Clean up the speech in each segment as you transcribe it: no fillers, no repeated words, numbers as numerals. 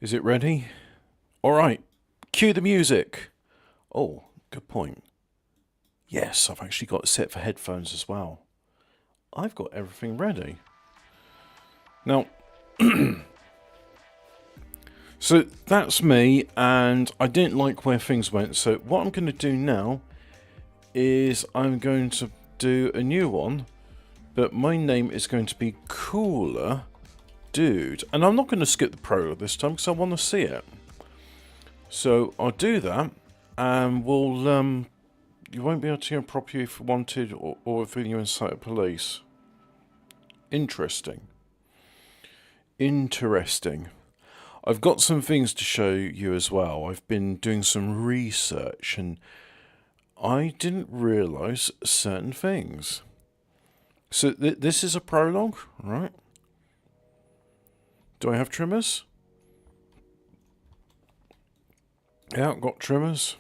Is it ready? Alright, cue the music. Oh, good point. Yes, I've actually got it set for headphones as well. I've got everything ready. Now, so that's me, and I didn't like where things went. So what I'm going to do now is I'm going to do a new one, but my name is going to be Cooler Dude. And I'm not going to skip the prologue this time because I want to see it. So I'll do that, and we'll you won't be able to prop you if wanted or if you're inside of police. Interesting. Interesting. I've got some things to show you as well. I've been doing some research and I didn't realise certain things. So this is a prologue, right? Do I have trimmers? Yeah, I've got trimmers.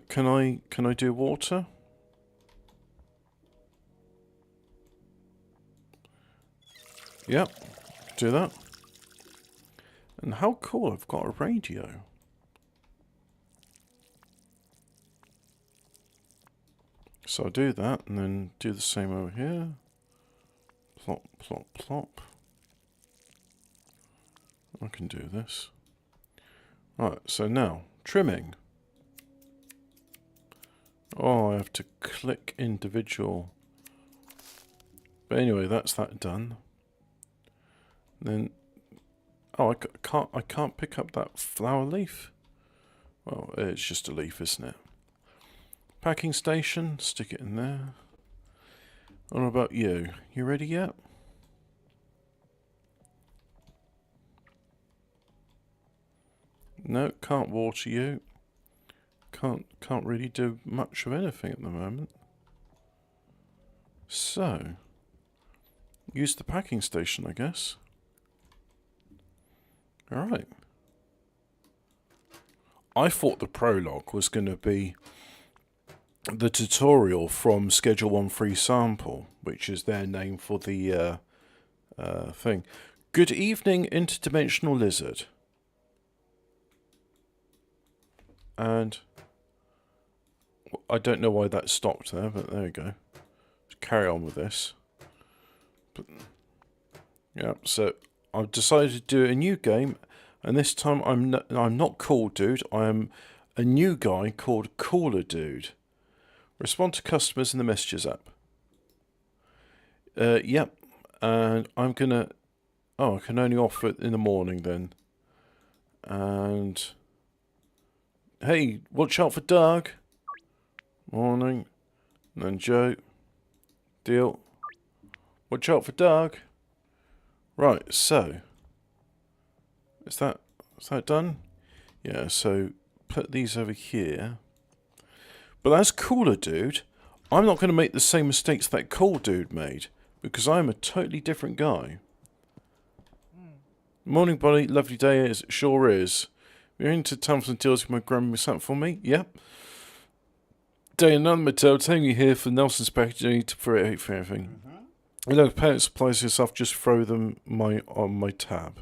Can I do water? Yep, do that. And how cool, I've got a radio. So I'll do that and then do the same over here. Plop, plop, plop. I can do this. Right, so now, trimming. Oh, I have to click individual. But anyway, that's that done. Then, oh, I can't pick up that flower leaf. Well, it's just a leaf, isn't it? Packing station, stick it in there. What about you? You ready yet? No, can't water you. Can't really do much of anything at the moment. So, use the packing station, I guess. Alright. I thought the prologue was going to be the tutorial from Schedule 1 Free Sample, which is their name for the thing. Good evening, interdimensional lizard. And I don't know why that stopped there, but there we go. Let's carry on with this. But, yeah, so I've decided to do a new game, and this time I'm not Cool Dude. I am a new guy called Cooler Dude. Respond to customers in the Messages app. Yep, and I'm gonna. Oh, I can only offer it in the morning then. And hey, watch out for Doug. Morning. And then Joe. Deal. Watch out for Doug. Right, so is that done? Yeah, so put these over here. But that's Cooler Dude. I'm not going to make the same mistakes that Cool Dude made, because I'm a totally different guy. Morning, buddy. Lovely day, it sure is. You're into Thompson deals with my grandma something for me? Yep. Day another Mattel, telling you here for Nelson's packaging for everything. You know, parent supplies yourself, just throw them on my tab.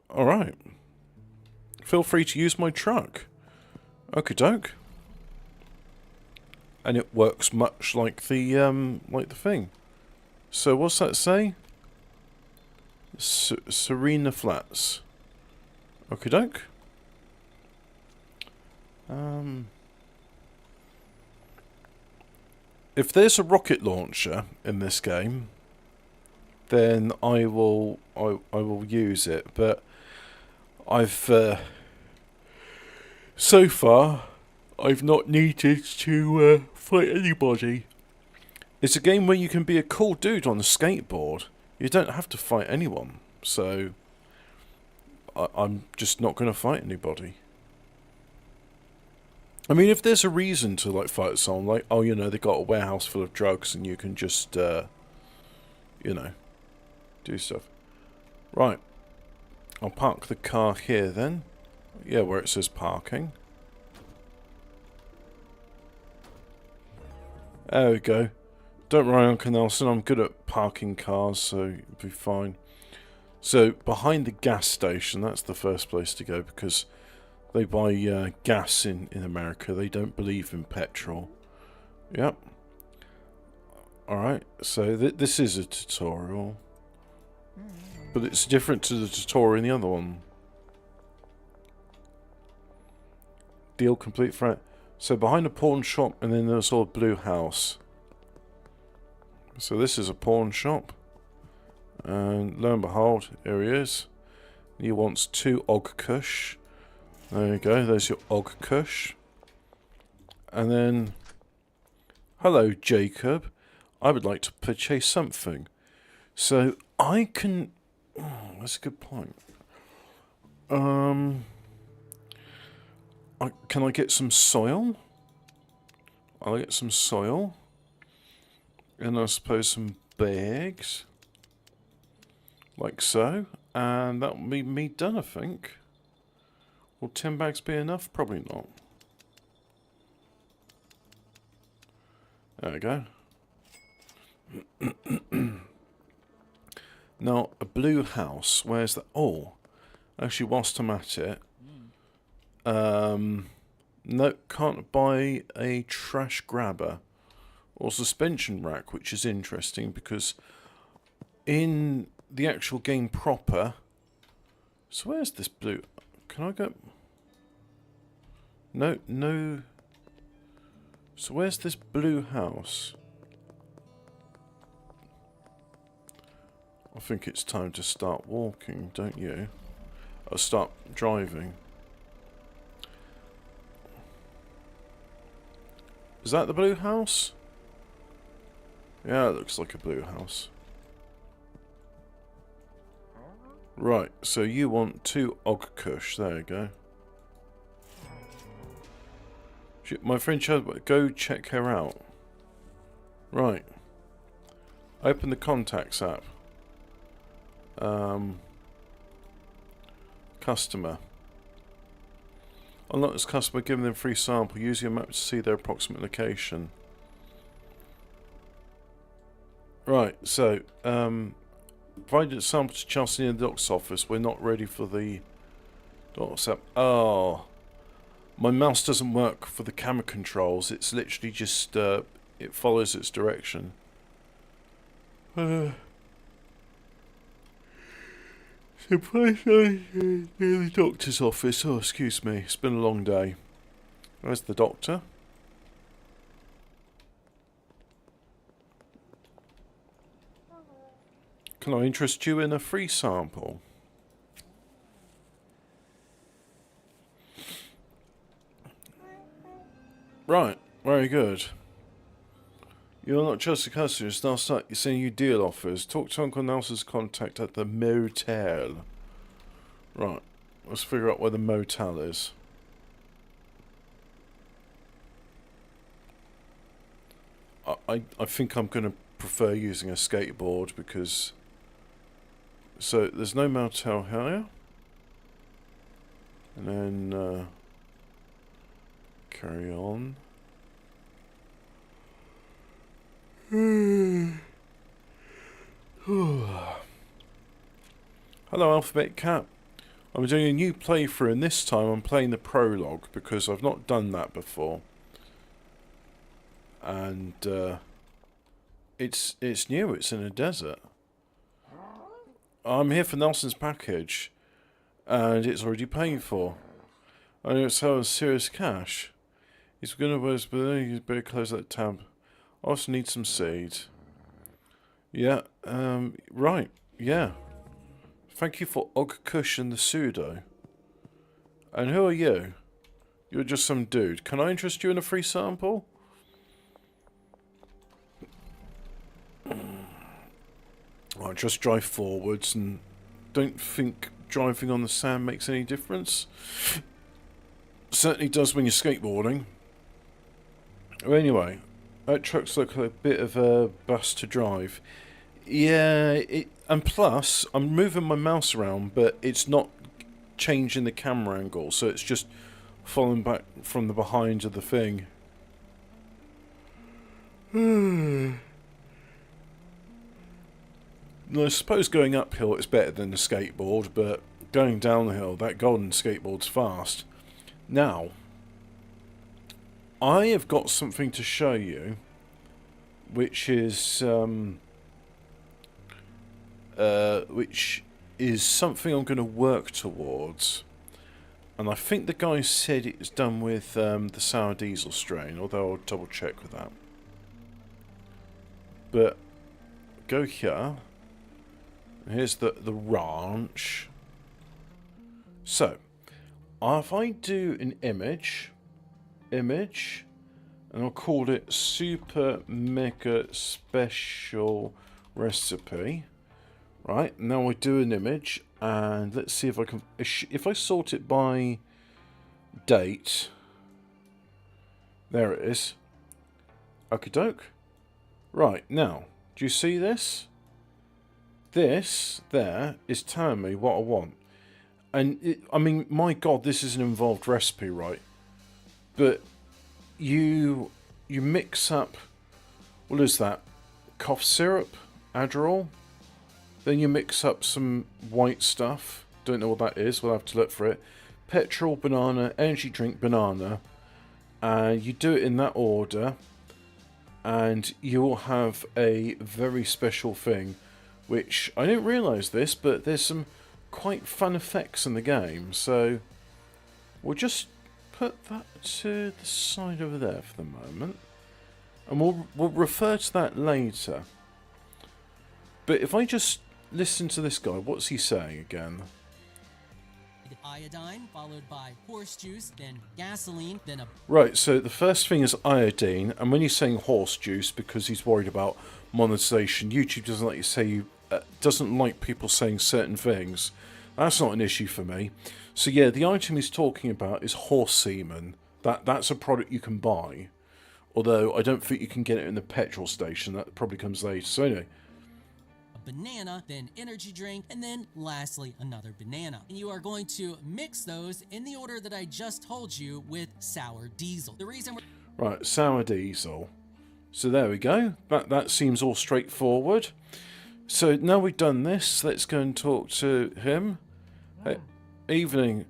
Alright. Feel free to use my truck. Okie doke. And it works much like the thing. So what's that say? Serena Flats. Okie doke. If there's a rocket launcher in this game, then I will use it. But I've so far I've not needed to fight anybody. It's a game where you can be a cool dude on a skateboard. You don't have to fight anyone. So I'm just not going to fight anybody. I mean, if there's a reason to like fight someone, like, oh, you know, they got a warehouse full of drugs and you can just, you know, do stuff. Right. I'll park the car here then. Yeah, where it says parking. There we go. Don't worry, Uncle Nelson, I'm good at parking cars, so you'll be fine. So, behind the gas station, that's the first place to go, because they buy gas in America. They don't believe in petrol. Yep. Alright, so this is a tutorial. But it's different to the tutorial in the other one. Deal complete for it. So behind a pawn shop, and then there's a blue house. So this is a pawn shop. And lo and behold, here he is. He wants 2 Og Kush. There you go, there's your Og Kush. And then, hello Jacob, I would like to purchase something. So I can, that's a good point. Can I get some soil? I'll get some soil. And I suppose some bags. Like so. And that will be me done, I think. Will 10 bags be enough? Probably not. There we go. Now, a blue house. Where's that? Oh. Actually, whilst I'm at it. No, can't buy a trash grabber. Or suspension rack, which is interesting because in the actual game proper... So where's this blue... Can I go... No, no... So where's this blue house? I think it's time to start walking, don't you? Or start driving. Is that the blue house? Yeah, it looks like a blue house. Right, so you want 2 Og Kush. There you go. My friend Chad, go check her out. Right. Open the contacts app. Customer. Unlock this customer, give them a free sample. Use your map to see their approximate location. Right, so, provided a sample to Chelsea in the doc's office. We're not ready for the doc's app. Oh. My mouse doesn't work for the camera controls. It's literally just, it follows its direction. So place near the doctor's office. Oh, excuse me. It's been a long day. Where's the doctor? Can I interest you in a free sample? Right, very good. You're not just a customer, it's now start sending you deal offers. Talk to Uncle Nelson's contact at the motel. Right, let's figure out where the motel is. I think I'm going to prefer using a skateboard because... So, there's no motel here. And then... carry on. Hello Alphabet Cat. I'm doing a new playthrough and this time I'm playing the prologue because I've not done that before. And it's new, it's in a desert. I'm here for Nelson's package and it's already paid for. I know it's how serious cash. He's gonna but he's better close that tab. I also need some seed. Yeah, right, yeah. Thank you for Og Kush and the pseudo. And who are you? You're just some dude. Can I interest you in a free sample? I'll just drive forwards and don't think driving on the sand makes any difference. Certainly does when you're skateboarding. Anyway, that trucks look like a bit of a bus to drive. Yeah, and plus, I'm moving my mouse around, but it's not changing the camera angle, so it's just following back from the behind of the thing. I suppose going uphill is better than a skateboard, but going downhill, that golden skateboard's fast. Now, I have got something to show you, which is something I'm going to work towards. And I think the guy said it was done with the sour diesel strain, although I'll double check with that. But go here. Here's the ranch. So, if I do an image, and I'll call it Super Mega Special Recipe. Right, now I do an image, and let's see if I can, if I sort it by date, there it is. Okie doke. Right, now, do you see this? This, there, is telling me what I want. And, I mean, my God, this is an involved recipe, right? But you mix up, what is that? Cough syrup, Adderall. Then you mix up some white stuff. Don't know what that is. We'll have to look for it. Petrol, banana, energy drink, banana. And you do it in that order. And you will have a very special thing. Which, I didn't realise this, but there's some quite fun effects in the game. So, we'll just put that to the side over there for the moment. And we'll refer to that later. But if I just listen to this guy, what's he saying again? Iodine, followed by horse juice, then gasoline, then a... Right, so the first thing is iodine, and when he's saying horse juice, because he's worried about monetization, YouTube doesn't let you say, doesn't like people saying certain things. That's not an issue for me. So yeah, the item he's talking about is horse semen. That's a product you can buy. Although, I don't think you can get it in the petrol station, that probably comes later. So anyway... banana, then energy drink, and then lastly another banana. And you are going to mix those in the order that I just told you with sour diesel. The reason we're... Right, sour diesel. So there we go. That seems all straightforward. So now we've done this, let's go and talk to him. Hey, evening.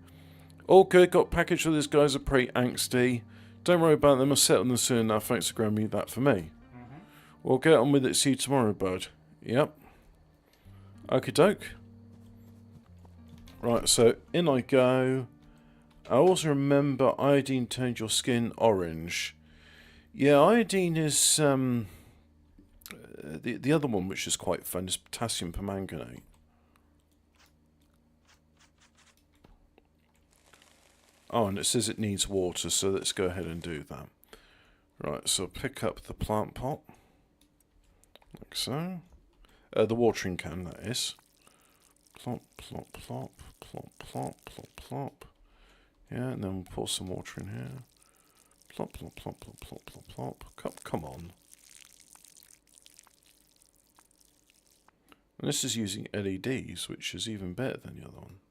All good, got packaged with these guys are pretty angsty. Don't worry about them, I'll settle them soon enough. Thanks for grabbing me that for me. We'll get on with it, see you tomorrow, bud. Yep. Okie doke. Right, so in I go. I also remember iodine turned your skin orange. Yeah, iodine is the other one, which is quite fun, is potassium permanganate. Oh, and it says it needs water, so let's go ahead and do that. Right, so pick up the plant pot, like so. The watering can, that is. Plop, plop, plop, plop, plop, plop, plop. Yeah, and then we'll pour some water in here. Plop, plop, plop, plop, plop, plop, plop. Come on. And this is using LEDs, which is even better than the other one.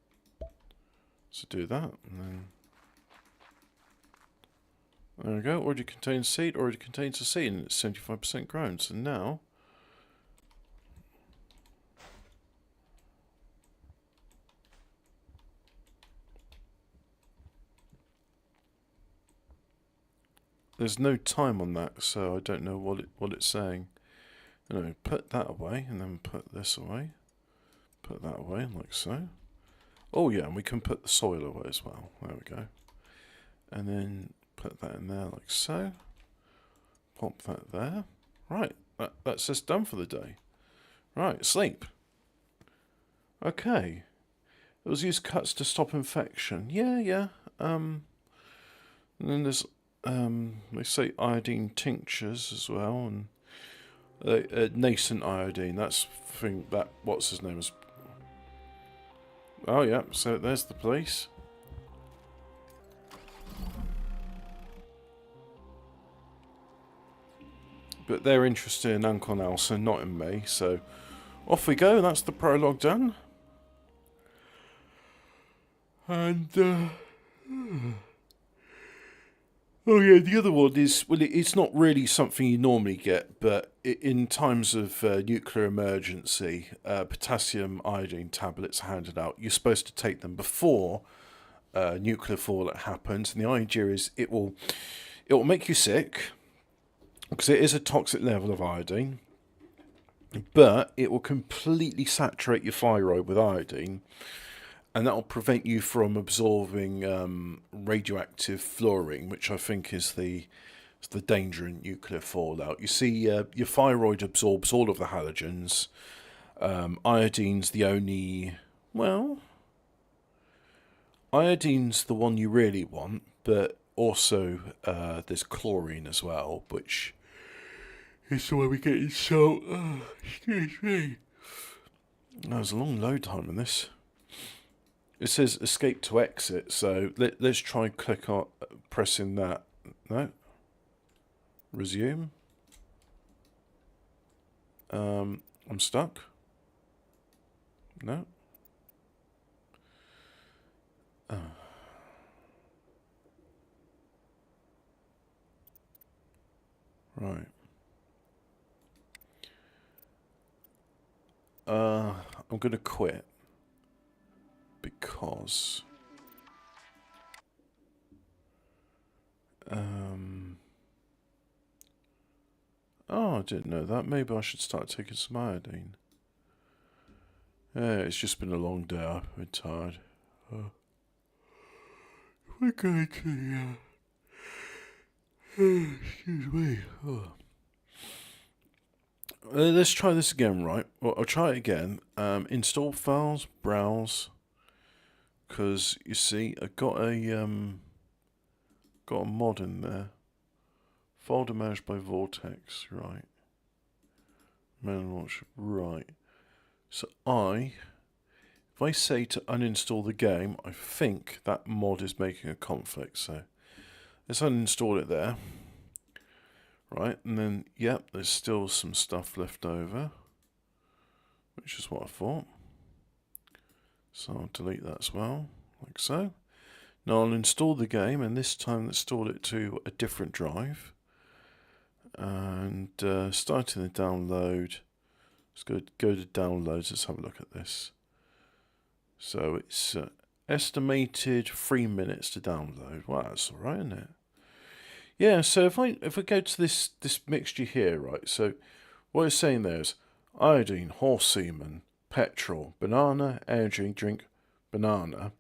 So do that, and then... There we go, already contains seed, already contains a seed, and it's 75% grown. So now... There's no time on that, so I don't know what it's saying. Anyway, put that away, and then put this away. Put that away, like so. Oh yeah, and we can put the soil away as well. There we go. And then put that in there, like so. Pop that there. Right, that's just done for the day. Right, sleep. Okay. It was used cuts to stop infection. Yeah. And then there's... they say iodine tinctures as well, and nascent iodine. That's thing that what's his name is. Oh yeah, so there's the place. But they're interested in Uncle Nelson, not in me. So off we go. That's the prologue done. And oh yeah, the other one is, well, it's not really something you normally get, but in times of nuclear emergency, potassium iodine tablets are handed out. You're supposed to take them before nuclear fallout happens, and the idea is it will make you sick because it is a toxic level of iodine, but it will completely saturate your thyroid with iodine, and that will prevent you from absorbing radioactive fluorine, which I think is the danger in nuclear fallout. You see, your thyroid absorbs all of the halogens. Iodine's the only, well, iodine's the one you really want, but also there's chlorine as well, which is the way we get in salt. Oh, excuse me. There's a long load time in this. It says escape to exit, so let's try and pressing that. No. Resume. I'm stuck. No. Oh. Right. I'm going to quit because oh, I didn't know that. Maybe I should start taking some iodine. Yeah, it's just been a long day. I've been tired. We're going to excuse me. Oh. Let's try this again, right? Well, I'll try it again. Install files, browse. Because you see, I got a mod in there. Folder managed by Vortex, right? Man launch, right. So if I say to uninstall the game, I think that mod is making a conflict. So let's uninstall it there. Right, and then, yep, there's still some stuff left over, which is what I thought. So I'll delete that as well, like so. Now I'll install the game, and this time install it to a different drive. And starting the download, let's go to downloads, let's have a look at this. So it's estimated 3 minutes to download. Wow, that's alright, isn't it? Yeah, so if I go to this mixture here, right, so what it's saying there is iodine, horse semen, petrol, banana, energy drink, banana.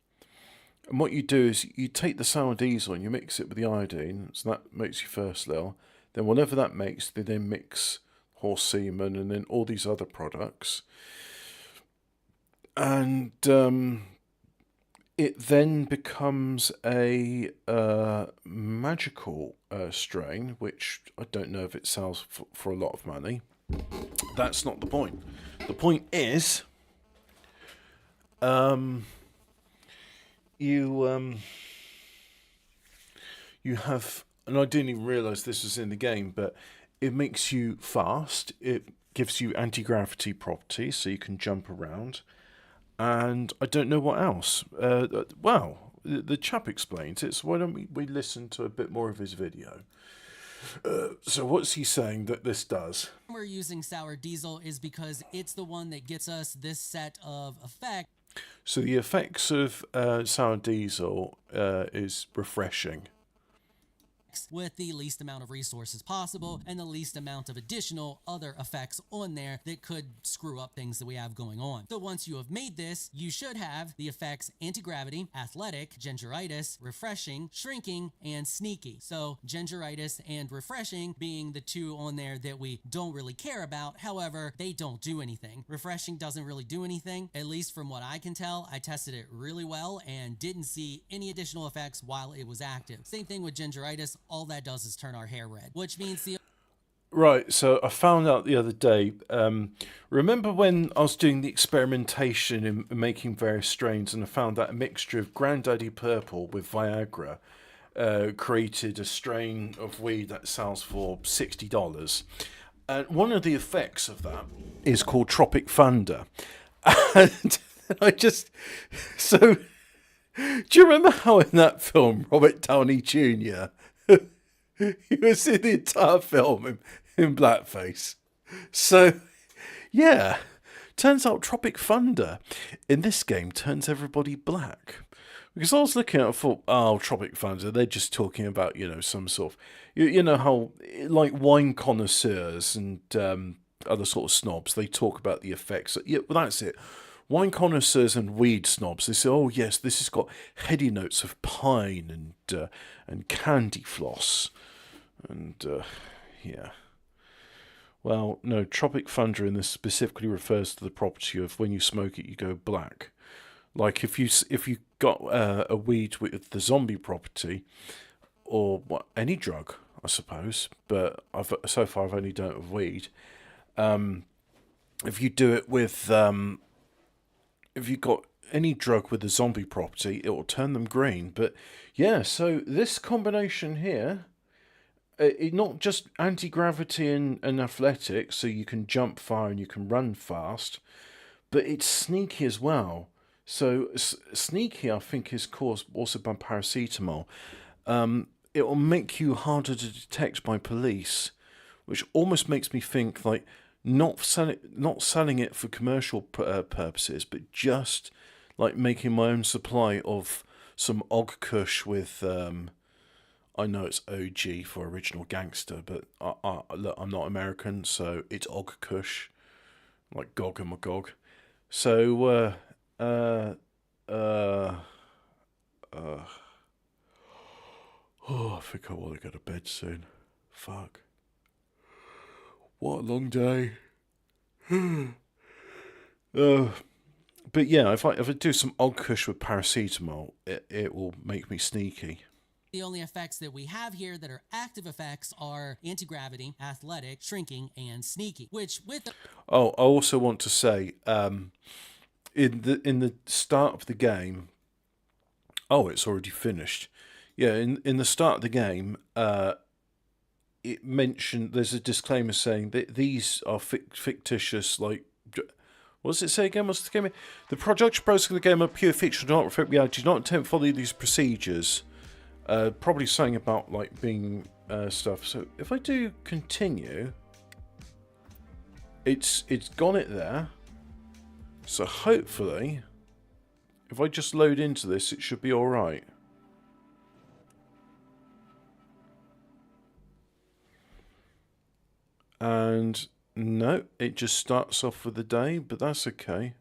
And what you do is you take the sour diesel and you mix it with the iodine, so that makes your first little. Then whatever that makes, they then mix horse semen and then all these other products. And it then becomes a magical strain, which I don't know if it sells for a lot of money. That's not the point. The point is, you have, and I didn't even realise this was in the game, but it makes you fast. It gives you anti-gravity properties, so you can jump around. And I don't know what else. Wow, the chap explains it, so why don't we listen to a bit more of his video. So what's he saying that this does? We're using sour diesel is because it's the one that gets us this set of effects. So the effects of sour diesel is refreshing. With the least amount of resources possible and the least amount of additional other effects on there that could screw up things that we have going on. So once you have made this, you should have the effects anti-gravity, athletic, gingeritis, refreshing, shrinking, and sneaky. So gingeritis and refreshing being the two on there that we don't really care about. However, they don't do anything. Refreshing doesn't really do anything, at least from what I can tell. I tested it really well and didn't see any additional effects while it was active. Same thing with gingeritis. All that does is turn our hair red, which means the... Right, so I found out the other day, remember when I was doing the experimentation in making various strains and I found that a mixture of Granddaddy Purple with Viagra created a strain of weed that sells for $60. And one of the effects of that is called Tropic Thunder. And I just... So, do you remember how in that film, Robert Downey Jr., he was in the entire film in blackface? So, yeah. Turns out Tropic Thunder in this game turns everybody black. Because I was looking at it, I thought, oh, Tropic Thunder, they're just talking about, some sort of, you know how, like wine connoisseurs and other sort of snobs, they talk about the effects. Yeah, well, that's it. Wine connoisseurs and weed snobs, they say, oh, yes, this has got heady notes of pine and candy floss. And, yeah. Well, no, Tropic Thunder in this specifically refers to the property of when you smoke it, you go black. Like if you got a weed with the zombie property, or what any drug, I suppose. But so far I've only done it with weed. If you do it with if you got any drug with a zombie property, it will turn them green. But yeah, so this combination here. It not just anti-gravity and athletics, so you can jump far and you can run fast, but it's sneaky as well. So sneaky, I think, is caused also by paracetamol. It will make you harder to detect by police, which almost makes me think like not selling it for commercial purposes, but just like making my own supply of some Og Kush with. I know it's OG for original gangster, but look, I'm not American, so it's Og Kush, like Gog and Magog. So, oh, I think I want to go to bed soon. Fuck. What a long day. But yeah, if I do some Og Kush with paracetamol, it will make me sneaky. The only effects that we have here that are active effects are anti-gravity, athletic, shrinking, and sneaky, which with the Oh, I also want to say, in the start of the game. Oh, it's already finished. Yeah, in the start of the game, it mentioned there's a disclaimer saying that these are fictitious. Like, what does it say again? What's the game? The project proposed in the game are pure fiction, do not reflect reality, do not attempt to follow these procedures. Probably saying about like being stuff. So if I do continue, it's got it there. So hopefully, if I just load into this, it should be all right. And no, it just starts off with the day, but that's okay.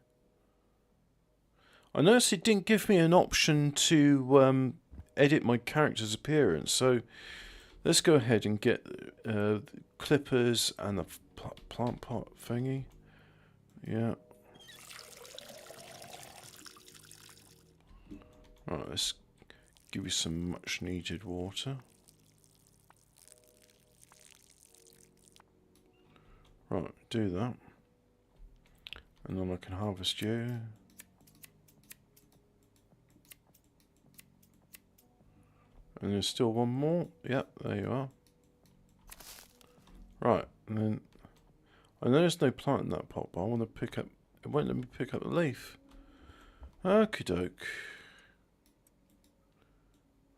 I noticed it didn't give me an option to edit my character's appearance, so let's go ahead and get clippers and the plant pot thingy. Yeah. Right, let's give you some much needed water. Right, do that. And then I can harvest you. And there's still one more. Yep, there you are. Right, and then I know there's no plant in that pot, but I want to pick up. It won't let me pick up the leaf. Okie doke.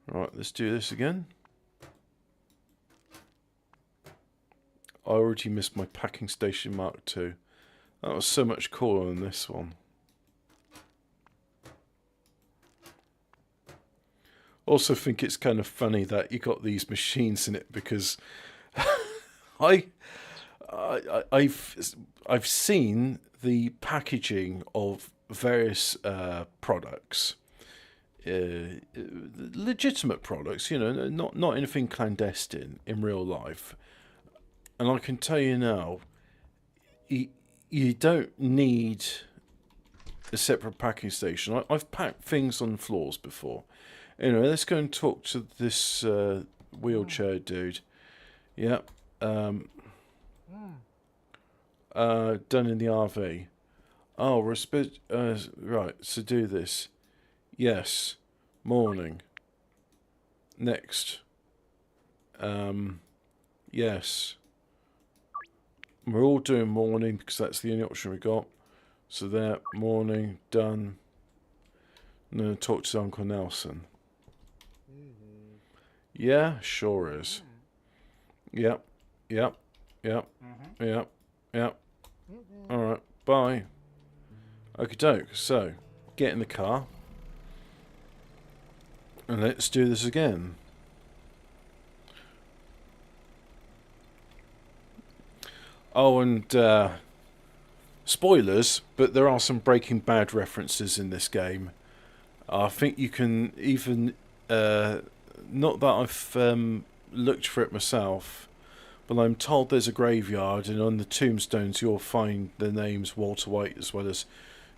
Right, let's do this again. I already missed my packing station Mark II. That was so much cooler than this one. Also think it's kind of funny that you got these machines in it because I've seen the packaging of various products, legitimate products, you know, not anything clandestine in real life, and I can tell you now, you don't need a separate packing station. I've packed things on floors before. Anyway, let's go and talk to this wheelchair dude. Yep. Done in the RV. Oh, right, so do this. Yes. Morning. Next. Yes. We're all doing morning because that's the only option we got. So there, morning, done. And then talk to Uncle Nelson. Yeah, sure is. Yep, yep, yep, yep, Yeah. Alright, bye. Okie doke, so, get in the car. And let's do this again. Oh, and spoilers, but there are some Breaking Bad references in this game. I think you can even, not that I've looked for it myself, but I'm told there's a graveyard, and on the tombstones you'll find the names Walter White as well as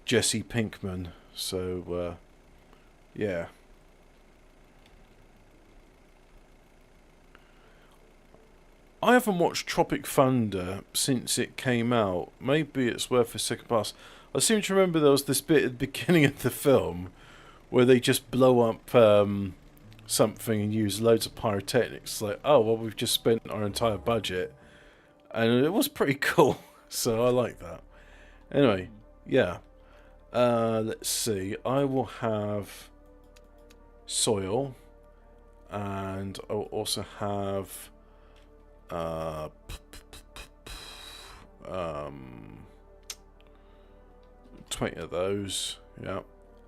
Jesse Pinkman. So, yeah. I haven't watched Tropic Thunder since it came out. Maybe it's worth a second pass. I seem to remember there was this bit at the beginning of the film where they just blow up something and use loads of pyrotechnics. Like, oh, well, we've just spent our entire budget. And it was pretty cool. So I like that. Anyway, yeah. Let's see. I will have soil. And I'll also have... 20 of those, yeah,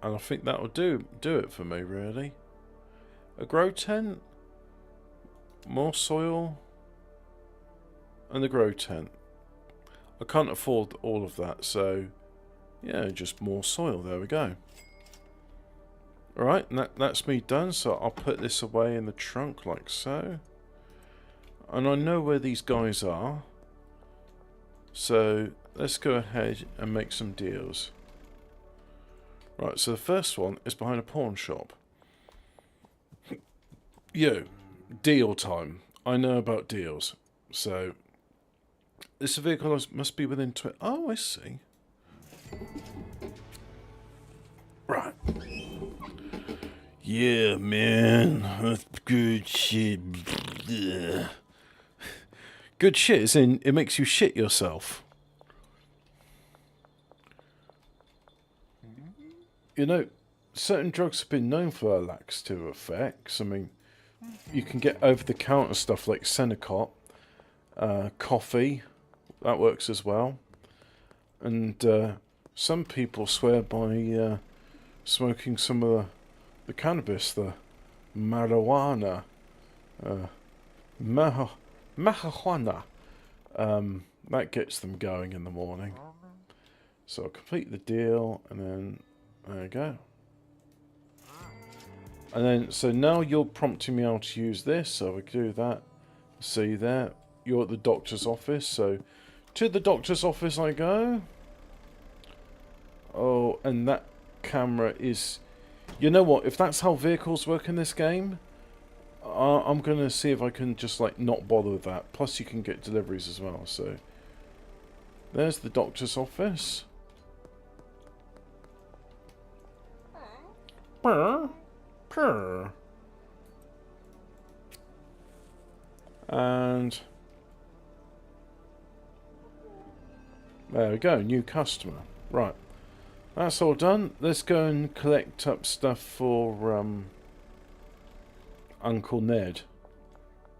and I think that'll do it for me, really. A grow tent, more soil, and the grow tent. I can't afford all of that, so yeah, just more soil. There we go. Alright, that's me done, so I'll put this away in the trunk like so. And I know where these guys are. So let's go ahead and make some deals. Right, so the first one is behind a pawn shop. Yo, deal time. I know about deals. So this vehicle must be within 20... Oh, I see. Right. Yeah, man. That's good shit. Ugh. Good shit is in it makes you shit yourself. You know, certain drugs have been known for their laxative effects. I mean, you can get over-the-counter stuff like Senecot, coffee, that works as well. And some people swear by smoking some of the cannabis, the marijuana, marijuana. That gets them going in the morning. So I'll complete the deal, and then there you go. And then, so now you're prompting me how to use this, so we can do that. See there, you're at the doctor's office, so to the doctor's office I go. Oh, and that camera is... You know what, if that's how vehicles work in this game, I'm going to see if I can just, like, not bother with that. Plus you can get deliveries as well, so... There's the doctor's office. Purr. Purr. And... There we go, new customer. Right. That's all done. Let's go and collect up stuff for, Uncle Ned.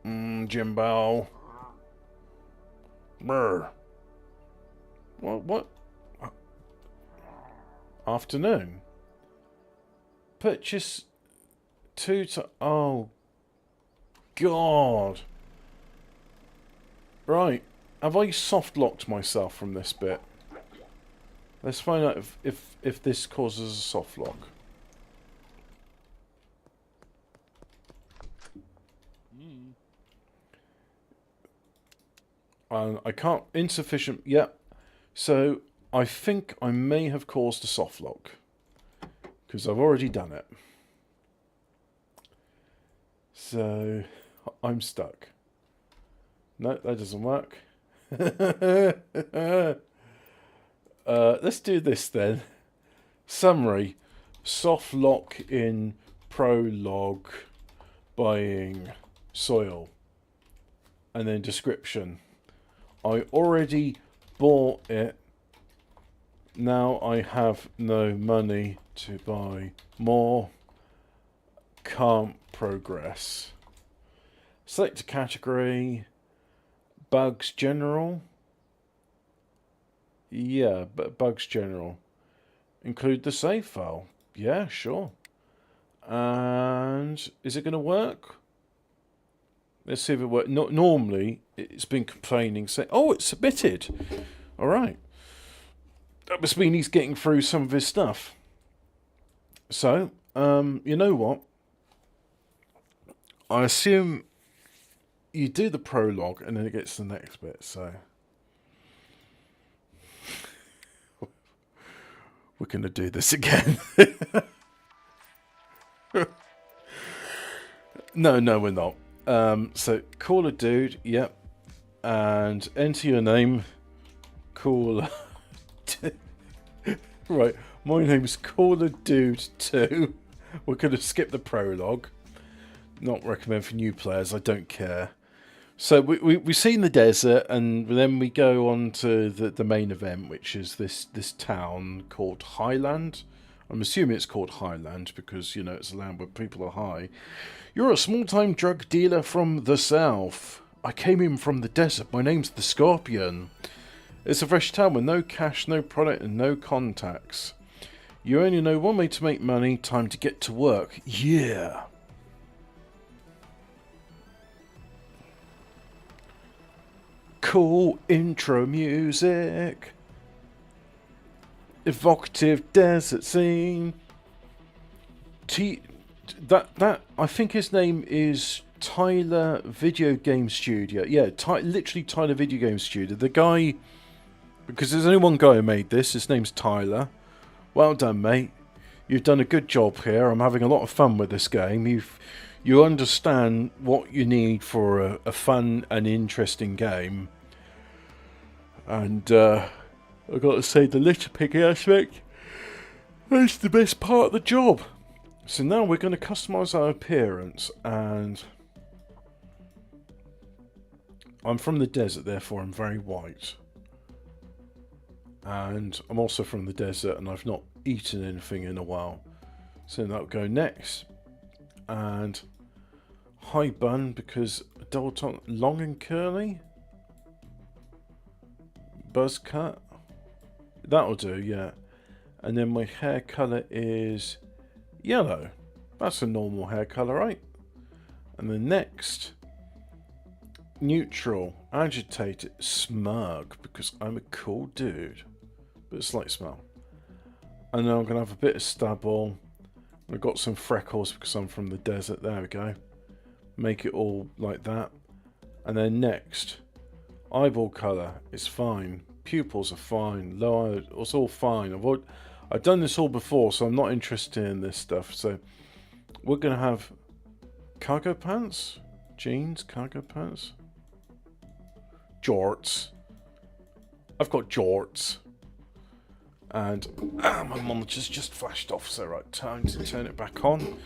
Jimbo. Brr. What? Afternoon. Purchase 2 to... Oh. God. Right. Have I soft-locked myself from this bit? Let's find out if this causes a soft lock. I can't... Insufficient... Yep. So, I think I may have caused a soft lock. Because I've already done it. So, I'm stuck. No, that doesn't work. Let's do this then. Summary. Soft lock in prologue. Buying soil. And then description. I already bought it. Now I have no money to buy more. Can't progress. Select a category. Bugs general. Yeah, but bugs general. Include the save file. Yeah, sure. And is it going to work? Let's see if it works. Normally, it's been complaining, saying, "Oh, it's submitted." All right. That must mean he's getting through some of his stuff. So, you know what? I assume you do the prologue and then it gets to the next bit. So, we're going to do this again. No, we're not. So, call a dude, yep. And enter your name. Call. Right, my name's Caller Dude 2. We're going to skip the prologue. Not recommend for new players, I don't care. So we've seen the desert, and then we go on to the main event, which is this town called Highland. I'm assuming it's called Highland because, you know, it's a land where people are high. You're a small-time drug dealer from the south. I came in from the desert. My name's the Scorpion. It's a fresh town with no cash, no product, and no contacts. You only know one way to make money. Time to get to work. Yeah. Cool intro music. Evocative desert scene. That I think his name is Tyler Video Game Studio. Yeah, literally Tyler Video Game Studio. The guy, because there's only one guy who made this. His name's Tyler. Well done, mate. You've done a good job here. I'm having a lot of fun with this game. You understand what you need for a fun and interesting game. And I've got to say, the litter picking aspect, that's the best part of the job. So now we're going to customise our appearance, and I'm from the desert, therefore I'm very white. And I'm also from the desert, and I've not eaten anything in a while. So that'll go next. And high bun, because double top, long and curly. Buzz cut. That'll do, yeah. And then my hair colour is yellow. That's a normal hair colour, right? And the next, neutral, agitated, smug, because I'm a cool dude. But a slight smell. And then I'm going to have a bit of stubble. I've got some freckles because I'm from the desert. There we go. Make it all like that. And then next, eyeball colour is fine. Pupils are fine. Lower, it's all fine. I've done this all before, so I'm not interested in this stuff. So we're going to have cargo pants, jeans, cargo pants, jorts. I've got jorts. And my monitor's just flashed off, so right, time to turn it back on.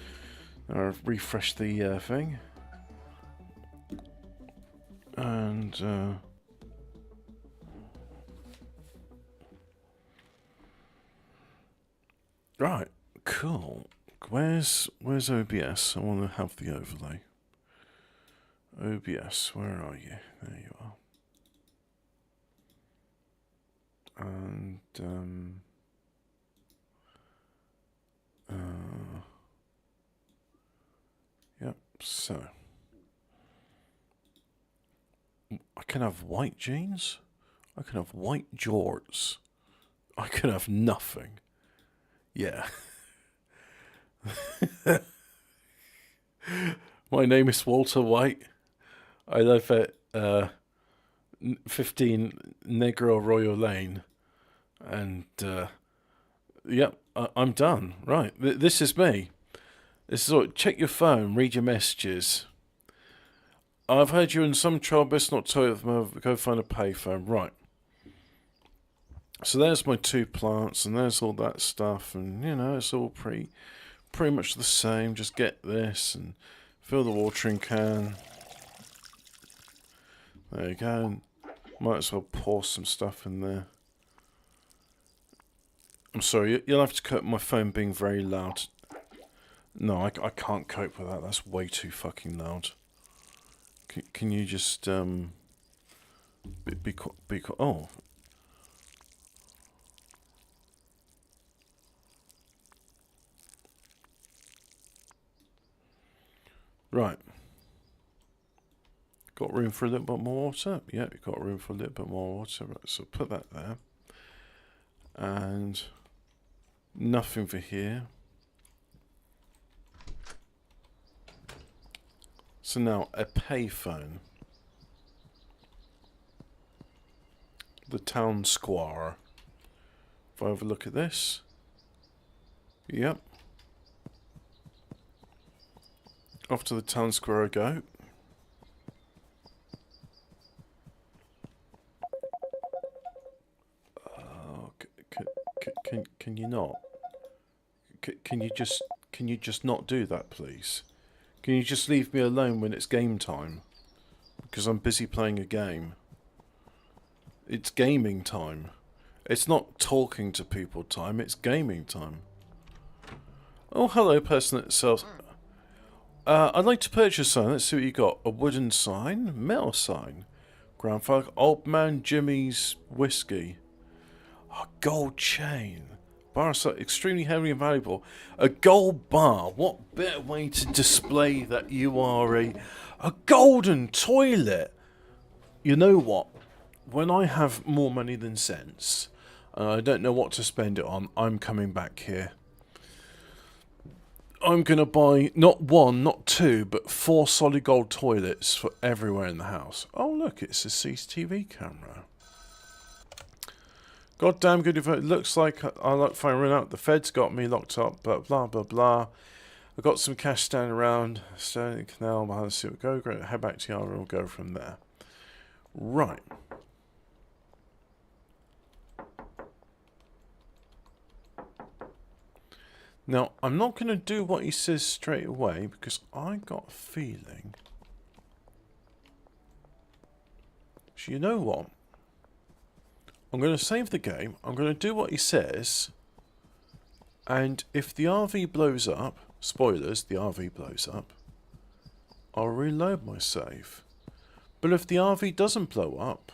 I've refreshed the thing. And right, cool. Where's OBS? I want to have the overlay. OBS, where are you? There you are. And yep, so I can have white jeans, I can have white jorts, I can have nothing. Yeah. My name is Walter White. I live at 15 Negro Arroyo Lane. And, yep, I'm done. Right, this is me. This is what, check your phone, read your messages. I've heard you're in some trouble, best not tell you, go find a payphone. Right. So there's my 2 plants, and there's all that stuff, and, you know, it's all pretty much the same. Just get this, and fill the watering can. There you go. Might as well pour some stuff in there. I'm sorry, you'll have to cope with my phone being very loud. No, I can't cope with that. That's way too fucking loud. Can you just be oh, Right. Got room for a little bit more water? Yeah, you've got room for a little bit more water. Right, so put that there. And nothing for here. So now a payphone. The town square. If I have a look at this. Yep. Off to the town square I go. Oh, can you not? Can you just not do that, please? Can you just leave me alone when it's game time? Because I'm busy playing a game. It's gaming time. It's not talking to people time, it's gaming time. Oh, hello, person that sells... I'd like to purchase something. Let's see what you got. A wooden sign? Metal sign? Grandfather... Old Man Jimmy's whiskey. A gold chain. Bar so extremely heavy and valuable. A gold bar. What better way to display that you are a golden toilet? You know what? When I have more money than sense, and I don't know what to spend it on, I'm coming back here. I'm going to buy not one, not two, but 4 solid gold toilets for everywhere in the house. Oh, look, it's a CCTV camera. Goddamn good. If it looks like I like firing out. The Fed's got me locked up, but blah, blah, blah. I've got some cash standing around. Standing canal behind the sea. Go, great. Head back to Yara and we'll go from there. Right. Now, I'm not going to do what he says straight away because I got a feeling. So you know what? I'm going to save the game. I'm going to do what he says. And if the RV blows up, spoilers, the RV blows up, I'll reload my save. But if the RV doesn't blow up,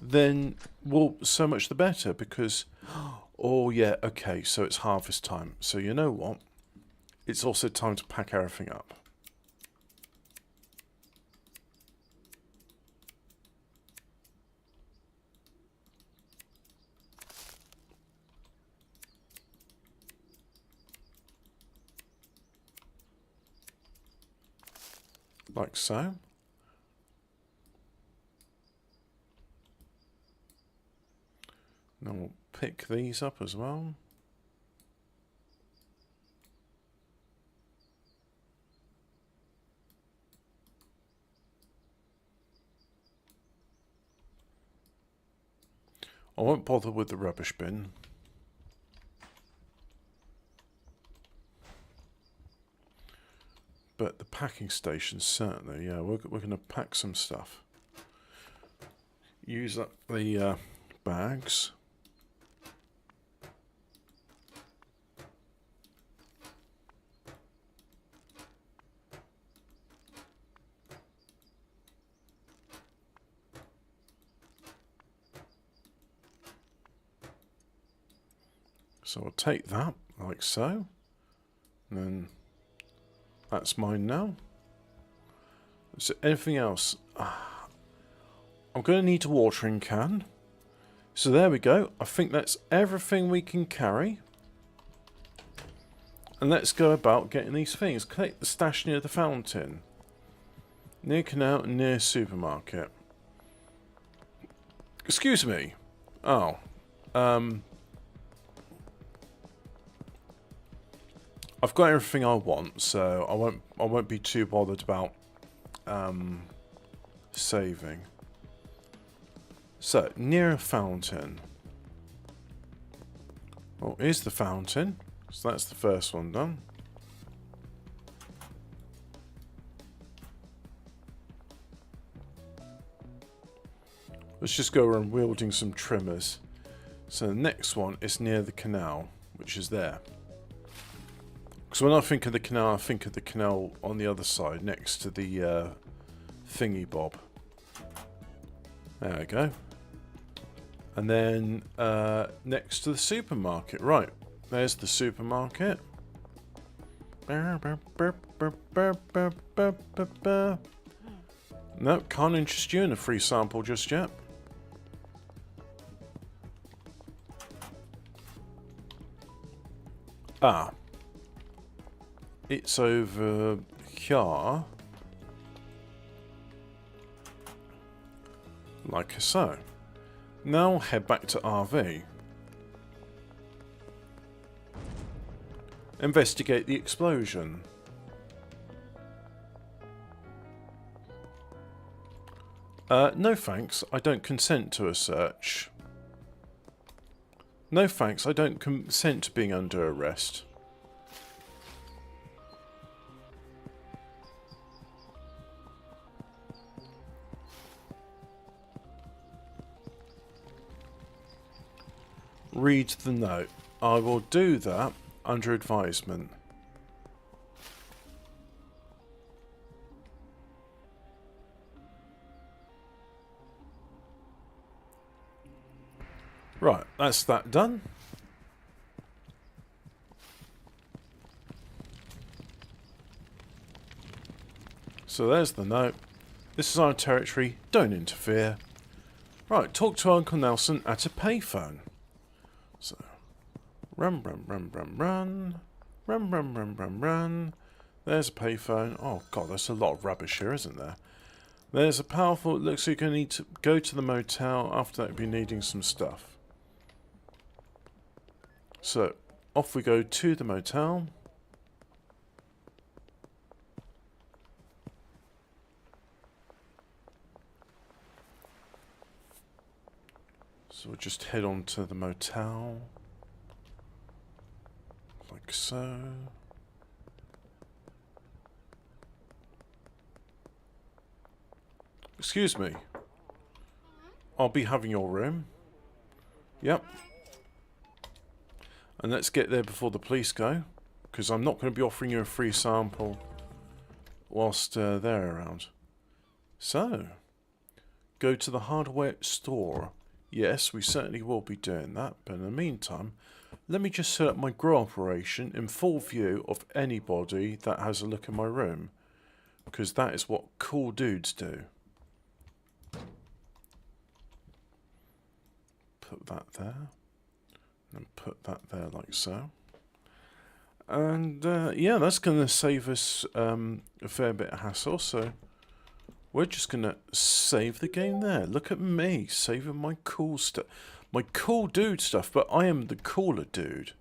then, well, so much the better because... Oh, yeah, okay, so it's harvest time. So you know what? It's also time to pack everything up. Like so. Now we'll pick these up as well. I won't bother with the rubbish bin. But the packing station, certainly, yeah, we're going to pack some stuff. Use up the bags. So I'll take that, like so. And then that's mine now. Is there anything else? I'm going to need a watering can. So there we go. I think that's everything we can carry. And let's go about getting these things. Collect the stash near the fountain. Near canal and near supermarket. Excuse me. Oh. I've got everything I want, so I won't be too bothered about saving. So, near a fountain. Well, here's the fountain. So that's the first one done. Let's just go around wielding some trimmers. So the next one is near the canal, which is there. Because when I think of the canal, I think of the canal on the other side, next to the thingy bob. There we go. And then next to the supermarket. Right, there's the supermarket. No, can't interest you in a free sample just yet. Ah. It's over here. Like so. Now head back to RV. Investigate the explosion. No thanks, I don't consent to a search. No thanks, I don't consent to being under arrest. Read the note. I will do that under advisement. Right, that's that done. So there's the note. This is our territory, don't interfere. Right, talk to Uncle Nelson at a payphone. So, run. There's a payphone. Oh god, there's a lot of rubbish here, isn't there? There's a powerful, it looks like you're going to need to go to the motel. After that, you'll be needing some stuff. So, off we go to the motel. So we'll just head on to the motel. Like so. Excuse me. I'll be having your room. Yep. And let's get there before the police go. Because I'm not going to be offering you a free sample whilst they're around. So, go to the hardware store. Yes, we certainly will be doing that. But in the meantime, let me just set up my grow operation in full view of anybody that has a look in my room. Because that is what cool dudes do. Put that there. And put that there like so. And yeah, that's going to save us a fair bit of hassle. So we're just going to save the game there. Look at me, saving my cool stuff. My cool dude stuff, but I am the cooler dude.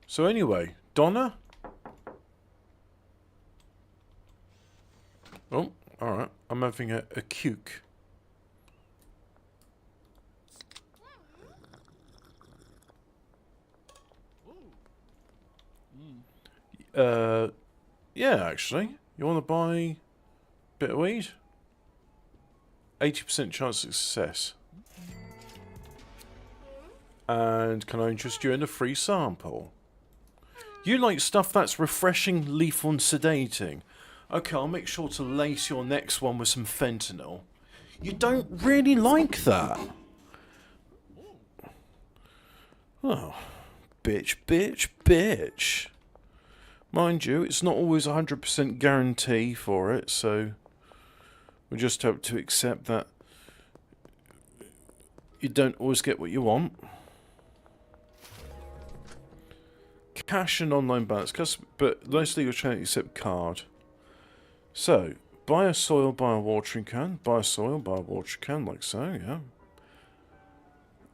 So anyway, Donna? Oh, alright. I'm having a cuke. Yeah, actually. You want to buy a bit of weed? 80% chance of success. And can I interest you in a free sample? You like stuff that's refreshing, lethal and sedating. Okay, I'll make sure to lace your next one with some fentanyl. You don't really like that. Oh, bitch. Mind you, it's not always 100% guarantee for it, so we just have to accept that you don't always get what you want. Cash and online balance, but mostly you're trying to accept card. So, buy a soil, buy a watering can, buy a soil, buy a watering can, like so, yeah.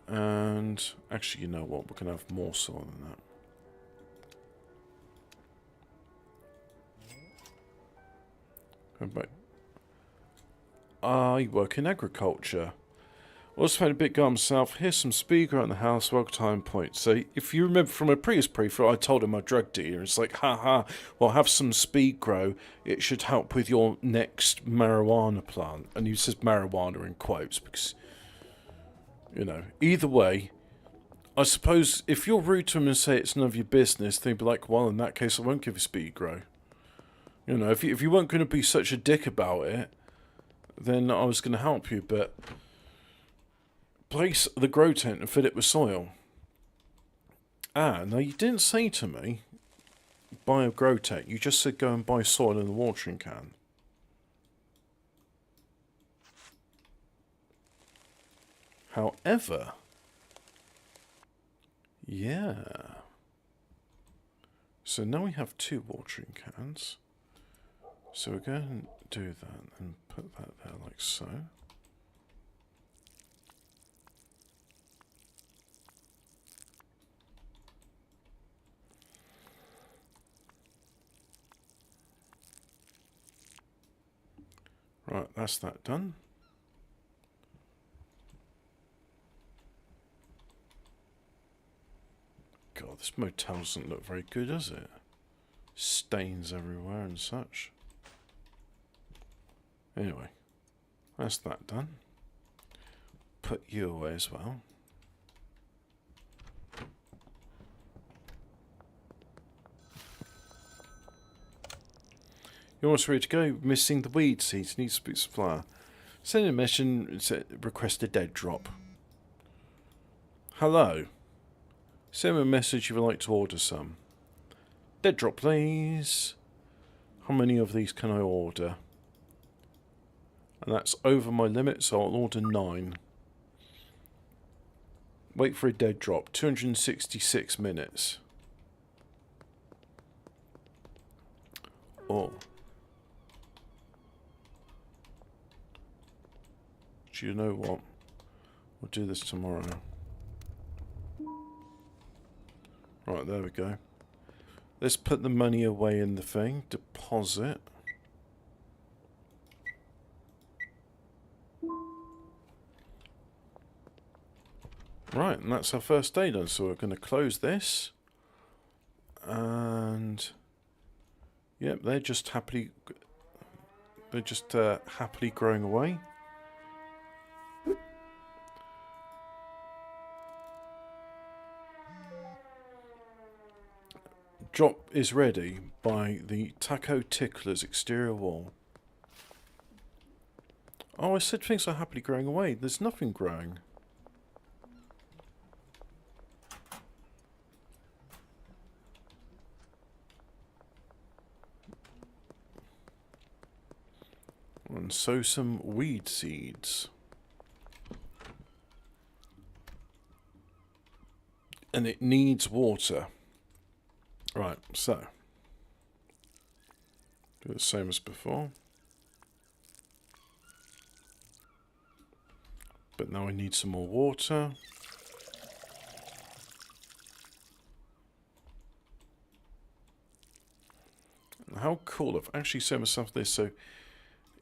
And actually, you know what? We're going to have more soil than that. But I work in agriculture. Also had a bit gone south. Here's some speed grow in the house. Welcome time point. So if you remember from a previous brief, I told him my drug dealer. It's like, haha. Well, have some speed grow. It should help with your next marijuana plant. And he says marijuana in quotes because, you know, either way. I suppose if you're rude to him and say it's none of your business, they'd be like, well, in that case, I won't give you speed grow. You know, if you weren't going to be such a dick about it, then I was going to help you, but place the grow tent and fill it with soil. Ah, now you didn't say to me, buy a grow tech. You just said go and buy soil in the watering can. However, yeah. So now we have 2 watering cans. So we're going to do that and put that there like so. Right, that's that done. God, this motel doesn't look very good, does it? Stains everywhere and such. Anyway, that's that done. Put you away as well. You're almost ready to go. Missing the weed seeds. Needs to be supplier. Send a message. Request a dead drop. Hello. Send me a message if you'd like to order some. Dead drop, please. How many of these can I order? And that's over my limit, so I'll order 9. Wait for a dead drop. 266 minutes. Oh. Do you know what? We'll do this tomorrow. Right, there we go. Let's put the money away in the thing. Deposit. Right, and that's our first day done. So we're going to close this. And... yep, they're just happily... they're just happily growing away. Drop is ready by the Taco Tickler's exterior wall. Oh, I said things are happily growing away. There's nothing growing. And sow some weed seeds. And it needs water. Right, so do the same as before. But now I need some more water. How cool, I've actually set myself this. So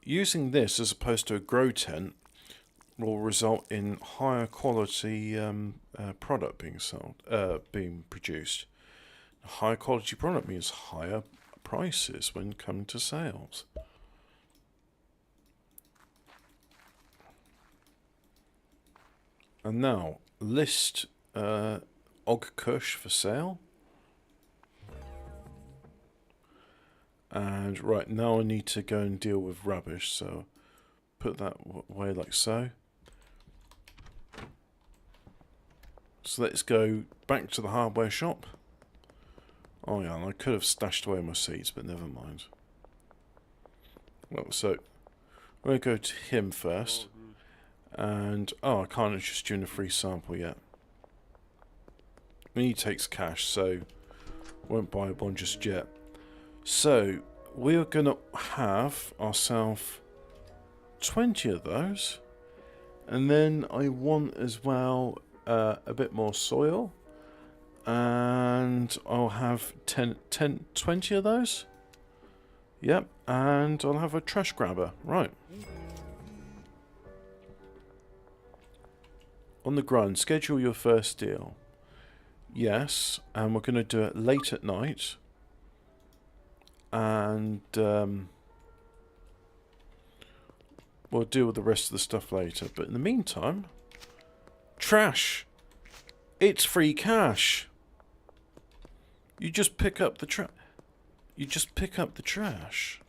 using this as opposed to a grow tent will result in higher quality product being sold, being produced. High quality product means higher prices when coming to sales. And now, list Og Kush for sale. And right, now I need to go and deal with rubbish, so put that away like so. So let's go back to the hardware shop. Oh yeah, and I could have stashed away my seeds, but never mind. Well, so we're going to go to him first. And, oh, I can't interest you in a free sample yet. I mean, he takes cash, so won't buy one just yet. So, we're going to have ourselves 20 of those. And then I want as well a bit more soil. And I'll have 20 of those. Yep, and I'll have a trash grabber. Right. On the grind, schedule your first deal. Yes, and we're going to do it late at night. And we'll deal with the rest of the stuff later. But in the meantime, trash. It's free cash. You just pick up the trash. You just pick up the trash,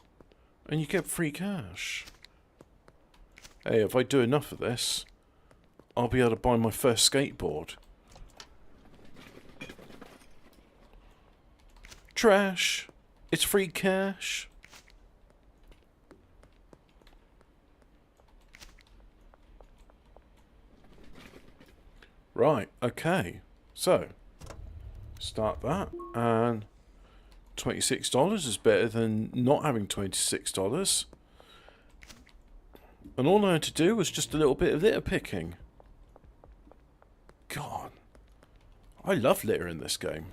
and you get free cash. Hey, if I do enough of this, I'll be able to buy my first skateboard. trash. It's free cash. Right, okay. So, start that, and $26 is better than not having $26. And all I had to do was just a little bit of litter picking. God, I love litter in this game.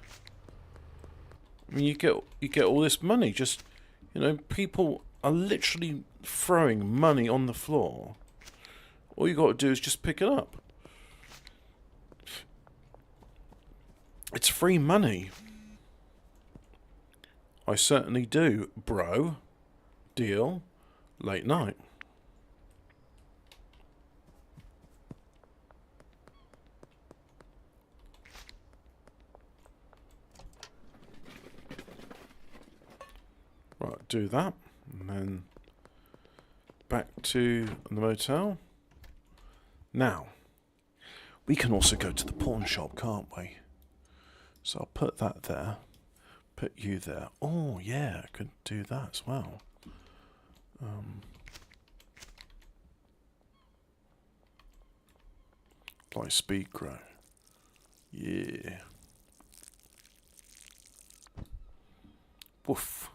I mean, you get all this money. Just, you know, people are literally throwing money on the floor. All you got to do is just pick it up. It's free money. I certainly do, bro. Deal. Late night. Right, do that. And then back to the motel. Now, we can also go to the pawn shop, can't we? So I'll put that there. Put you there. Oh, yeah, I could do that as well. Like speed grow. Yeah. Woof.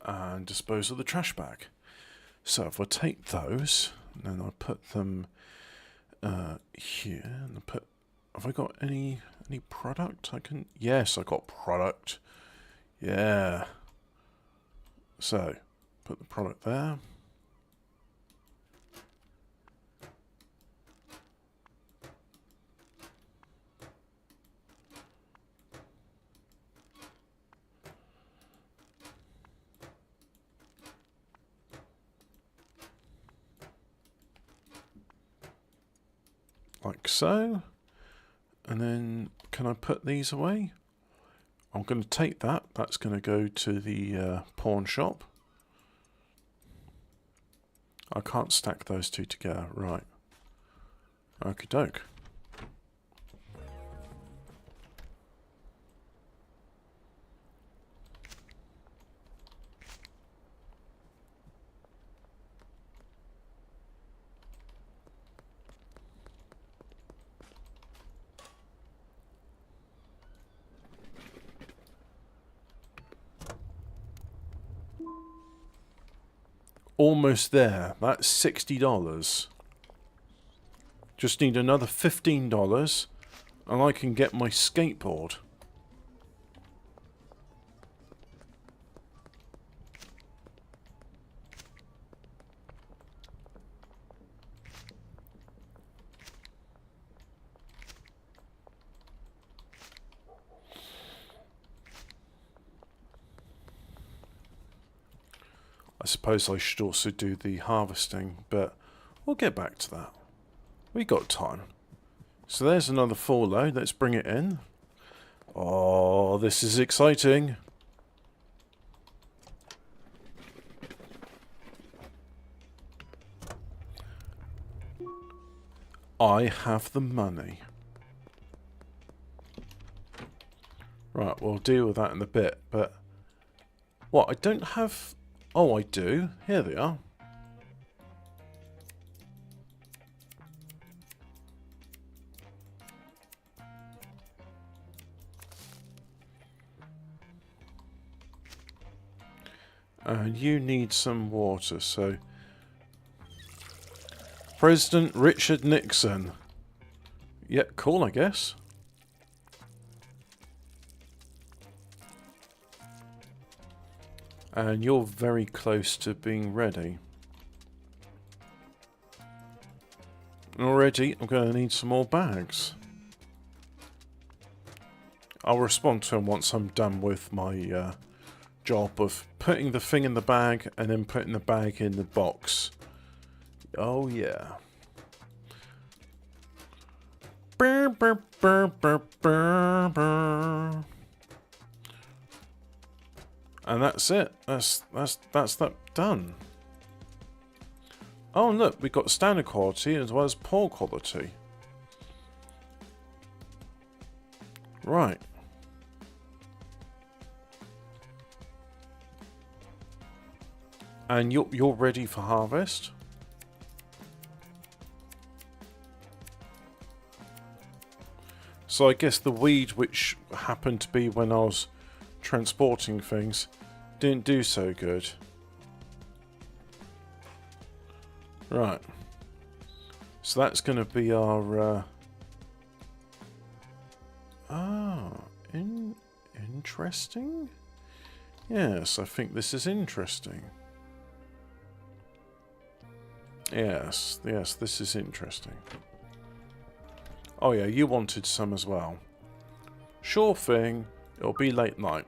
And dispose of the trash bag. So if I take those, and then I put them here, and I put. Have I got any product? I can. Yes, I got product. Yeah. So put the product there. Like so. And then can I put these away? I'm going to take that. That's going to go to the pawn shop. I can't stack those two together. Right. Okie doke. Almost there. That's $60. Just need another $15 and I can get my skateboard. I suppose I should also do the harvesting, but we'll get back to that. We got time. So there's another full load. Let's bring it in. Oh, this is exciting. I have the money. Right, we'll deal with that in a bit, but... What, I don't have... Oh, I do. Here they are. And you need some water, so... President Richard Nixon. Yeah, cool, I guess. And you're very close to being ready. Already, I'm going to need some more bags. I'll respond to him once I'm done with my job of putting the thing in the bag and then putting the bag in the box. Oh yeah. Burr, burr, burr, burr, burr, burr. And that's it. That's that done. Oh look, we've got standard quality as well as poor quality. Right. And you're ready for harvest? So I guess the weed, which happened to be when I was transporting things, didn't do so good. Right. So that's going to be our... interesting? Yes, I think this is interesting. Yes, this is interesting. Oh yeah, you wanted some as well. Sure thing, it'll be late night.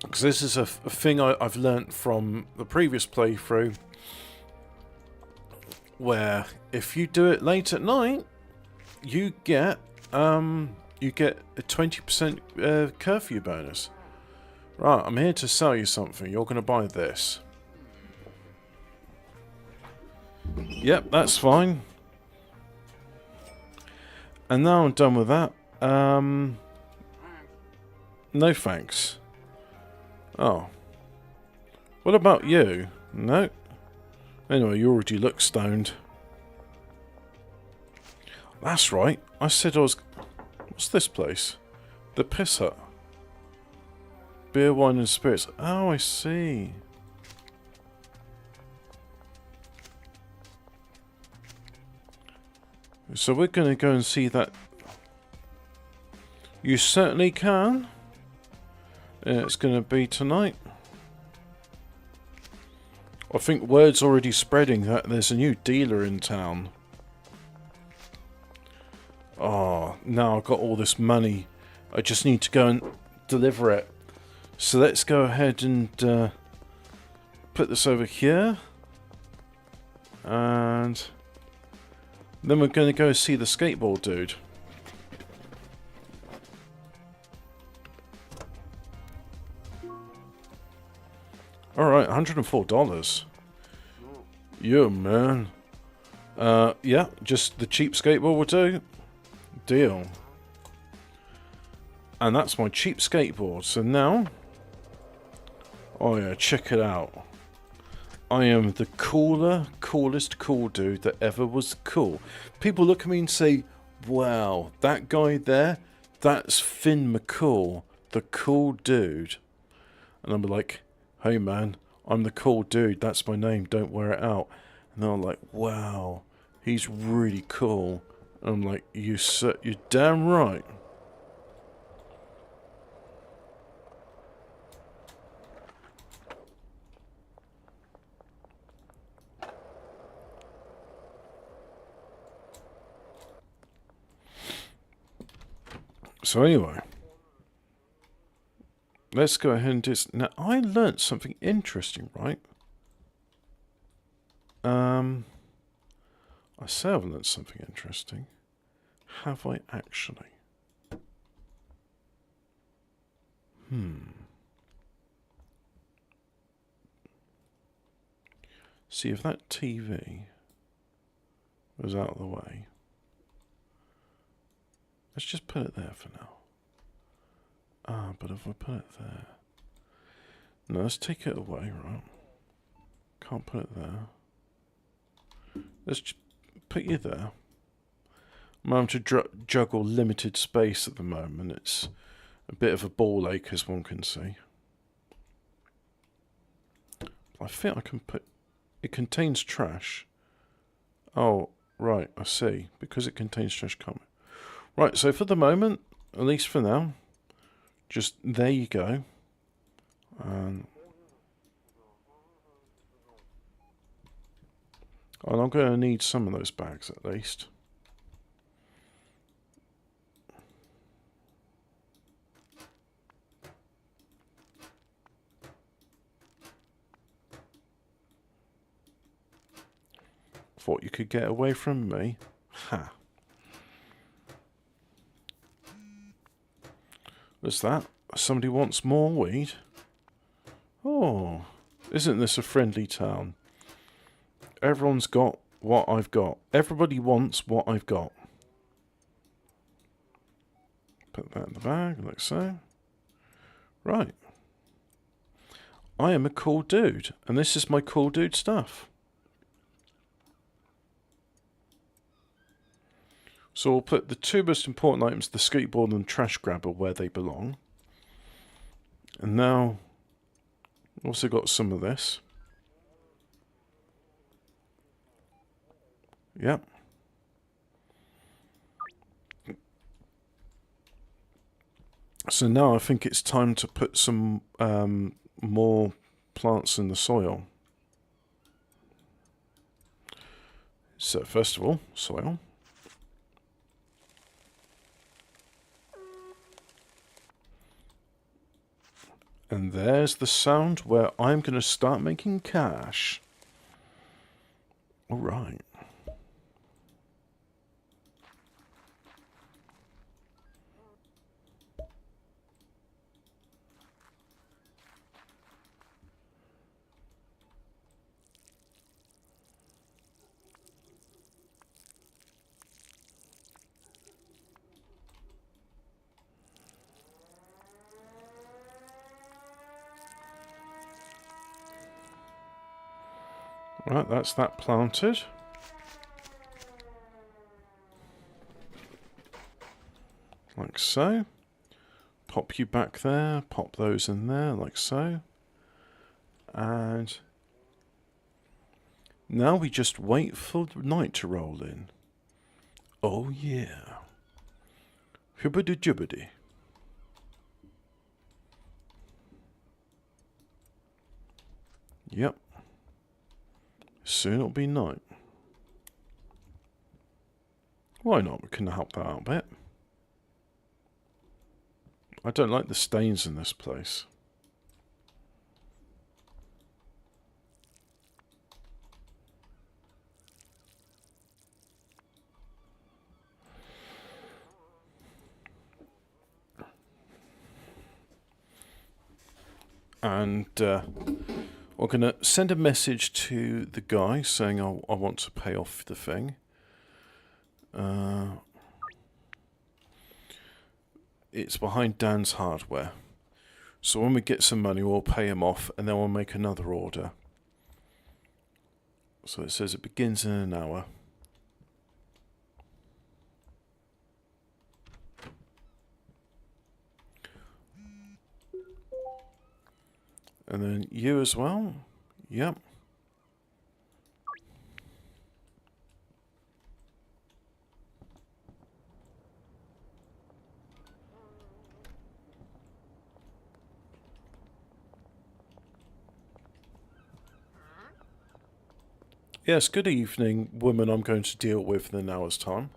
Because this is a thing I've learnt from the previous playthrough, where if you do it late at night, you get a 20% curfew bonus. Right, I'm here to sell you something. You're going to buy this. Yep, that's fine. And now I'm done with that. No thanks. Oh. What about you? No. Anyway, you already look stoned. That's right. I said I was... What's this place? The Piss Hut. Beer, wine and spirits. Oh, I see. So we're going to go and see that. You certainly can. It's going to be tonight. I think word's already spreading that there's a new dealer in town. Oh, now I've got all this money. I just need to go and deliver it. So let's go ahead and put this over here. And then we're going to go see the skateboard dude. Alright, $104. Yeah, man. Yeah, just the cheap skateboard will do. Deal. And that's my cheap skateboard. So now... Oh yeah, check it out. I am the coolest cool dude that ever was cool. People look at me and say, wow, that guy there, that's Finn McCool, the cool dude. And I'm like, hey man, I'm the cool dude, that's my name, don't wear it out. And they're like, wow, he's really cool. And I'm like, you're damn right. So anyway, let's go ahead and just... Now, I learnt something interesting, right? I say I've learnt something interesting. Have I actually? See, if that TV was out of the way... Let's just put it there for now. Ah, but if I put it there... No, let's take it away, right? Can't put it there. Let's just put you there. I'm having to juggle limited space at the moment. It's a bit of a ball ache, as one can see. I think I can put... It contains trash. Oh, right, I see. Because it contains trash, can't we? Right, so for the moment, at least for now, just there you go. And I'm going to need some of those bags at least. Thought you could get away from me? Ha. What's that? Somebody wants more weed? Oh, isn't this a friendly town? Everyone's got what I've got. Everybody wants what I've got. Put that in the bag, like so. Right. I am a cool dude, and this is my cool dude stuff. So we'll put the two most important items, the skateboard and the trash grabber, where they belong. And now, also got some of this. Yep. So now I think it's time to put some more plants in the soil. So first of all, soil. And there's the sound where I'm going to start making cash. All right. Right, that's that planted. Like so. Pop you back there, pop those in there, like so. And now we just wait for night to roll in. Oh yeah. Hibbity jibbity. Yep. Soon it'll be night. Why not? We can help that out a bit. I don't like the stains in this place. And we're going to send a message to the guy saying I want to pay off the thing. It's behind Dan's Hardware. So when we get some money, we'll pay him off, and then we'll make another order. So it says it begins in an hour. And then you as well. Yep. Yes, good evening, woman I'm going to deal with in an hour's time.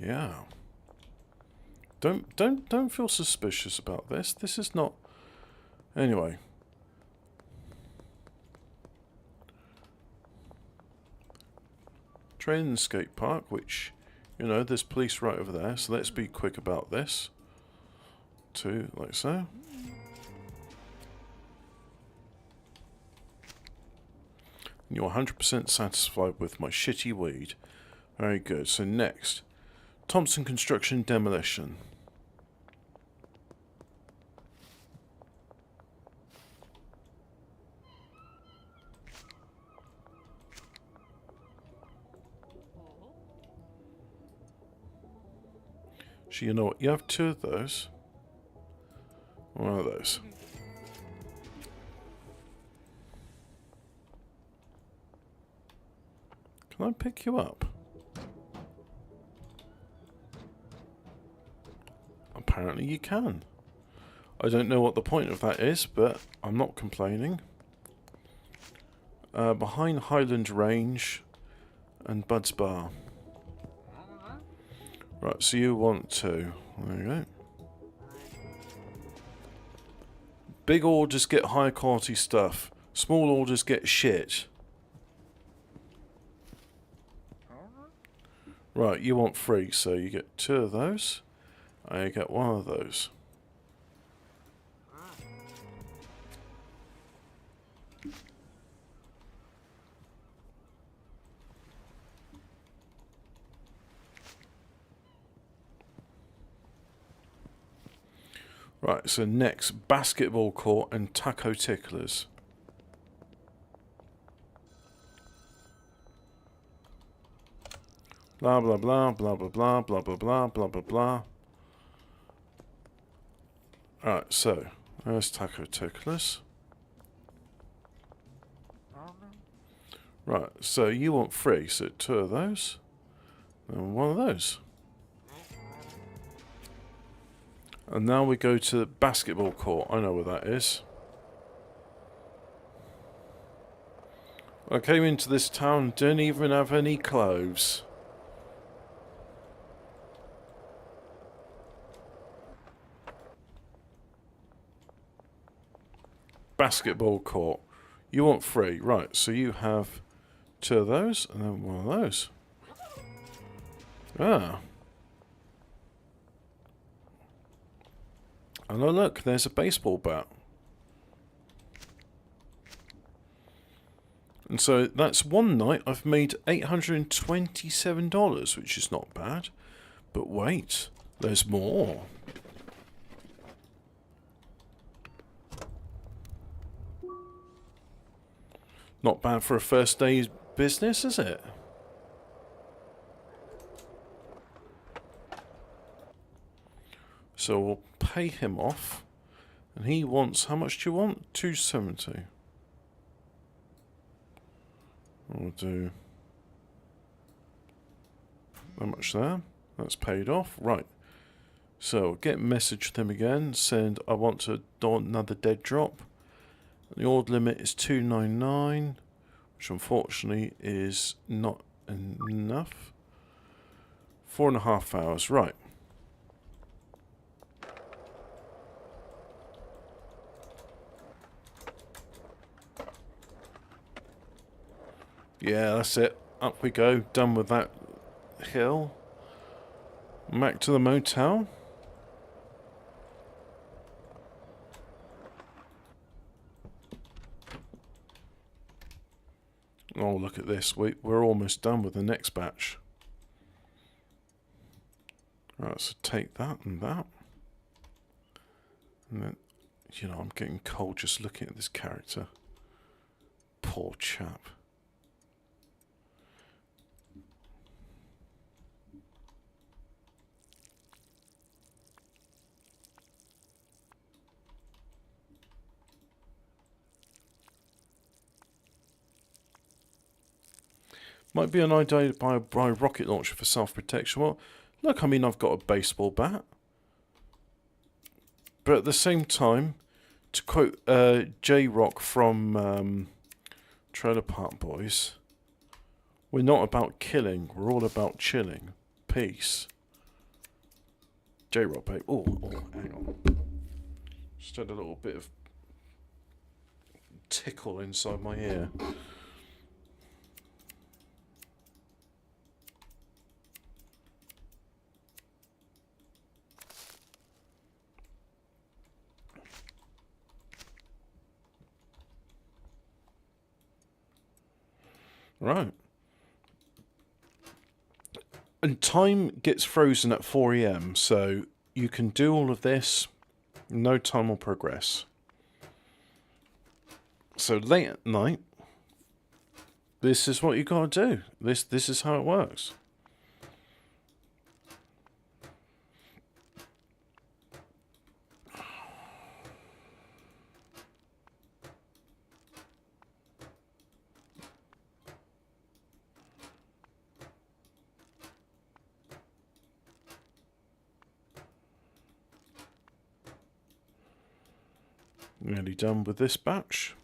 Yeah. Don't feel suspicious about this. This is not... Anyway. Train and skate park, which, you know, there's police right over there, so let's be quick about this. Two, like so. You're 100% satisfied with my shitty weed. Very good. So next, Thompson Construction Demolition. So you know what? You have two of those. One of those. Can I pick you up? Apparently you can. I don't know what the point of that is, but I'm not complaining. Behind Highland Range and Bud's Bar. Right, so you want to. There you go. Big orders get high quality stuff. Small orders get shit. Right, you want 3, so you get 2 of those. And you get 1 of those. Right, so next, basketball court and taco ticklers. Blah, blah, blah, blah, blah, blah, blah, blah, blah, blah, blah, blah. Alright, so, there's taco ticklers. Right, so you want 3, so 2 of those. And 1 of those. And now we go to the basketball court. I know where that is. I came into this town, didn't even have any clothes. Basketball court. You want 3, right, so you have 2 of those, and then 1 of those. Ah. And oh look, there's a baseball bat. And so that's one night I've made $827, which is not bad. But wait, there's more. Not bad for a first day's business, is it? So we'll pay him off. And he wants, how much do you want? 270. We'll do how much there? That's paid off. Right. So get a message with him again. Send, I want to do another dead drop. The order limit is 299, which unfortunately is not enough. 4.5 hours. Right. Yeah, that's it. Up we go. Done with that hill. Back to the motel. Oh, look at this. We're almost done with the next batch. Right, so take that and that. And then, you know, I'm getting cold just looking at this character. Poor chap. Might be an idea to buy a rocket launcher for self-protection. Well, look, I mean, I've got a baseball bat. But at the same time, to quote J-Rock from Trailer Park Boys, we're not about killing, we're all about chilling. Peace. J-Rock, babe. Oh, hang on. Just had a little bit of tickle inside my ear. Right. And time gets frozen at 4 AM, so you can do all of this, no time will progress. So late at night, this is what you gotta do. This is how it works. Nearly done with this batch.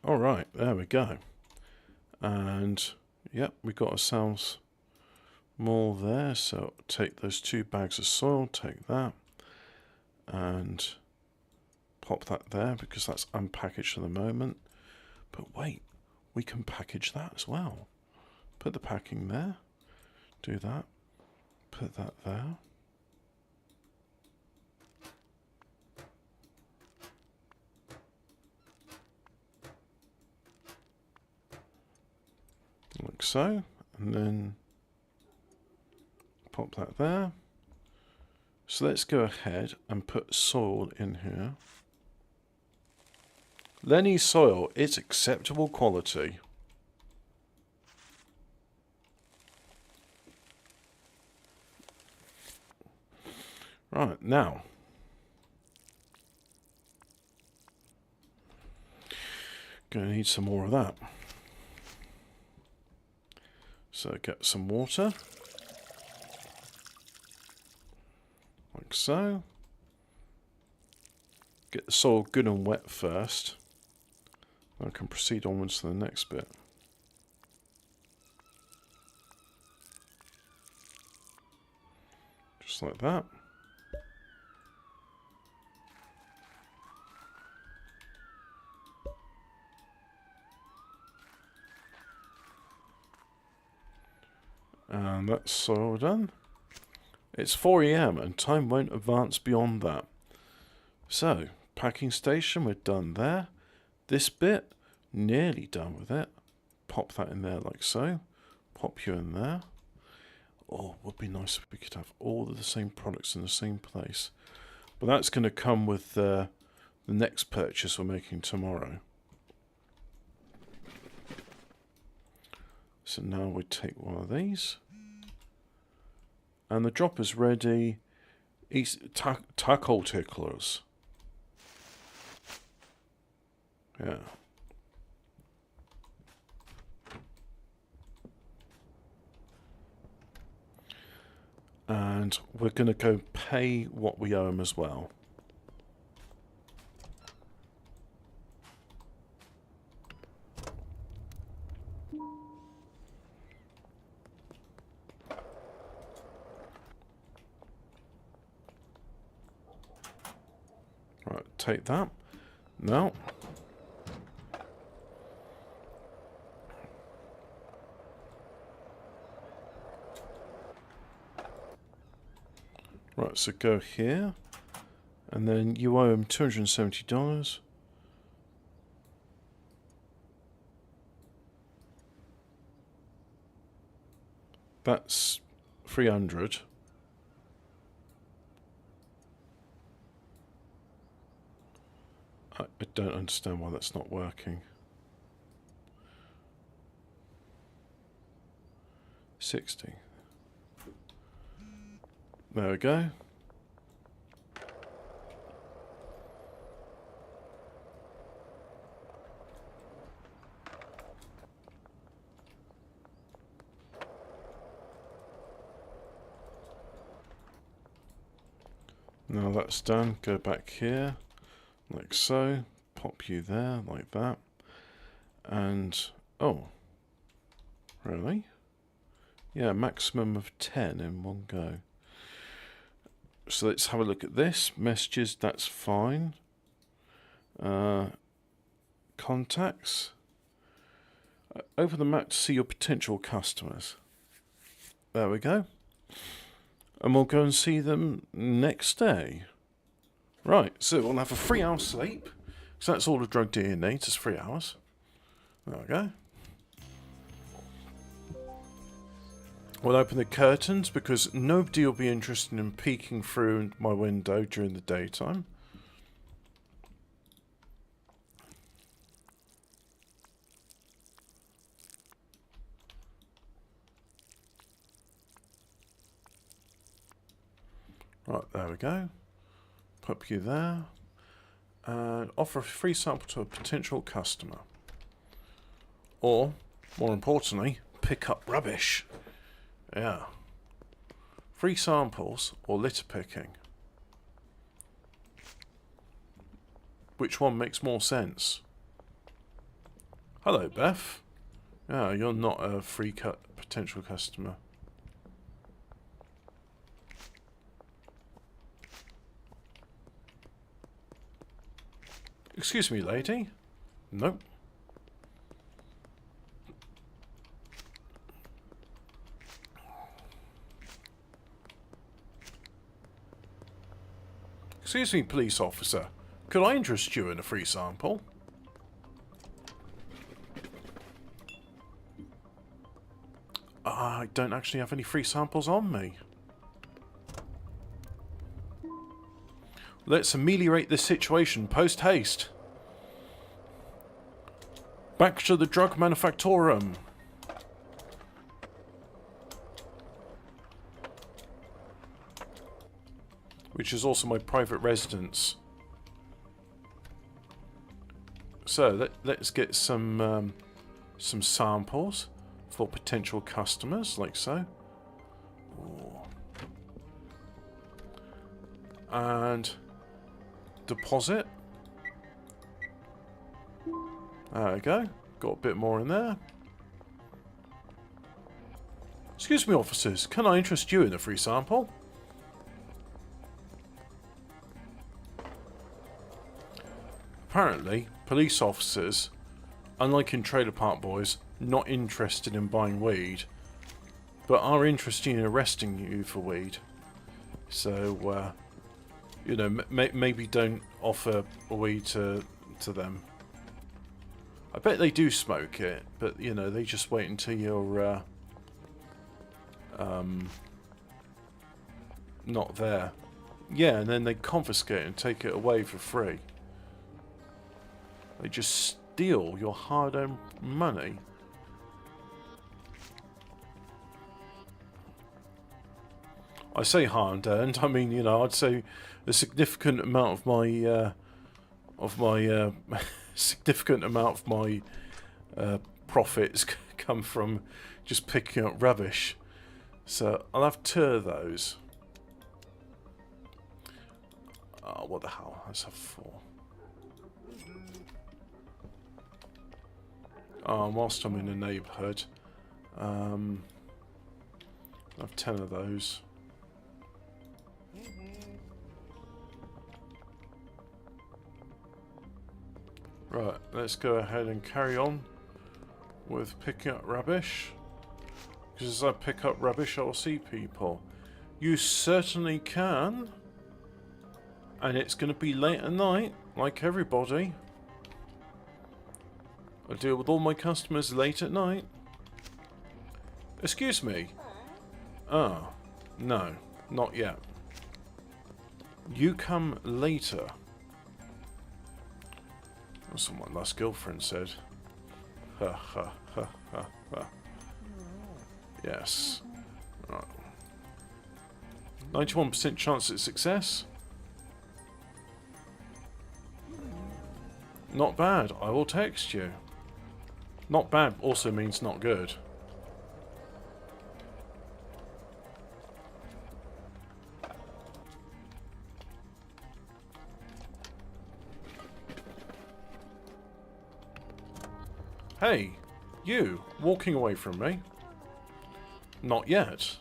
Alright, there we go. And, yep, we got ourselves more there. So take those 2 bags of soil, take that, and pop that there because that's unpackaged at the moment. But wait, we can package that as well. Put the packing there, do that, put that there. Like so, and then pop that there. So let's go ahead and put soil in here. Lenny soil, it's acceptable quality. Right, now. Gonna need some more of that. So get some water. Like so. Get the soil good and wet first. I can proceed onwards to the next bit. Just like that. And that's soil done. It's 4 AM and time won't advance beyond that. So, packing station, we're done there. This bit, nearly done with it. Pop that in there like so. Pop you in there. Oh, would be nice if we could have all of the same products in the same place. But that's going to come with the next purchase we're making tomorrow. So now we take one of these. And the dropper's ready. Tackle ticklers. Yeah. And we're going to go pay what we owe him as well. Right, take that. Now. Right, so go here, and then you owe him $270. That's 300. I don't understand why that's not working. 60. There we go. Now that's done, go back here, like so. Pop you there, like that. And, oh, really? Yeah, maximum of 10 in one go. So let's have a look at this. Messages, that's fine. Contacts. Open the map to see your potential customers. There we go. And we'll go and see them next day. Right, so we'll have a 3-hour sleep. So that's all the drug dealer needs, is 3 hours. There we go. We'll open the curtains because nobody will be interested in peeking through my window during the daytime. Right, there we go. Pop you there. And offer a free sample to a potential customer. Or, more importantly, pick up rubbish. Yeah. Free samples or litter picking. Which one makes more sense? Hello, Beth. Yeah, you're not a free potential customer. Excuse me, lady. Nope. Excuse me, police officer. Could I interest you in a free sample? I don't actually have any free samples on me. Let's ameliorate this situation post-haste. Back to the drug manufactorum. Which is also my private residence. So let's get some samples for potential customers, like so. Ooh. And deposit. There we go. Got a bit more in there. Excuse me, officers. Can I interest you in a free sample? Apparently, police officers, unlike in Trailer Park Boys, not interested in buying weed, but are interested in arresting you for weed. So, you know, maybe don't offer weed to them. I bet they do smoke it, but, you know, they just wait until you're, not there. Yeah, and then they confiscate and take it away for free. They just steal your hard-earned money. I say hard-earned, I mean, you know, I'd say a significant amount of my significant amount of my profits come from just picking up rubbish. So I'll have 2 of those. Oh, what the hell? Let's have 4. Whilst I'm in the neighbourhood, I'll have 10 of those. Right, let's go ahead and carry on with picking up rubbish. Because as I pick up rubbish, I'll see people. You certainly can. And it's going to be late at night, like everybody. I deal with all my customers late at night. Excuse me. Ah, no, not yet. You come later. That's what my last girlfriend said. Ha ha ha ha ha. Yes. Right. 91% chance at success. Not bad. I will text you. Not bad also means not good. Hey, you, walking away from me. Not yet.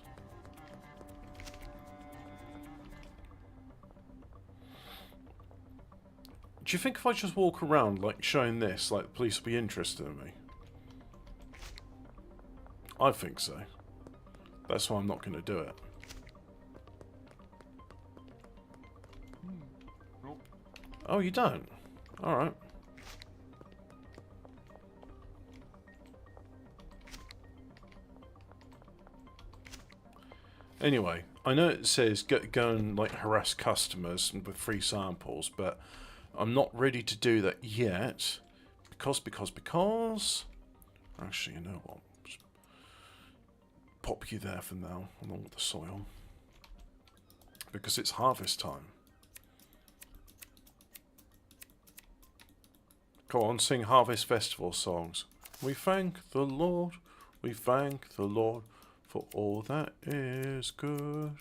Do you think if I just walk around, like, showing this, like, the police will be interested in me? I think so. That's why I'm not going to do it. Oh, you don't? Alright. Anyway, I know it says go and, like, harass customers with free samples, but I'm not ready to do that yet. Because... Actually, you know what? Just pop you there for now, along with the soil. Because it's harvest time. Come on, sing Harvest Festival songs. We thank the Lord, we thank the Lord for all that is good.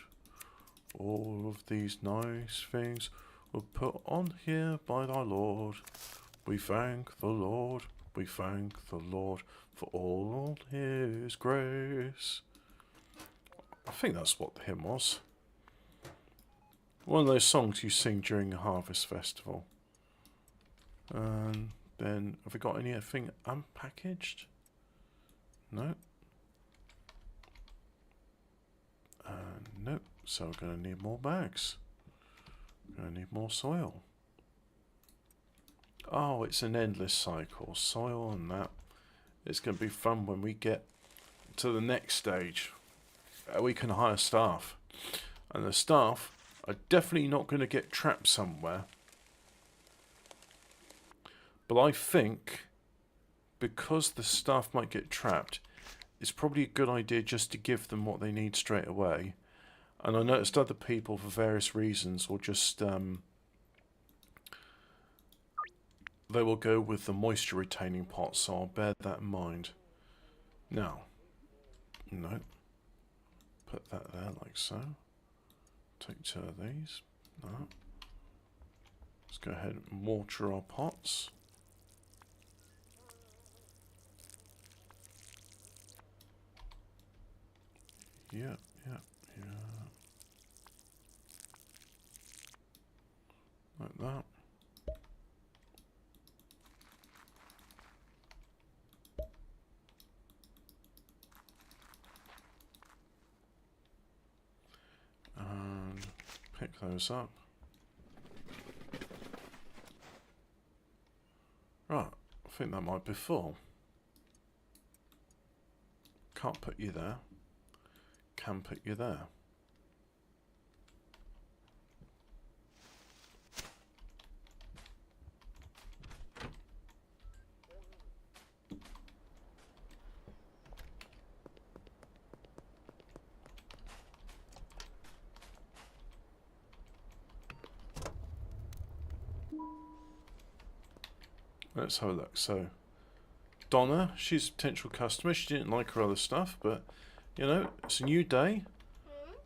All of these nice things were put on here by thy Lord. We thank the Lord, we thank the Lord for all his grace. I think that's what the hymn was. One of those songs you sing during a harvest festival. And then, have we got anything unpackaged? No. Nope. So we're going to need more bags. We're going to need more soil. Oh, it's an endless cycle. Soil and that. It's going to be fun when we get to the next stage. We can hire staff. And the staff are definitely not going to get trapped somewhere. But I think, because the staff might get trapped, it's probably a good idea just to give them what they need straight away. And I noticed other people, for various reasons, will just they will go with the moisture retaining pot, so I'll bear that in mind. Now, no, put that there like so. Take 2 of these. No. Let's go ahead and water our pots. Yeah. Like that. And pick those up. Right, I think that might be full. Can't put you there. Can put you there. Let's have a look. So, Donna, she's a potential customer. She didn't like her other stuff, but, you know, it's a new day.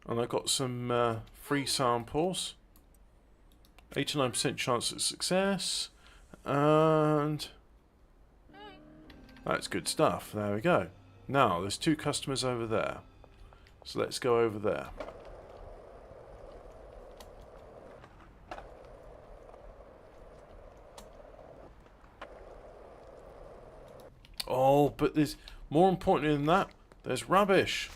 And I got some free samples. 89% chance of success. And that's good stuff. There we go. Now, there's 2 customers over there. So let's go over there. Oh, but there's more important than that. There's rubbish.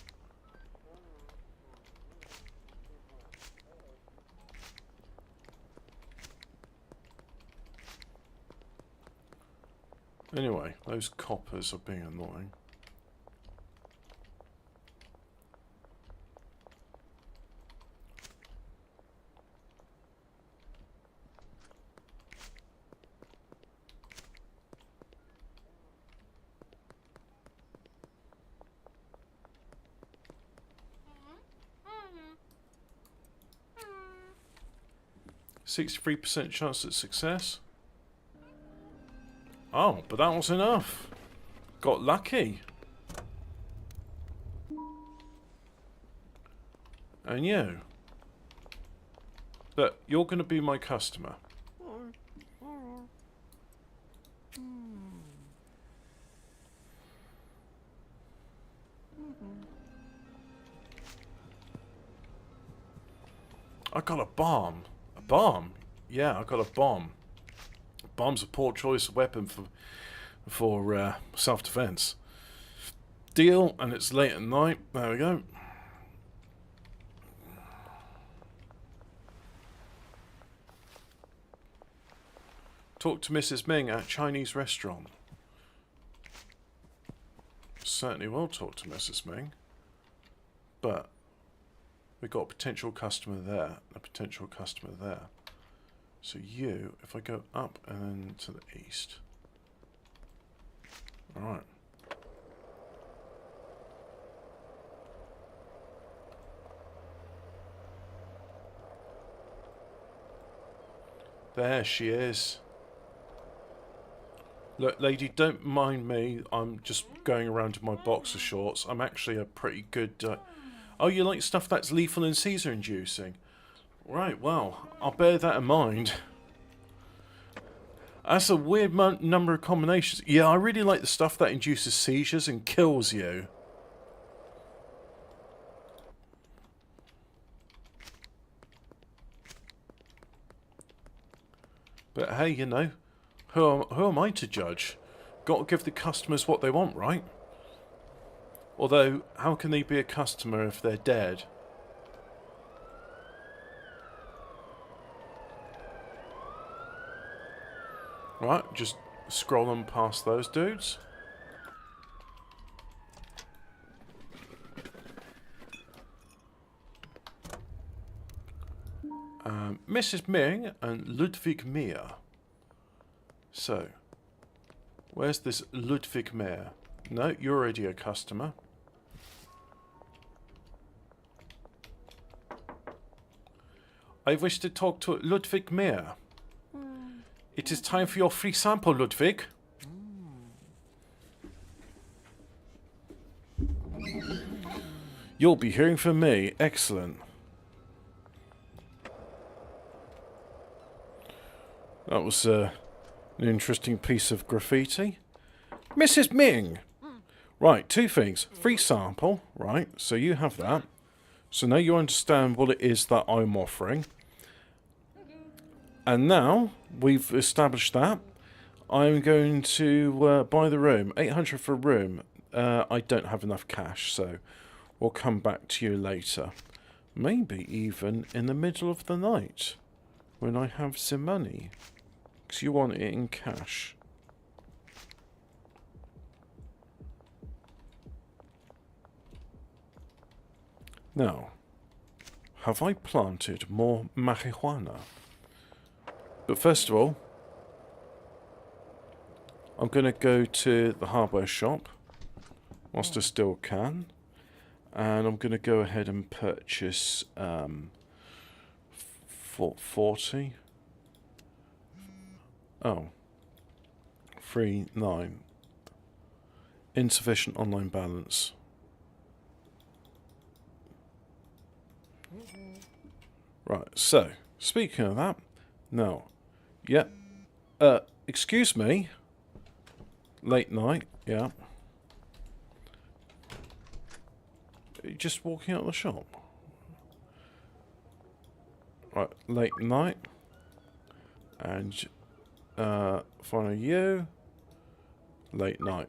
Anyway, those coppers are being annoying. %63% chance at success. Oh, but that was enough. Got lucky. And you. Look, you're going to be my customer. I got a bomb. A bomb? Yeah, I got a bomb. Bomb's a poor choice of weapon for self-defense. Deal, and it's late at night. There we go. Talk to Mrs. Ming at Chinese restaurant. Certainly will talk to Mrs. Ming. But we've got a potential customer there, a potential customer there. So you, if I go up and then to the east. Alright. There she is. Look, lady, don't mind me. I'm just going around in my boxer shorts. I'm actually a pretty good... Oh, you like stuff that's lethal and seizure inducing? Right, well, I'll bear that in mind. That's a weird number of combinations. Yeah, I really like the stuff that induces seizures and kills you. But hey, you know, who am I to judge? Got to give the customers what they want, right? Although, how can they be a customer if they're dead? Right, just scrolling past those dudes. Mrs. Ming and Ludwig Meyer. So, where's this Ludwig Meyer? No, you're already a customer. I wish to talk to Ludwig Meyer. It is time for your free sample, Ludwig. You'll be hearing from me. Excellent. That was an interesting piece of graffiti. Mrs. Ming! Right, two things. Free sample, right, so you have that. So now you understand what it is that I'm offering. And now we've established that, I'm going to buy the room. 800 for a room. I don't have enough cash, so we'll come back to you later. Maybe even in the middle of the night, when I have some money. Because you want it in cash. Now, have I planted more marijuana? But first of all, I'm going to go to the hardware shop, whilst I still can, and I'm going to go ahead and purchase 40. Oh, 39. Insufficient online balance. Right, so, speaking of that, now, yeah, excuse me, late night, yeah. Are you just walking out of the shop? Right, late night, and, follow you, late night.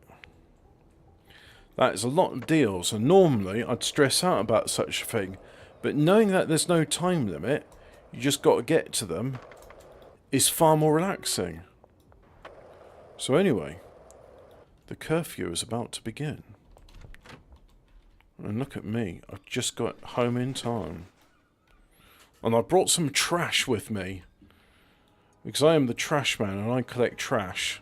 That is a lot of deals, and normally I'd stress out about such a thing, but knowing that there's no time limit, you just got to get to them, is far more relaxing. So anyway, the curfew is about to begin. And look at me, I've just got home in time. And I brought some trash with me. Because I am the trash man and I collect trash.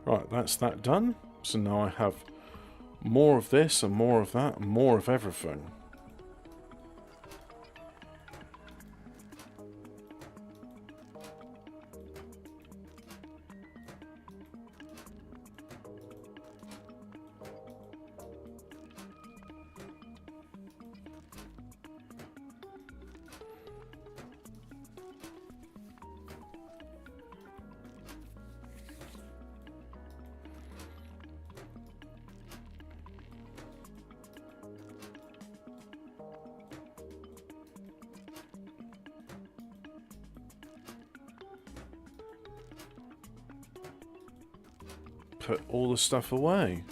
Right, that's that done. So now I have more of this and more of that and more of everything. Put all the stuff away.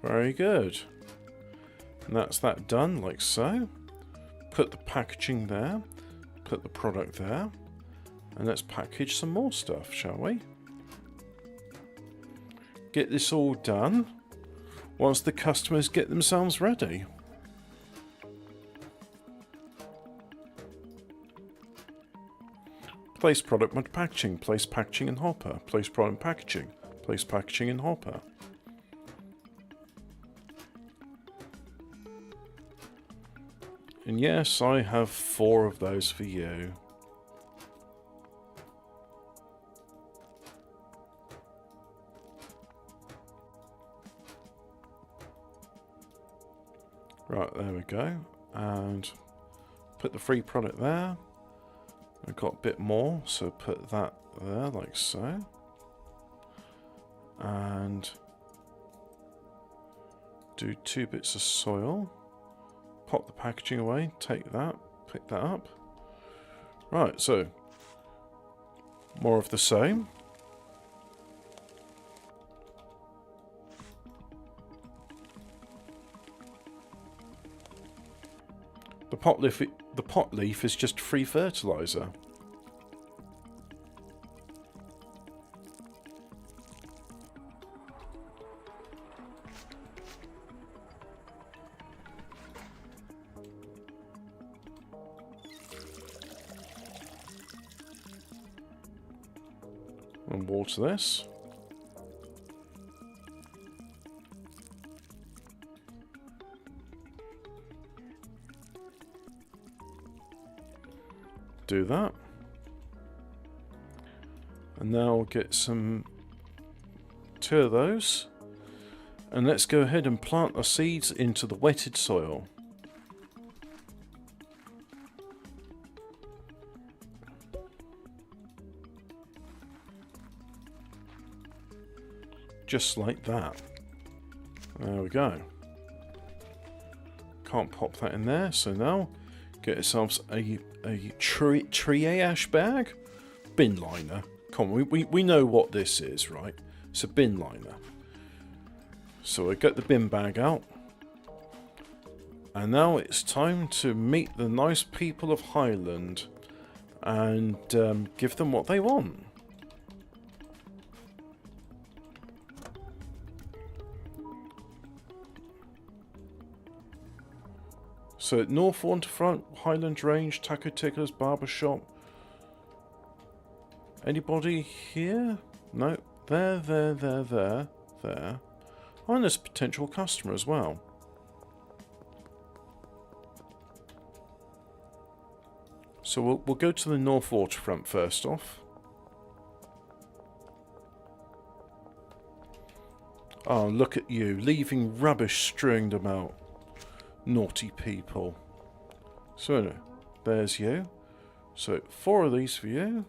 Very good. And that's that done, like so. Put the packaging there. Put the product there. And let's package some more stuff, shall we? Get this all done once the customers get themselves ready. Place product with packaging. Place packaging in hopper. Place product in packaging. Place packaging in hopper. And yes, I have 4 of those for you. Right, there we go. And put the free product there. I've got a bit more, so put that there, like so. And do 2 bits of soil. Pop the packaging away, take that, pick that up. Right, so more of the same. The pot leaf is just free fertilizer. And water this. Do that. And now we'll get two of those. And let's go ahead and plant the seeds into the wetted soil. Just like that. There we go. Can't pop that in there, so now get ourselves a triage bag? Bin liner. Come on, we know what this is, right? It's a bin liner. So we get the bin bag out. And now it's time to meet the nice people of Highland and give them what they want. So at North Waterfront, Highland Range, Taco Ticklers, Barbershop. Anybody here? No. There. Oh, and there's a potential customer as well. So we'll go to the North Waterfront first off. Oh, look at you, leaving rubbish strewn about. Naughty people. So, there's you. So, 4 of these for you.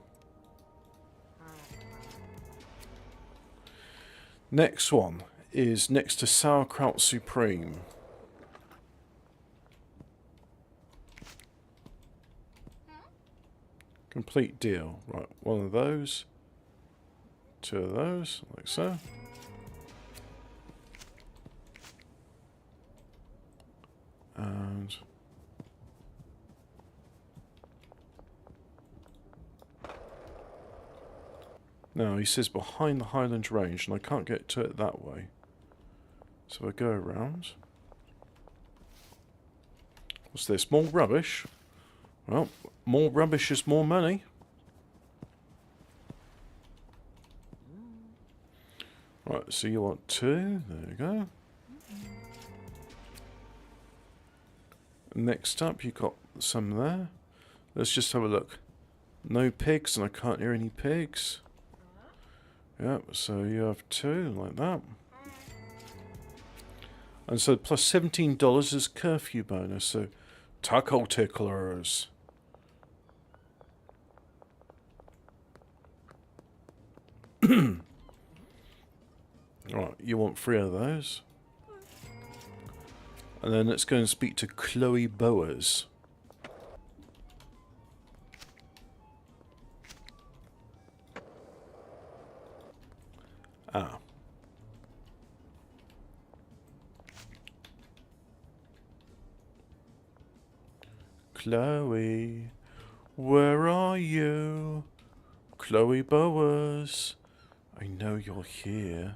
Next one is next to Sauerkraut Supreme. Complete deal. Right, 1 of those. 2 of those, like so. And now he says behind the Highland Range, and I can't get to it that way. So I go around. What's this? More rubbish? Well, more rubbish is more money. Right, so you want 2. There you go. Next up, you've got some there. Let's just have a look. No pigs, and I can't hear any pigs. Yep, so you have 2, like that. And so plus $17 is curfew bonus, so taco ticklers. Alright, you want 3 of those. And then let's go and speak to Chloe Boas. Ah. Chloe, where are you? Chloe Boas, I know you're here.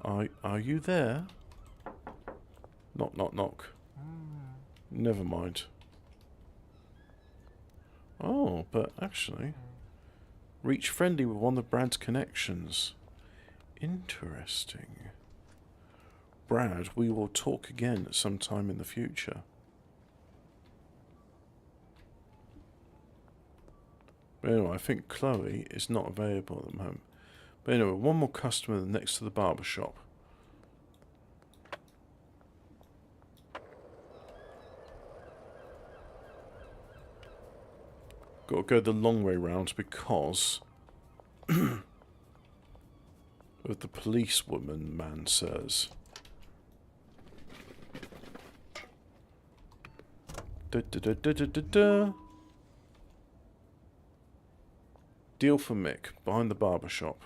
Are you there? Knock, knock, knock. Never mind. Oh, but actually, reach friendly with one of Brad's connections. Interesting. Brad, we will talk again at some time in the future. But anyway, I think Chloe is not available at the moment. But anyway, one more customer next to the barber shop. Got to go the long way round because of the policewoman man says. Da, da, da, da, da, da, da. Deal for Mick, behind the barber shop.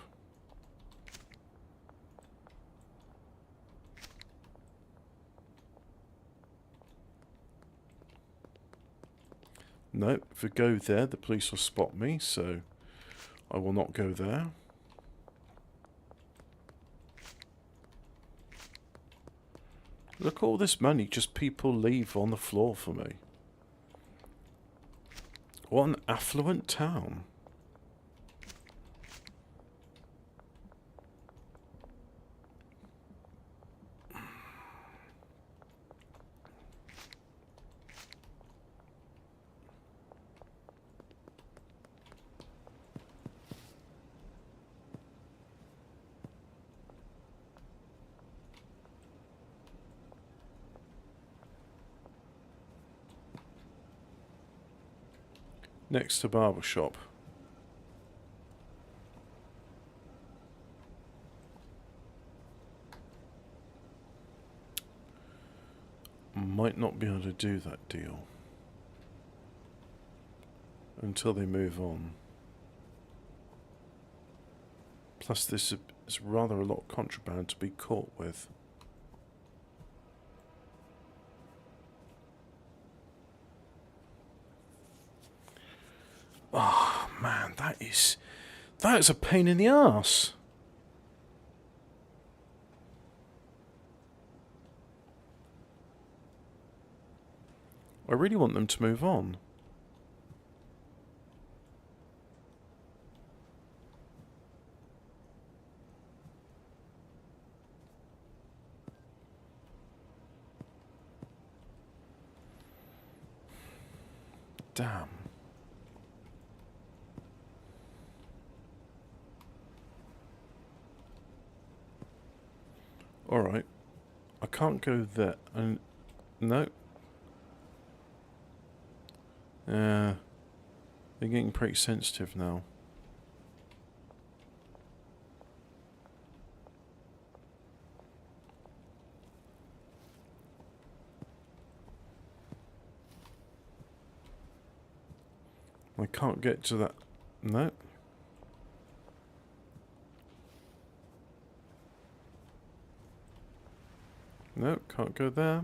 No, if I go there, the police will spot me, so I will not go there. Look, all this money just people leave on the floor for me. What an affluent town. Next to barber shop. Might not be able to do that deal until they move on. Plus this is rather a lot of contraband to be caught with. Oh man, that is a pain in the arse. I really want them to move on. Damn. Alright. I can't go there. And no. They're getting pretty sensitive now. I can't get to that. No. No, can't go there.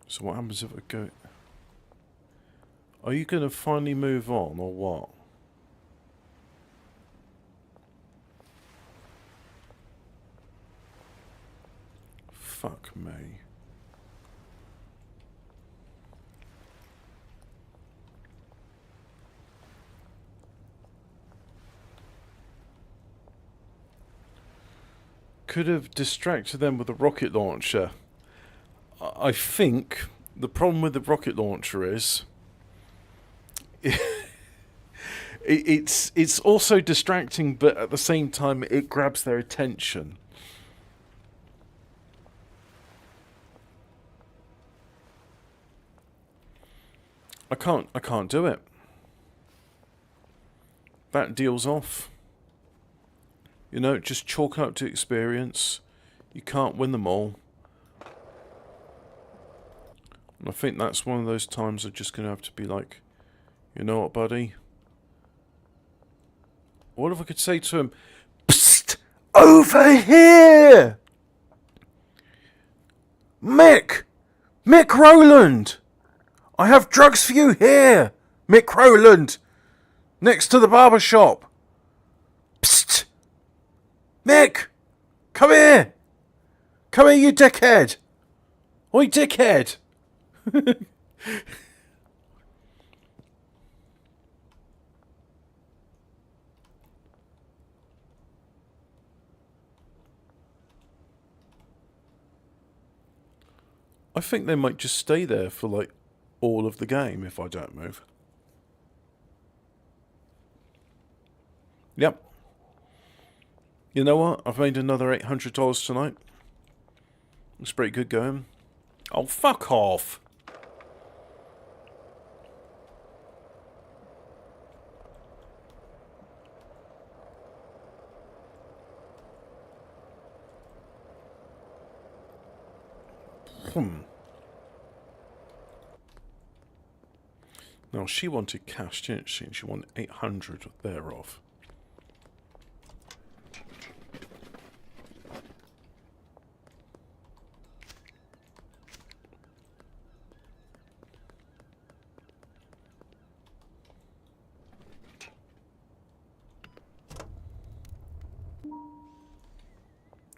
So what happens if I go... Are you going to finally move on, or what? Fuck me. Could have distracted them with a rocket launcher. I think the problem with the rocket launcher is... It's also distracting, but at the same time it grabs their attention. I can't do it. That deal's off. You know, just chalk up to experience. You can't win them all. And I think that's one of those times I'm just going to have to be like, you know what, buddy? What if I could say to him, Psst! Over here! Mick! Mick Rowland! I have drugs for you here! Mick Rowland! Next to the barber shop! Psst! Mick! Come here! Come here, you dickhead! Oi, dickhead! I think they might just stay there for like all of the game if I don't move. Yep. You know what? I've made another $800 tonight. It's pretty good going. Oh, fuck off! Now, she wanted cash, didn't she? And she wanted 800 thereof.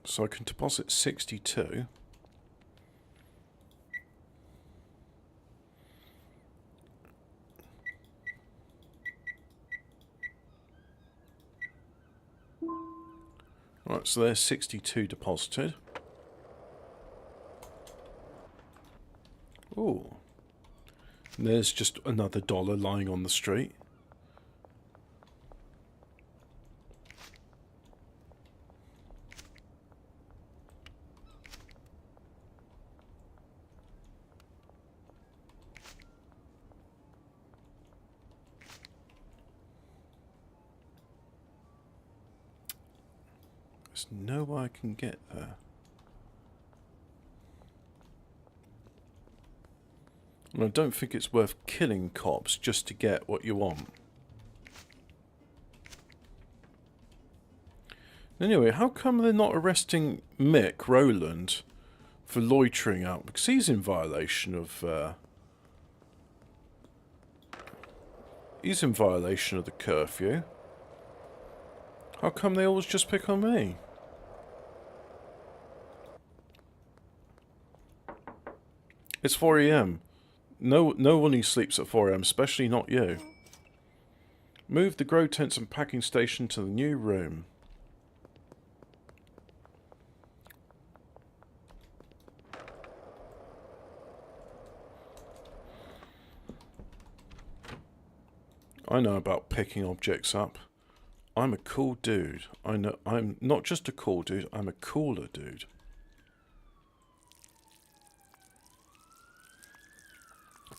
So I can deposit 62. Right, so there's 62 deposited. Ooh. And there's just another dollar lying on the street. There's no way I can get there. And I don't think it's worth killing cops just to get what you want. Anyway, how come they're not arresting Mick Rowland for loitering out? Because he's in violation of... he's in violation of the curfew. How come they always just pick on me? It's 4 AM. No one who sleeps at 4 AM, especially not you. Move the grow tents and packing station to the new room. I know about picking objects up. I'm a cool dude. I know I'm not just a cool dude, I'm a cooler dude.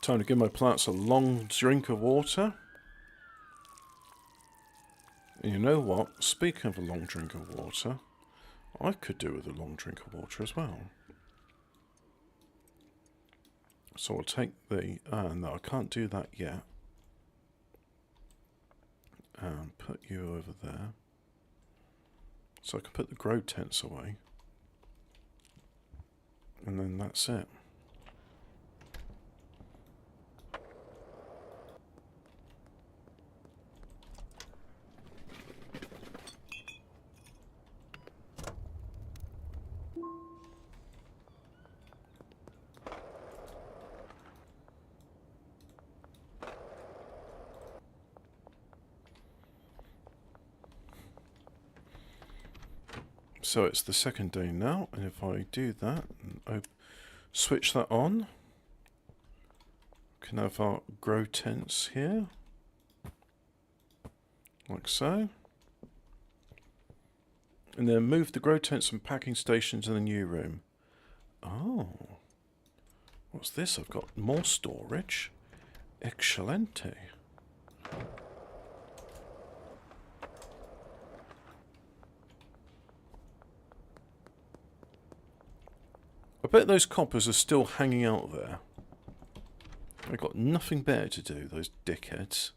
Time to give my plants a long drink of water. And you know what? Speaking of a long drink of water, I could do with a long drink of water as well. So I'll take the... no, I can't do that yet. And put you over there. So I can put the grow tents away. And then that's it. So it's the second day now, and if I do that and switch that on, we can have our grow tents here, like so. And then move the grow tents and packing station to the new room. Oh, what's this? I've got more storage. Excelente. I bet those coppers are still hanging out there. They've got nothing better to do, those dickheads.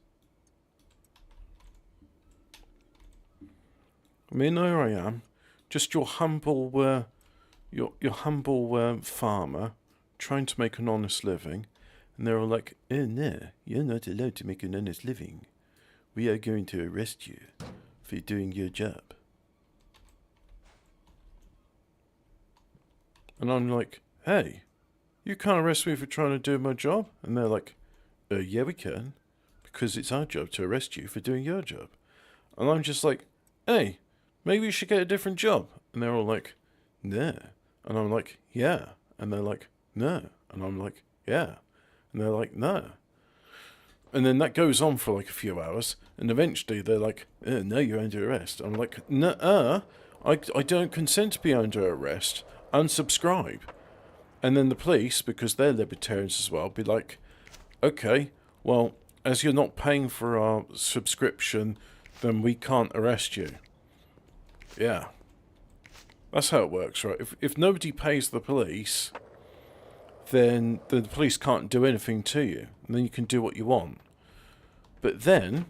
I mean, there I am, just your humble, farmer, trying to make an honest living, and they're all like, "Oh no, you're not allowed to make an honest living. We are going to arrest you for doing your job." And I'm like, "Hey, you can't arrest me for trying to do my job." And they're like, "Yeah, we can, because it's our job to arrest you for doing your job." And I'm just like, "Hey, maybe you should get a different job." And they're all like, "No." And I'm like, "Yeah." And they're like, "No." And I'm like, "Yeah." And they're like, "No." And then that goes on for like a few hours. And eventually they're like, "No, you're under arrest." I'm like, "Nuh-uh, I don't consent to be under arrest. Unsubscribe." And then the police, because they're libertarians as well, be like, "Okay, well, as you're not paying for our subscription, then we can't arrest you." Yeah. That's how it works, right? If nobody pays the police, then the police can't do anything to you. And then you can do what you want. But then,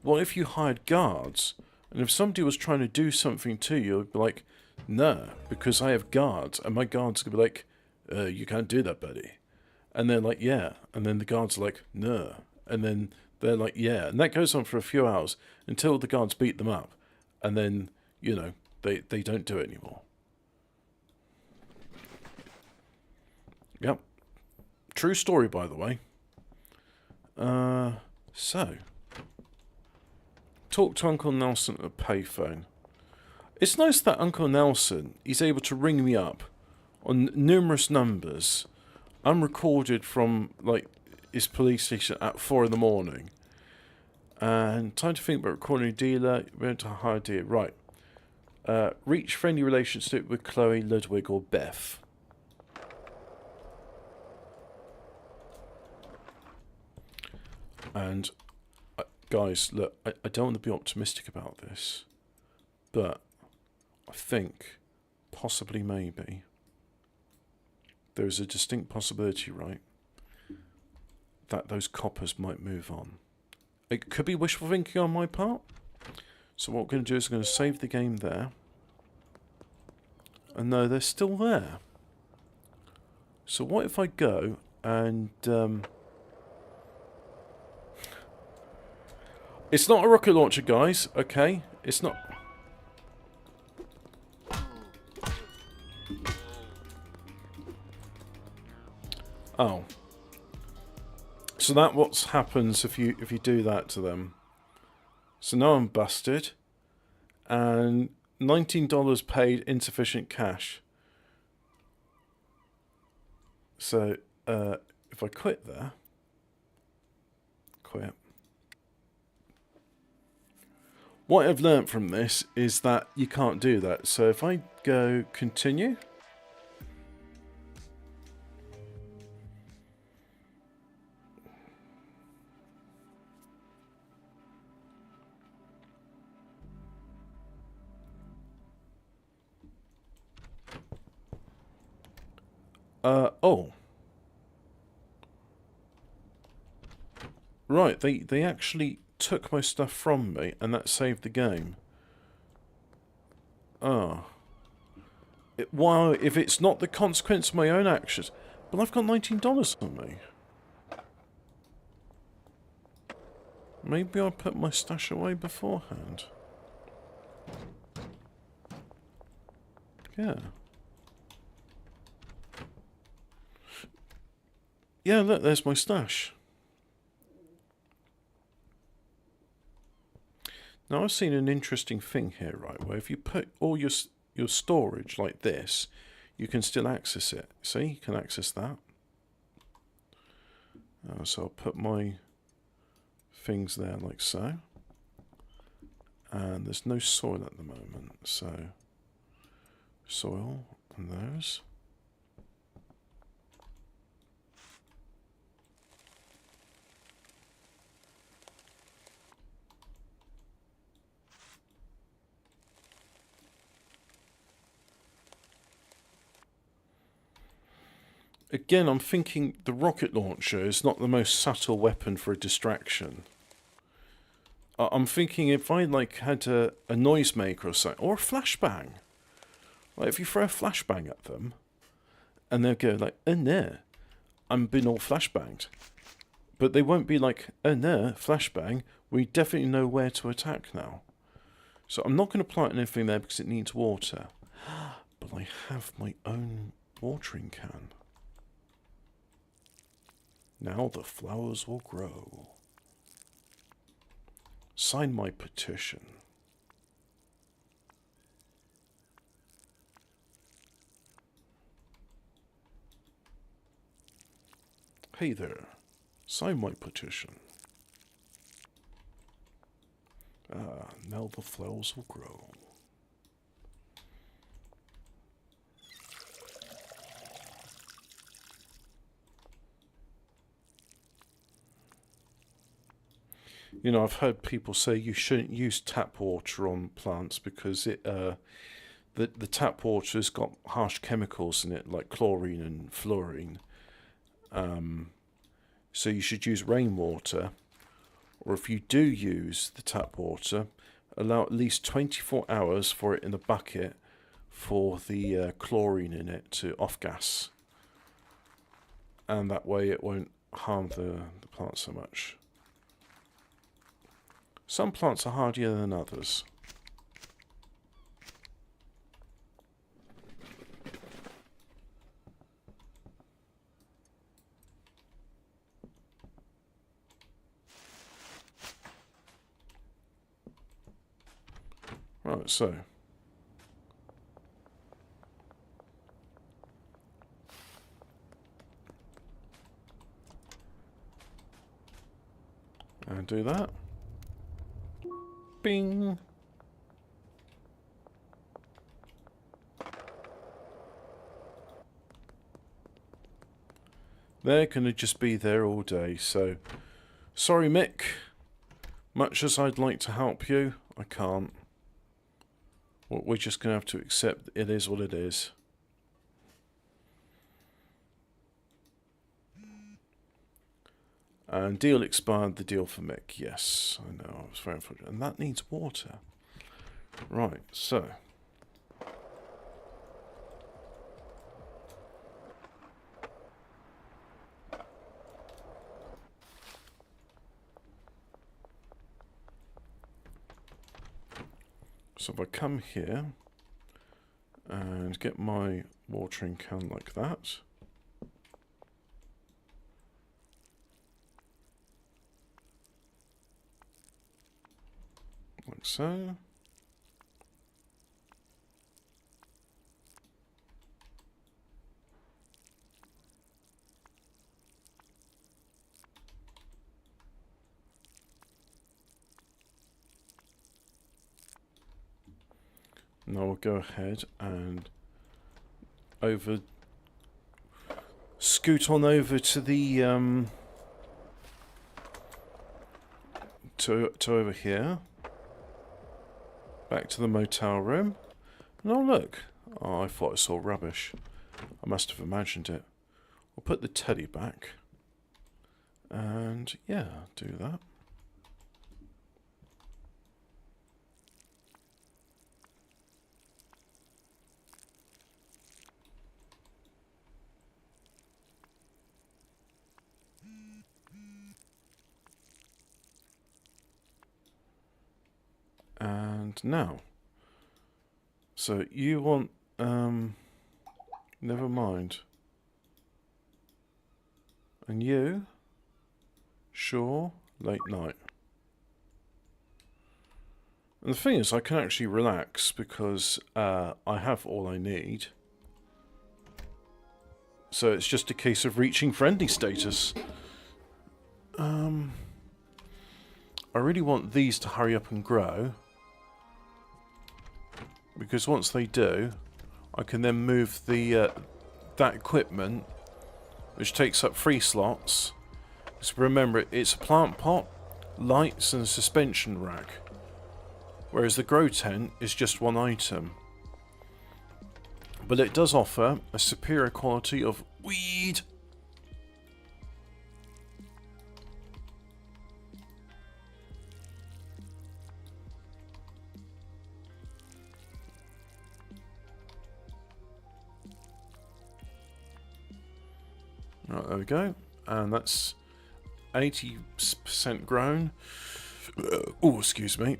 what if you hired guards? And if somebody was trying to do something to you, it'd be like, no, because I have guards. And my guards could be like, you can't do that, buddy. And they're like, yeah. And then the guards are like, no. And then they're like, yeah. And that goes on for a few hours until the guards beat them up. And then, you know, they don't do it anymore. Yep. True story, by the way. So. Talk to Uncle Nelson at a payphone. It's nice that Uncle Nelson is able to ring me up on numerous numbers, unrecorded from, like, his police station at 4 in the morning. And time to think about recording a dealer. We're going to hire a dealer. Right. Reach friendly relationship with Chloe, Ludwig, or Beth. And, guys, look, I don't want to be optimistic about this, but I think, possibly, maybe, there is a distinct possibility, right, that those coppers might move on. It could be wishful thinking on my part. So what we're going to do is we're going to save the game there. And no, they're still there. So what if I go and... It's not a rocket launcher, guys, okay? It's not... Oh. So that what happens if you do that to them. So now I'm busted. And $19 paid, insufficient cash. So, if I quit there... Quit. What I've learnt from this is that you can't do that. So if I go continue. Oh. Right, they actually took my stuff from me, and that saved the game. Ah. Wow, if it's not the consequence of my own actions. But I've got $19 on me. Maybe I'll put my stash away beforehand. Yeah. Yeah, look, there's my stash. Now I've seen an interesting thing here, right, where if you put all your storage like this, you can still access it. See, you can access that. So I'll put my things there like so. And there's no soil at the moment, so soil and those. Again, I'm thinking the rocket launcher is not the most subtle weapon for a distraction. I'm thinking if I like had a noisemaker or something, or a flashbang. Like if you throw a flashbang at them, and they'll go like, oh no, I'm being all flashbanged. But they won't be like, oh no, flashbang, we definitely know where to attack now. So I'm not going to plant anything there because it needs water. But I have my own watering can. Now the flowers will grow. Sign my petition. Hey there, sign my petition. Now the flowers will grow. You know, I've heard people say you shouldn't use tap water on plants because the tap water has got harsh chemicals in it, like chlorine and fluorine. So you should use rainwater or if you do use the tap water, allow at least 24 hours for it in the bucket for the chlorine in it to off-gas. And that way it won't harm the plant so much. Some plants are hardier than others. Right, so and do that. Bing. They're going to just be there all day, so sorry Mick, much as I'd like to help you, I can't. We're just going to have to accept it is what it is. And deal expired, the deal for Mick. Yes, I know, I was very unfortunate. And that needs water. Right, so. So if I come here and get my watering can like that. Like so. Now we'll go ahead and scoot on over to the to over here. Back to the motel room. And oh look. Oh, I thought I saw rubbish. I must have imagined it. We'll put the teddy back. And yeah, do that. And now, so you want, never mind. And you, sure, late night. And the thing is, I can actually relax because I have all I need. So it's just a case of reaching friendly status. I really want these to hurry up and grow. Because once they do, I can then move the that equipment, which takes up 3 slots. So remember, it's a plant pot, lights, and a suspension rack. Whereas the grow tent is just 1 item. But it does offer a superior quality of weed. Right, there we go. And that's 80% grown. Oh, excuse me.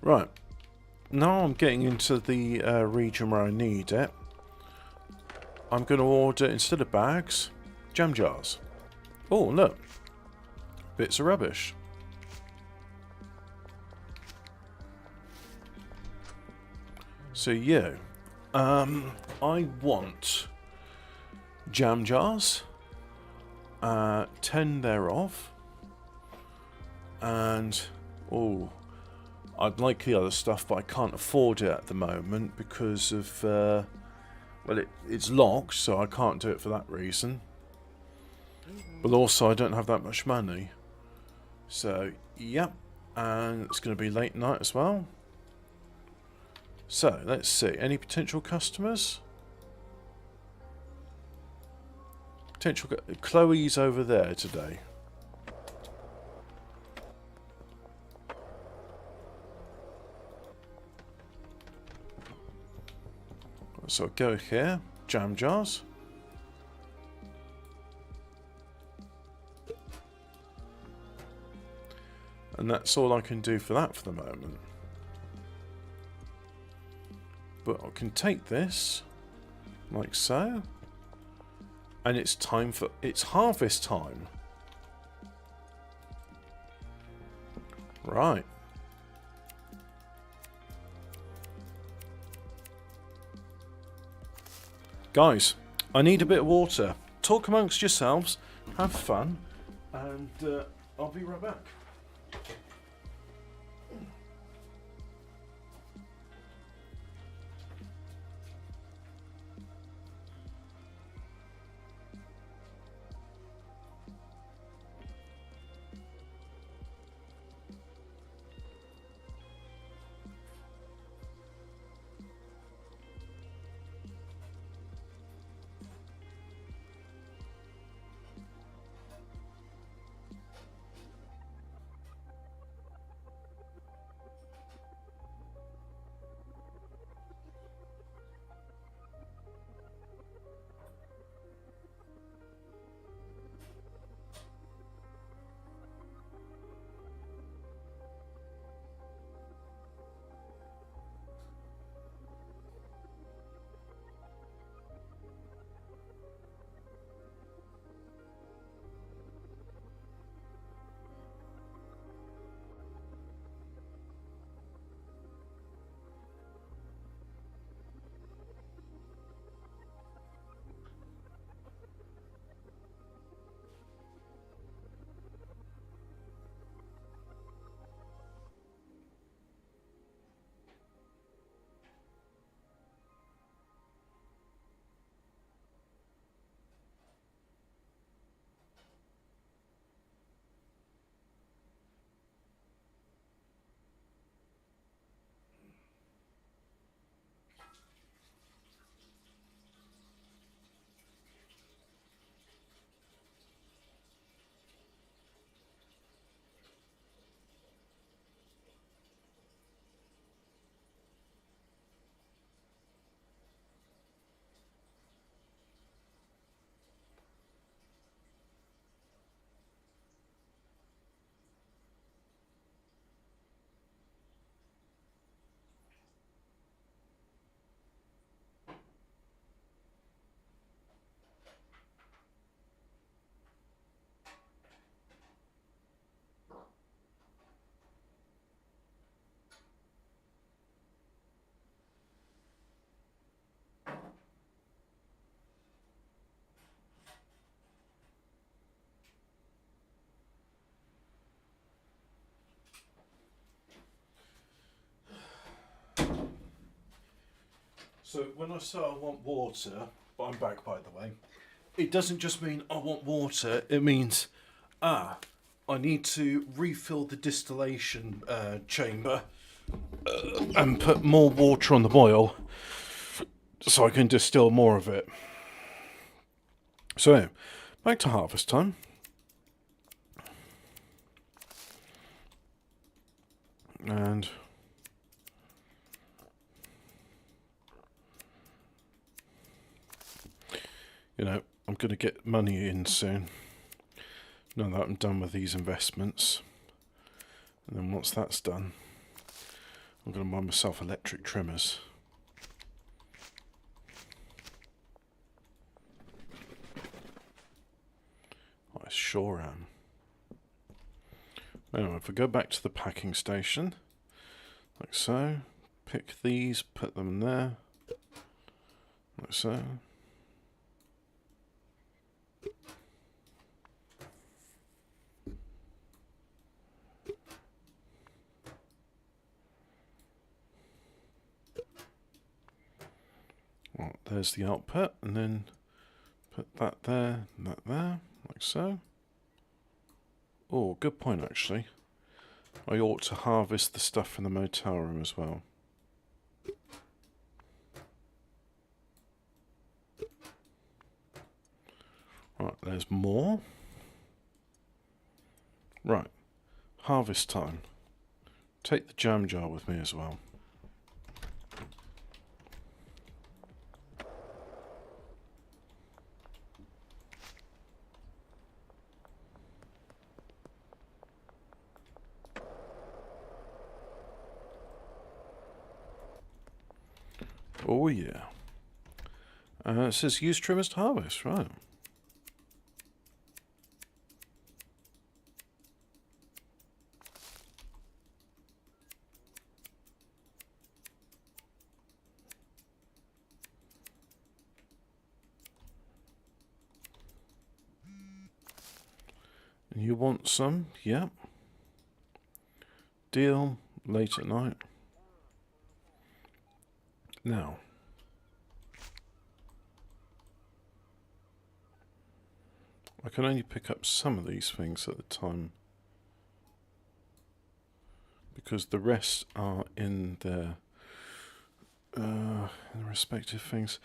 Right. Now I'm getting into the region where I need it. I'm going to order, instead of bags, jam jars. Oh, look. Bits of rubbish. So, you. I want jam jars, 10 thereof, and oh, I'd like the other stuff, but I can't afford it at the moment because of well, it's locked, so I can't do it for that reason. But also, I don't have that much money, so yep, and it's going to be late night as well. So, let's see. Any potential customers? Potential. Chloe's over there today. So go here, jam jars. And that's all I can do for that for the moment. But I can take this, like so. And it's time for, it's harvest time. Right. Guys, I need a bit of water. Talk amongst yourselves, have fun, and I'll be right back. So when I say I want water, but I'm back by the way, it doesn't just mean I want water, it means, I need to refill the distillation chamber and put more water on the boil so I can distill more of it. So, back to harvest time. And you know, I'm going to get money in soon. Now that I'm done with these investments. And then once that's done, I'm going to buy myself electric trimmers. I sure am. Now, if we go back to the packing station, like so, pick these, put them there, like so. Well, there's the output, and then put that there, and that there, like so. Oh, good point actually. I ought to harvest the stuff from the motel room as well. Right, There's more. Right. Harvest time. Take the jam jar with me as well. Oh yeah. It says use trimmers to harvest, right. And you want some? Yeah. Deal. Late at night. Now. I can only pick up some of these things at the time, because the rest are in their respective things.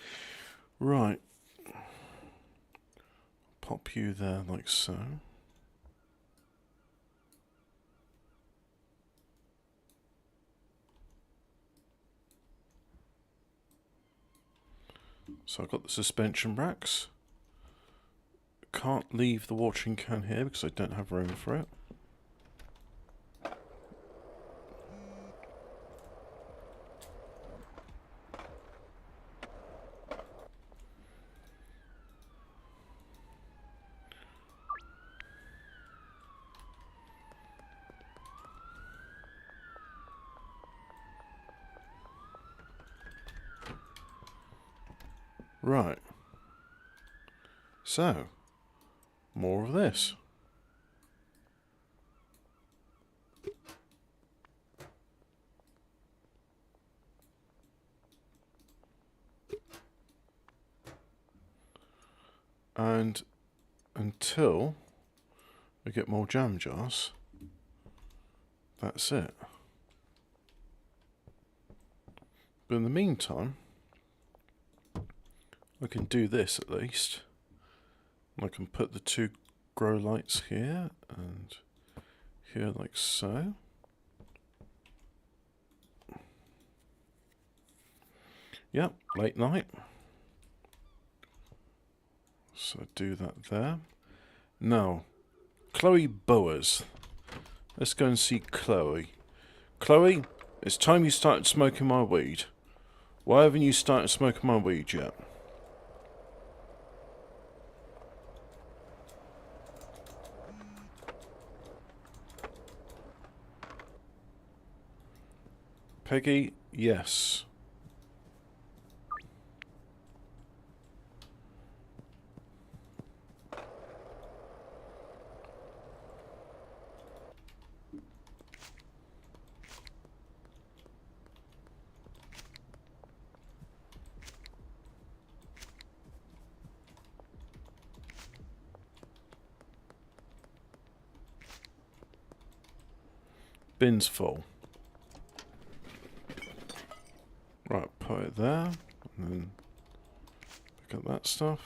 Right. Pop you there like so. So I've got the suspension racks. Can't leave the watering can here because I don't have room for it. Right. So, more of this. And until we get more jam jars, that's it. But in the meantime, I can do this at least. I can put the 2 grow lights here and here like so. Yep, late night. So do that there. Now, Chloe Boas. Let's go and see Chloe. Chloe, it's time you started smoking my weed. Why haven't you started smoking my weed yet? Peggy, yes. Bin's full. Right, put it there, and then pick up that stuff.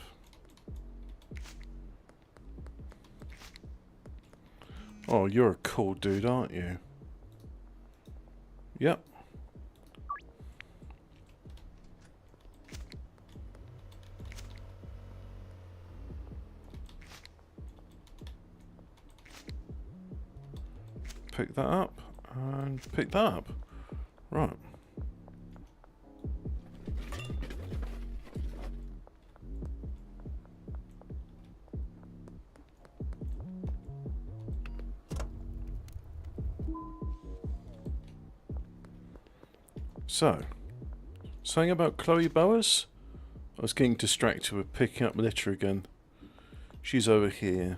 Oh, you're a cool dude, aren't you? Yep. Pick that up, and pick that up. Right. So, something about Chloe Boas? I was getting distracted with picking up litter again. She's over here.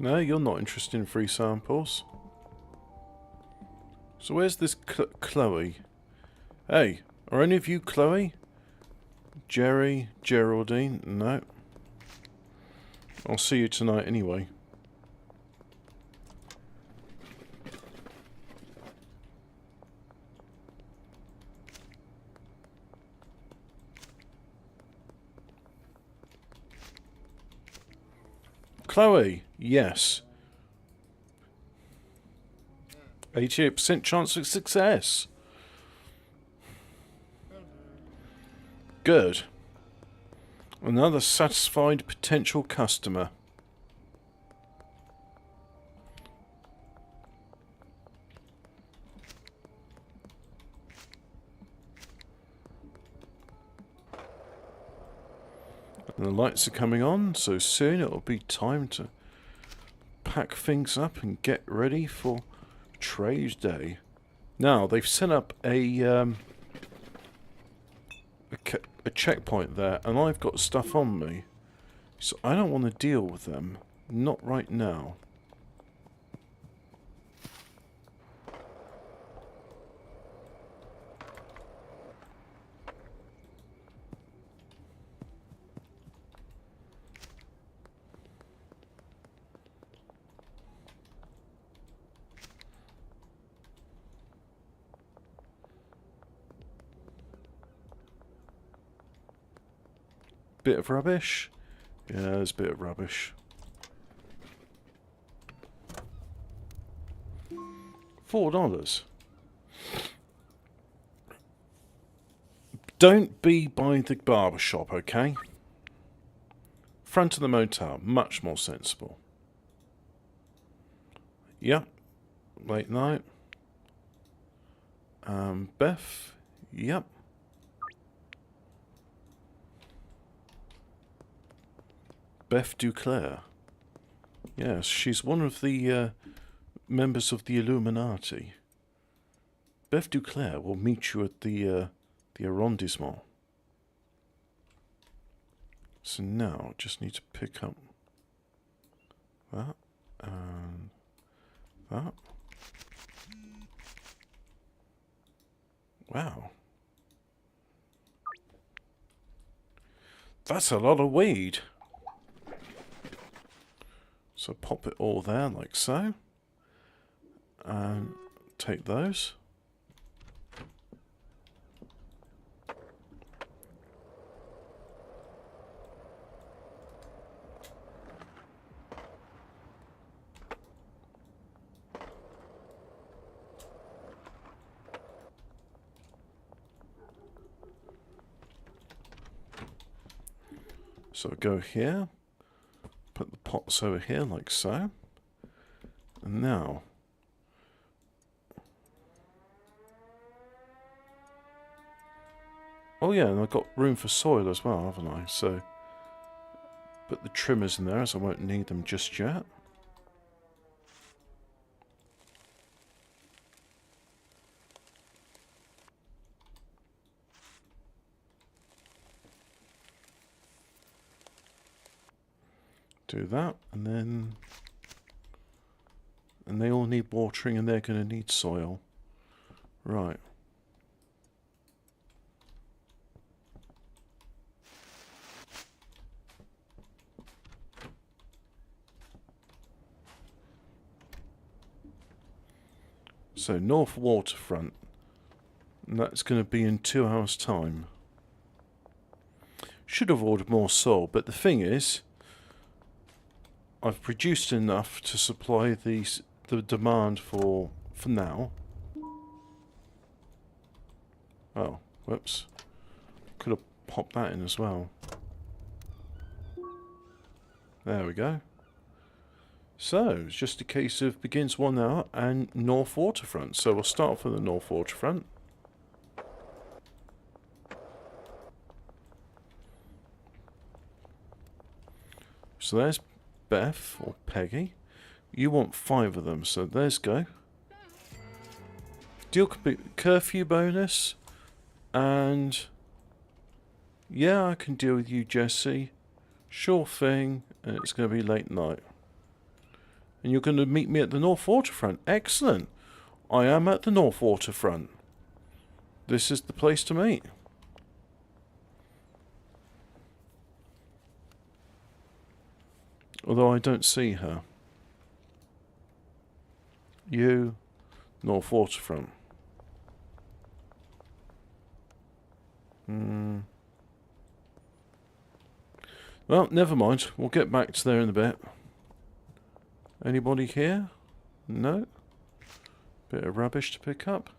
No, you're not interested in free samples. So where's this Chloe? Hey, are any of you Chloe? Jerry? Geraldine? No. I'll see you tonight anyway. Chloe, yes. 88% chance of success. Good. Another satisfied potential customer. And the lights are coming on, so soon it'll be time to pack things up and get ready for Trade Day. Now, they've set up a checkpoint there, and I've got stuff on me. So I don't want to deal with them. Not right now. Bit of rubbish? Yeah, there's a bit of rubbish. $4. Don't be by the barber shop, okay? Front of the motel, much more sensible. Yep. Late night. Beth. Yep. Beth Duclair. Yes, she's one of the members of the Illuminati. Beth Duclair will meet you at the arrondissement. So now, just need to pick up that and that. Wow. That's a lot of weed. So pop it all there like so. And take those. So go here, put the pots over here like so, and now oh yeah, and I've got room for soil as well, haven't I? So put the trimmers in there as I won't need them just yet. Do that, and then they all need watering, and they're going to need soil. Right. So North Waterfront, and that's going to be in 2 hours' time. Should have ordered more soil, but the thing is, I've produced enough to supply the demand for now. Oh, whoops. Could have popped that in as well. There we go. So, it's just a case of begins 1 hour and North Waterfront. So we'll start off with the North Waterfront. So there's Beth, or Peggy. You want 5 of them, so there's go. Deal curfew bonus. And yeah, I can deal with you, Jesse. Sure thing, and it's going to be late night. And you're going to meet me at the North Waterfront. Excellent. I am at the North Waterfront. This is the place to meet. Although I don't see her. You, North Waterfront. Well, never mind. We'll get back to there in a bit. Anybody here? No? Bit of rubbish to pick up.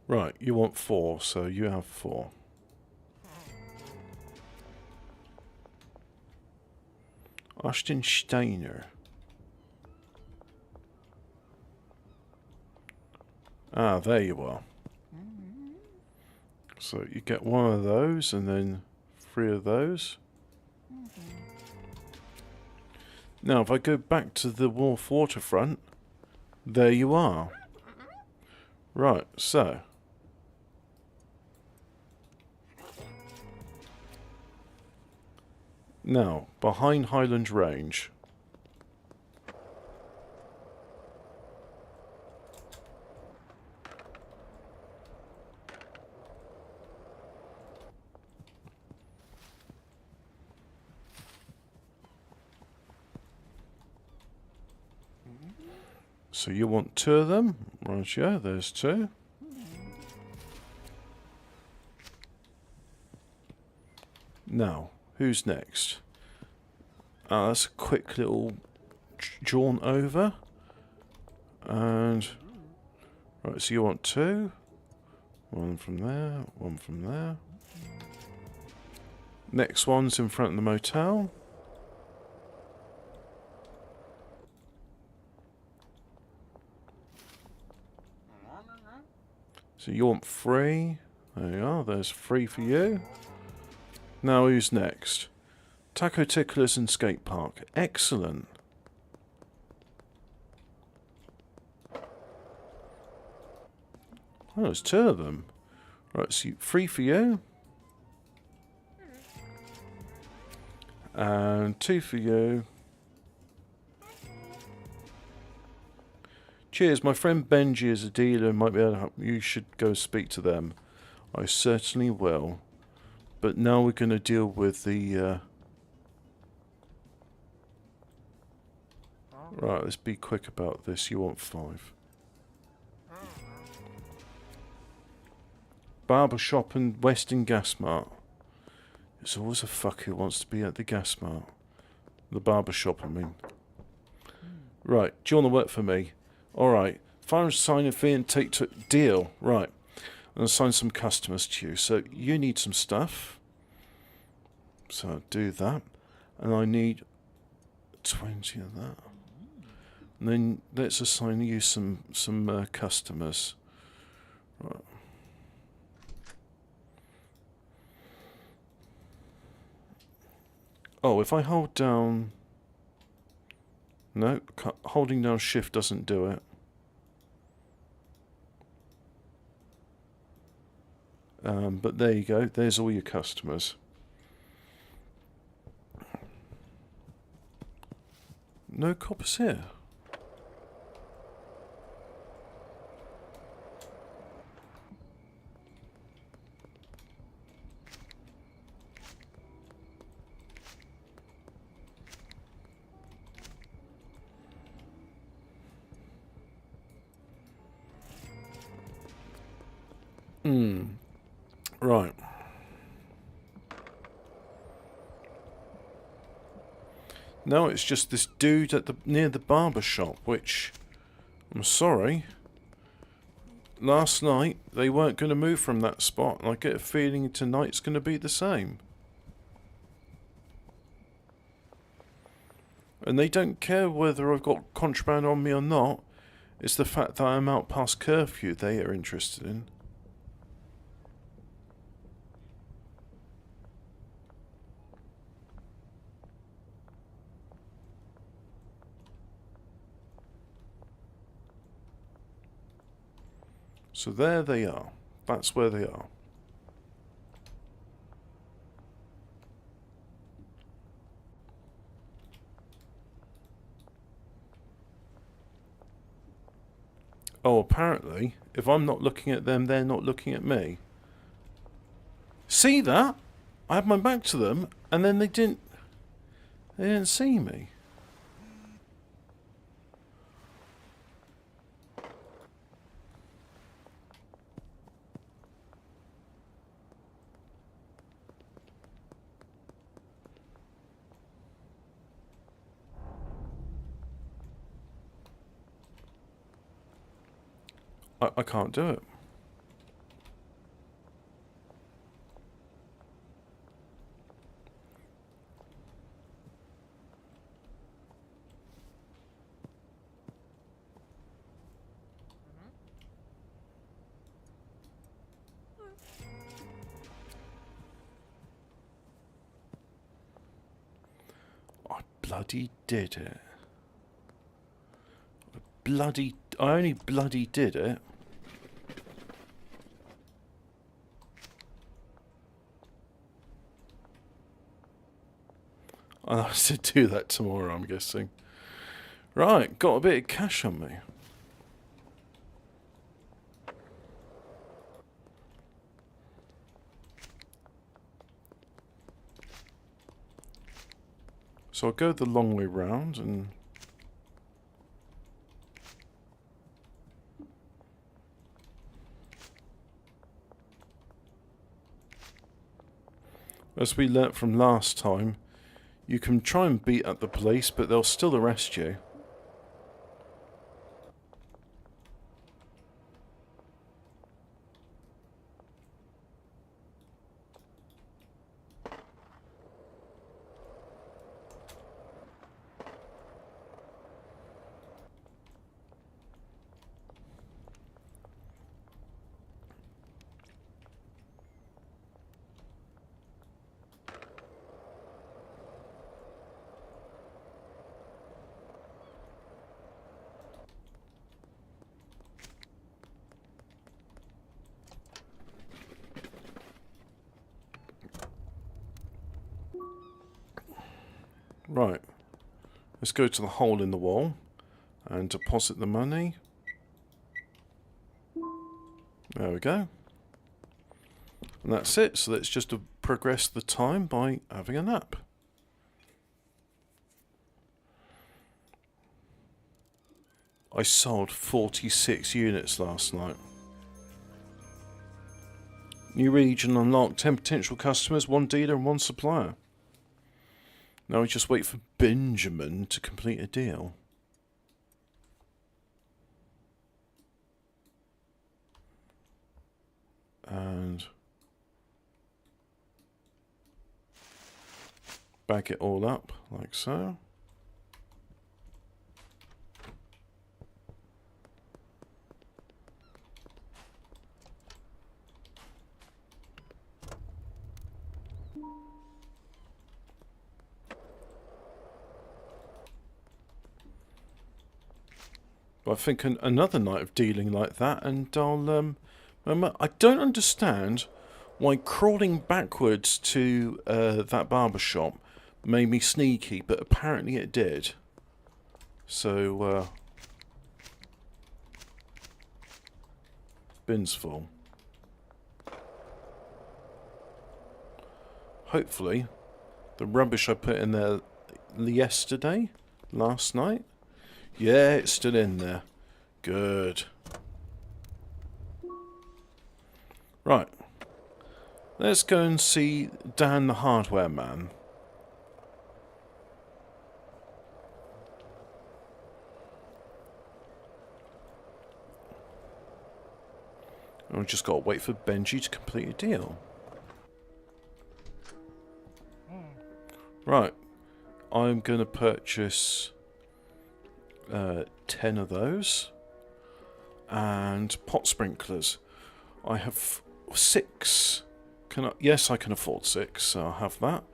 Right, you want 4, so you have 4. Ashton Steiner. Ah, there you are. So you get 1 of those and then 3 of those. Now, if I go back to the Wharf Waterfront, there you are. Right, so. Now, behind Highland Range. So you want 2 of them? Right, yeah, there's 2. Now, who's next? That's a quick little jaunt over. And... right, so you want 2. 1 from there, 1 from there. Next one's in front of the motel. So you want 3. There you are, there's 3 for you. Now who's next? Taco Ticklers and Skate Park. Excellent. Oh, there's 2 of them. Right, so 3 for you. And 2 for you. Cheers, my friend Benji is a dealer and might be able to help. You should go speak to them. I certainly will. But now we're going to deal with the... Right, let's be quick about this. You want 5. Barber shop and Western Gas Mart. There's always a fuck who wants to be at the gas mart. The barber shop, I mean. Right, do you want to work for me? Alright, fire and sign a fee and take to deal. Right, and assign some customers to you. So you need some stuff. So I'll do that. And I need 20 of that. And then let's assign you some customers. Right. Oh, if I hold down... No, holding down shift doesn't do it. But there you go. There's all your customers. No coppers here. Right. Now it's just this dude at near the barber shop, which I'm sorry. Last night they weren't going to move from that spot, and I get a feeling tonight's going to be the same. And they don't care whether I've got contraband on me or not. It's the fact that I'm out past curfew they are interested in. So there they are. That's where they are. Oh, apparently, if I'm not looking at them, they're not looking at me. See that? I had my back to them, and then they didn't see me. I can't do it. I bloody did it. I only bloody did it. I'll have to do that tomorrow, I'm guessing. Right, got a bit of cash on me. So I'll go the long way round and... As we learnt from last time, you can try and beat up the police, but they'll still arrest you. Right, let's go to the hole in the wall and deposit the money. There we go. And that's it, so let's just progress the time by having a nap. I sold 46 units last night. New region unlocked, 10 potential customers, 1 dealer and 1 supplier. Now we just wait for Benjamin to complete a deal. And back it all up like so. I think another night of dealing like that, and I'll I don't understand why crawling backwards to that barber shop made me sneaky, but apparently it did. So bin's full. Hopefully, the rubbish I put in there last night. Yeah, it's still in there. Good. Right. Let's go and see Dan the hardware man. And we've just got to wait for Benji to complete a deal. Right. I'm going to purchase 10 of those. And pot sprinklers. I have 6. Yes, I can afford 6, so I'll have that.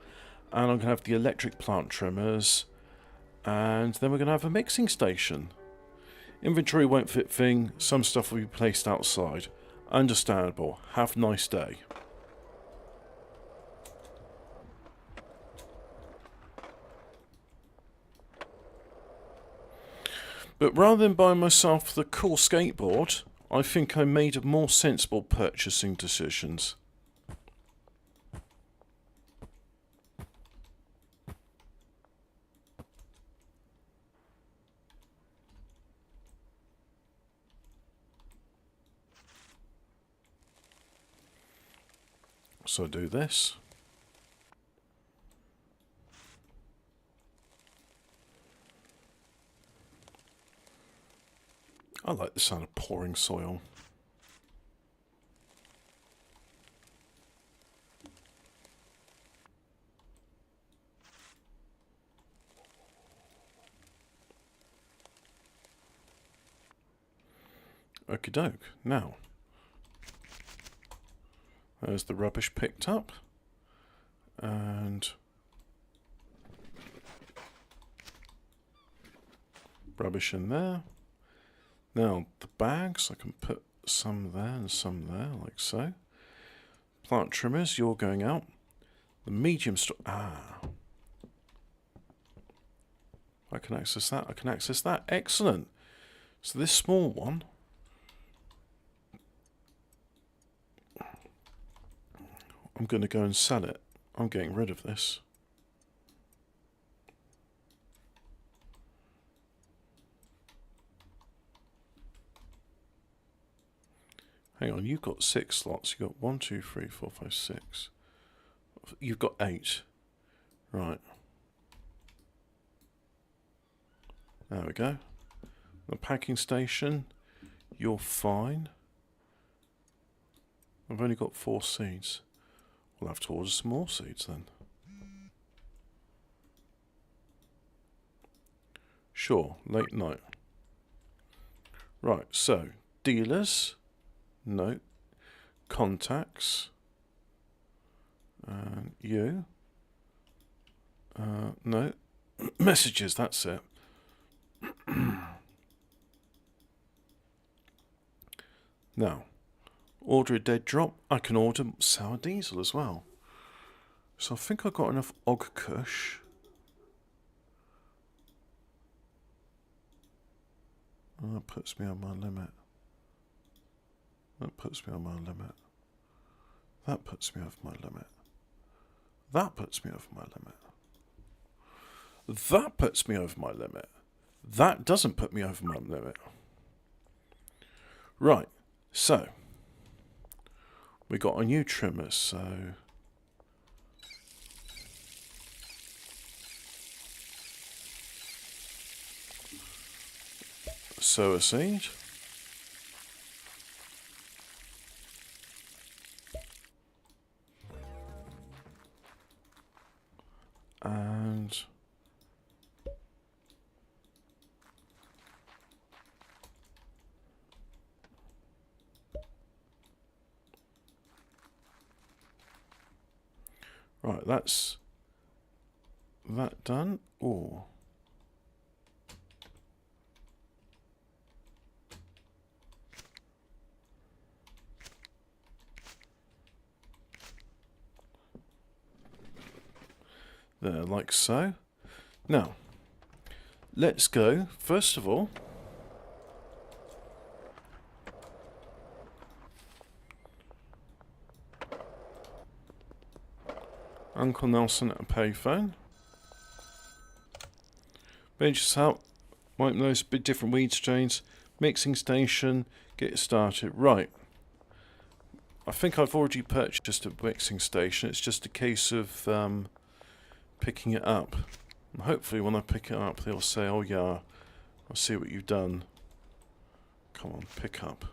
And I'm going to have the electric plant trimmers. And then we're going to have a mixing station. Inventory won't fit thing. Some stuff will be placed outside. Understandable. Have a nice day. But rather than buying myself the cool skateboard, I think I made more sensible purchasing decisions. So I do this. I like the sound of pouring soil. Okie doke. Now, there's the rubbish picked up. And rubbish in there. Now, the bags, I can put some there and some there, like so. Plant trimmers, you're going out. The medium store. I can access that. I can access that. Excellent. So this small one. I'm going to go and sell it. I'm getting rid of this. Hang on, you've got 6 slots. You've got 1, 2, 3, 4, 5, 6. You've got 8. Right. There we go. The packing station. You're fine. I've only got 4 seeds. We'll have to order some more seeds then. Sure, late night. Right, so dealers. No. Contacts. You. No. Messages, that's it. Now, order a dead drop. I can order sour diesel as well. So I think I've got enough Og Kush. Oh, that puts me on my limit. That puts me on my limit. That puts me over my limit. That puts me over my limit. That puts me over my limit. That doesn't put me over my limit. Right, so we got a new trimmer, so sow a seed. And right, that's that done. Or there, like so. Now, let's go, first of all, Uncle Nelson at a payphone. Benches out, wipe those big different weed strains, mixing station, get it started. Right. I think I've already purchased a mixing station, it's just a case of picking it up. And hopefully when I pick it up they'll say, oh yeah, I see what you've done. Come on, pick up.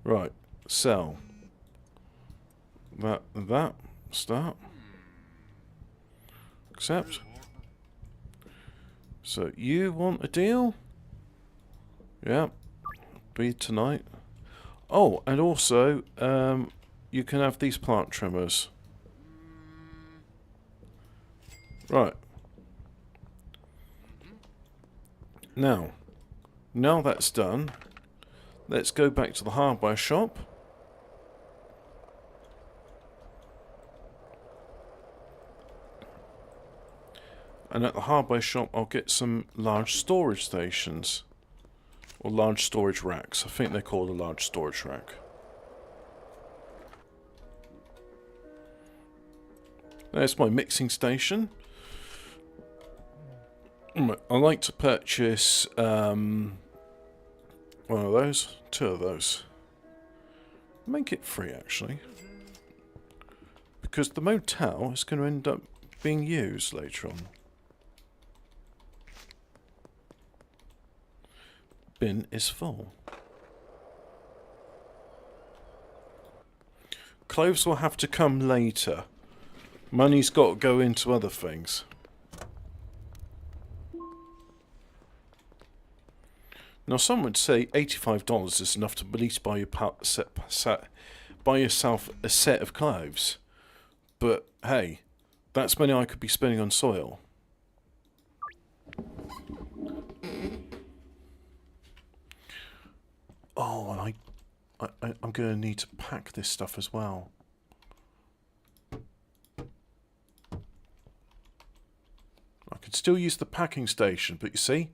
Right, sell. That, start. Accept. So you want a deal? Yeah, be tonight. Oh, and also, you can have these plant trimmers. Right. Now that's done, let's go back to the hardware shop. And at the hardware shop, I'll get some large storage stations. Or large storage racks. I think they're called a large storage rack. There's my mixing station. I like to purchase one of those, 2 of those. Make it free, actually. Because the motel is going to end up being used later on. Bin is full. Clothes will have to come later. Money's got to go into other things. Now, some would say $85 is enough to at least buy yourself a set of clothes. But hey, that's money I could be spending on soil. Oh, and I'm going to need to pack this stuff as well. I could still use the packing station, but you see,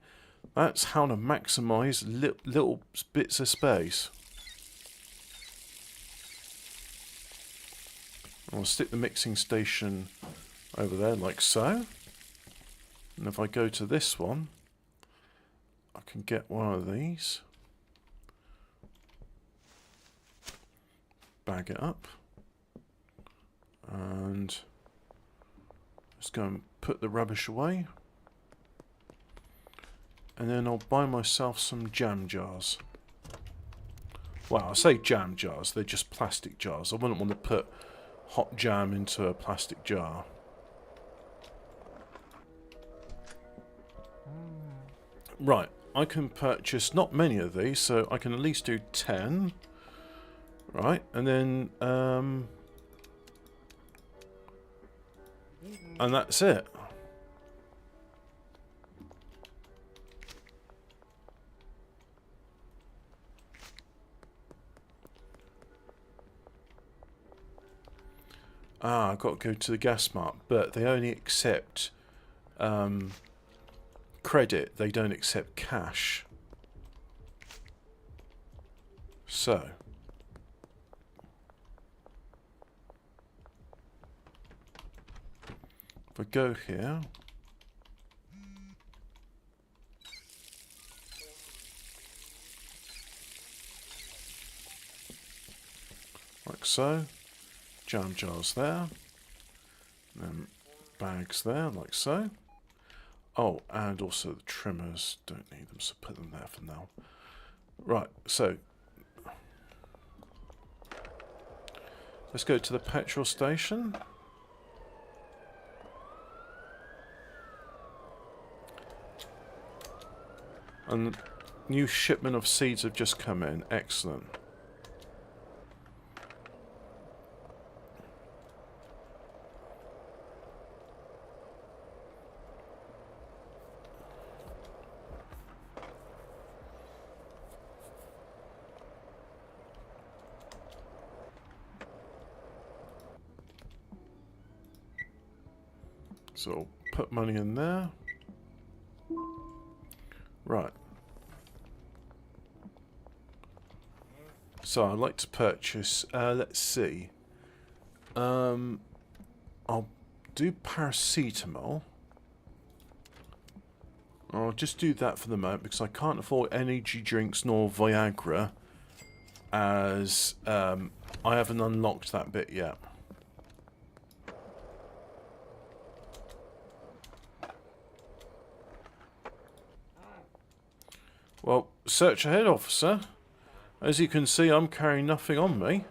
that's how to maximise little bits of space. I'll stick the mixing station over there like so. And if I go to this one, I can get one of these. Bag it up. And let's go and put the rubbish away. And then I'll buy myself some jam jars. Well, I say jam jars, they're just plastic jars. I wouldn't want to put hot jam into a plastic jar. Right, I can purchase not many of these, so I can at least do 10. Right, and then and that's it. I've got to go to the gas mart, but they only accept credit, they don't accept cash. So if I go here, like so, jam jars there, then bags there, like so. Oh, and also the trimmers, don't need them, so put them there for now. Right, so let's go to the petrol station. And new shipment of seeds have just come in. Excellent. So I'll put money in there. Right. So I'd like to purchase, let's see. I'll do paracetamol. I'll just do that for the moment because I can't afford energy drinks nor Viagra, as I haven't unlocked that bit yet. Well, search ahead, officer. As you can see, I'm carrying nothing on me.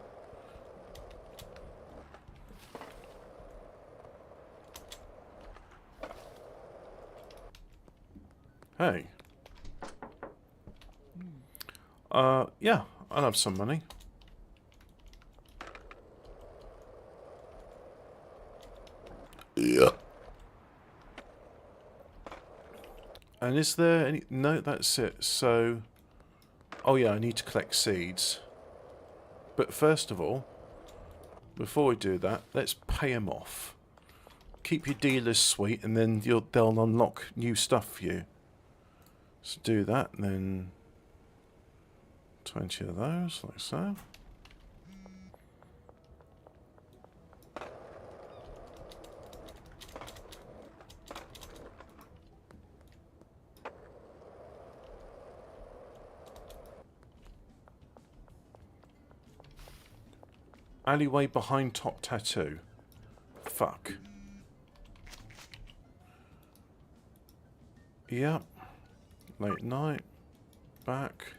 Hey. Yeah, I'll have some money. Yeah. And is there any... No, that's it. So... Oh yeah, I need to collect seeds. But first of all, before we do that, let's pay them off. Keep your dealers sweet, and then they'll unlock new stuff for you. So do that, and then 20 of those, like so. Alleyway behind top tattoo. Fuck. Yep. Late night. Back.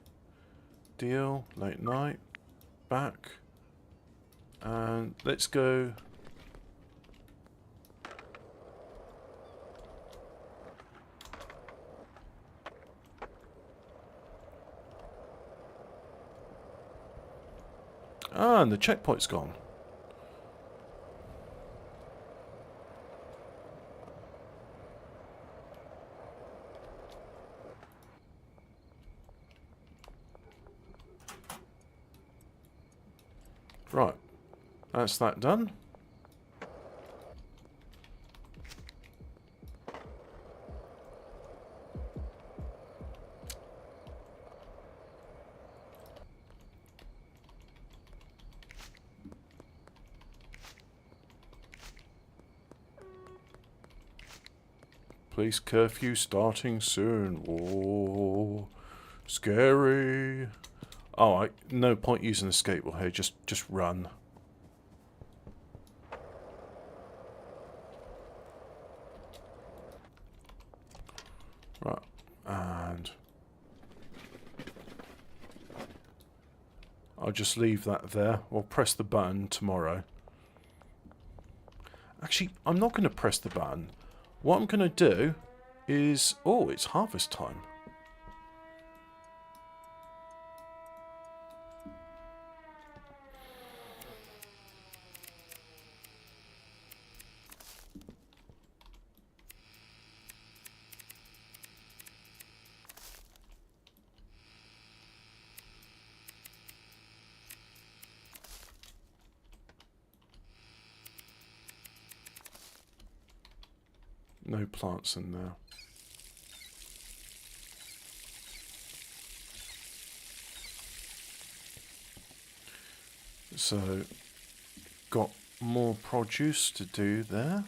Deal. Late night. Back. And let's go... Ah, and the checkpoint's gone. Right. That's that done. Police curfew starting soon. Whoa. Scary. Oh, no point using the skateboard here. Just run. Right. And I'll just leave that there. We'll press the button tomorrow. Actually, I'm not going to press the button. What I'm going to do is... Oh, it's harvest time. No plants in there. So, got more produce to do there.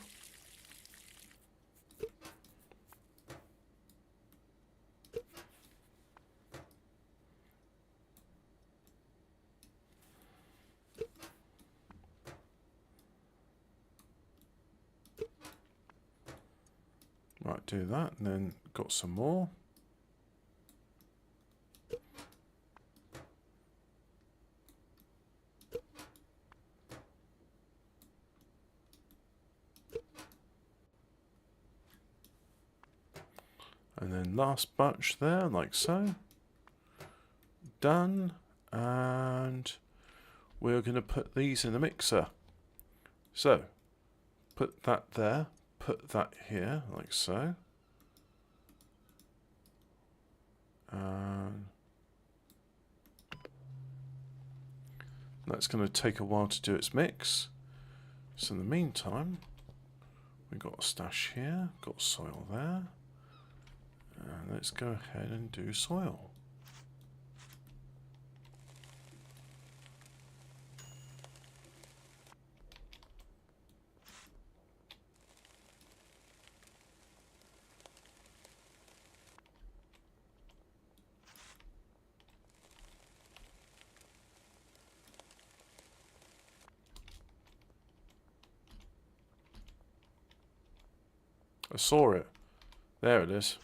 Right, do that, and then got some more. And then last batch there, like so. Done. And we're going to put these in the mixer. So, put that there. Put that here, like so. And that's going to take a while to do its mix. So in the meantime, we've got a stash here, got soil there. And let's go ahead and do soil. I saw it. There it is.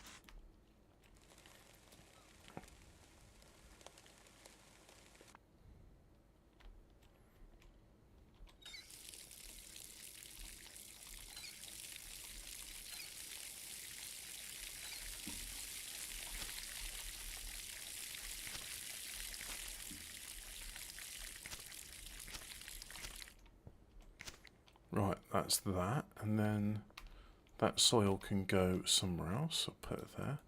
Right, that's that. And then that soil can go somewhere else. I'll put it there.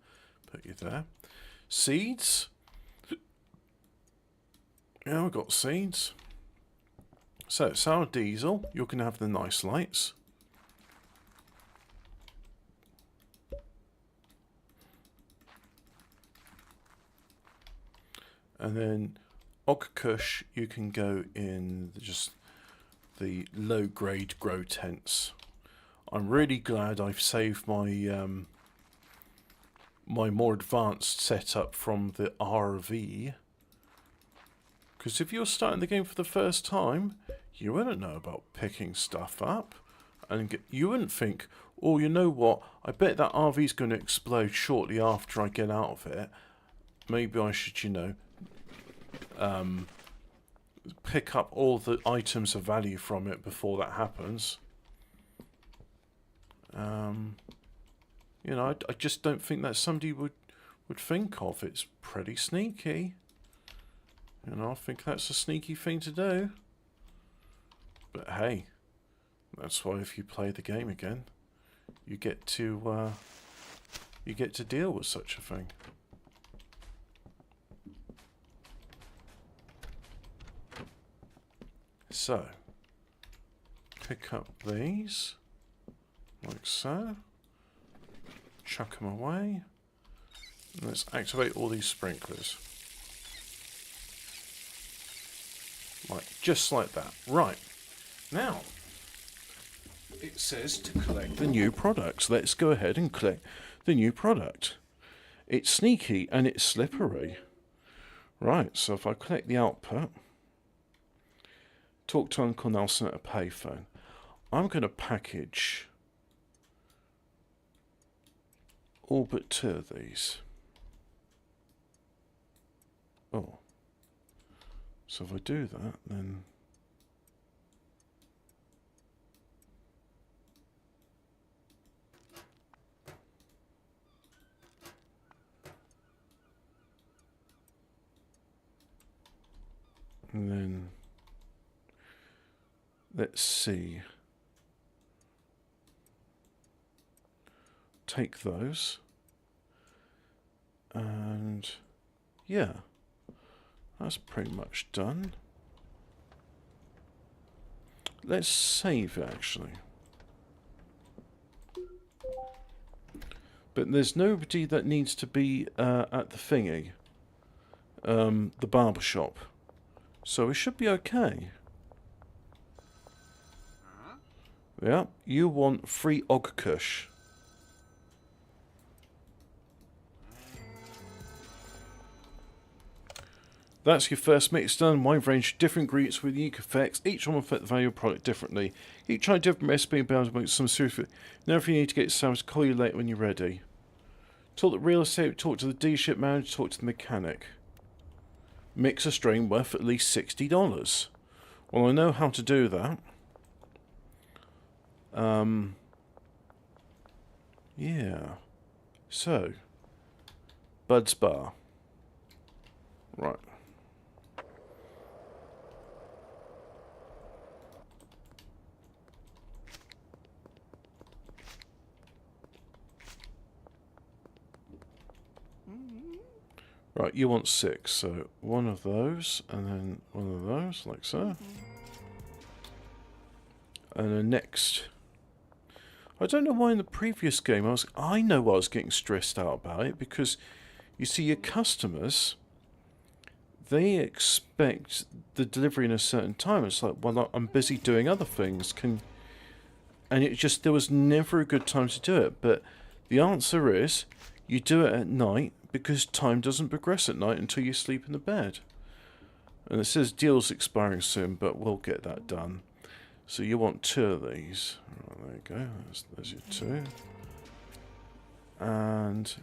Put you there. Seeds. Yeah, we've got seeds. So, sour diesel. You're going to have the nice lights. And then Ogkush, you can go in just the low-grade grow tents. I'm really glad I've saved my my more advanced setup from the RV. Because if you're starting the game for the first time, you wouldn't know about picking stuff up. And you wouldn't think, oh, you know what, I bet that RV's going to explode shortly after I get out of it. Maybe I should, you know, pick up all the items of value from it before that happens. You know, I just don't think that somebody would think of. It's pretty sneaky. You know, I think that's a sneaky thing to do. But hey, that's why if you play the game again, you get to deal with such a thing. So, pick up these, like so, chuck them away, and let's activate all these sprinklers. Just like that. Right, now, it says to collect the new products. Let's go ahead and collect the new product. It's sneaky and it's slippery. Right, so if I collect the output, talk to Uncle Nelson at a payphone. I'm going to package all but 2 of these. Oh. So if I do that, then... And then... Let's see. Take those. And... yeah. That's pretty much done. Let's save it, actually. But there's nobody that needs to be at the thingy. The barber shop. So we should be okay. Yeah, you want free Ogkush. That's your first mix done. Wide range of different ingredients with unique effects. Each one will affect the value of the product differently. Each try a different recipe and bound to make some serious. Now if you need to get yourself, call you later when you're ready. Talk to the real estate, talk to the dealership manager, talk to the mechanic. Mix a strain worth at least $60. Well, I know how to do that. Yeah. So, Bud's Bar. Right. Right, you want 6, so 1 of those, and then 1 of those, like so. And then next. I don't know why in the previous game I know I was getting stressed out about it, because you see your customers, they expect the delivery in a certain time. It's like, well, I'm busy doing other things. And it just, there was never a good time to do it. But the answer is, you do it at night, because time doesn't progress at night until you sleep in the bed. And it says deal's expiring soon, but we'll get that done. So you want 2 of these. Right, there you go. There's your 2. And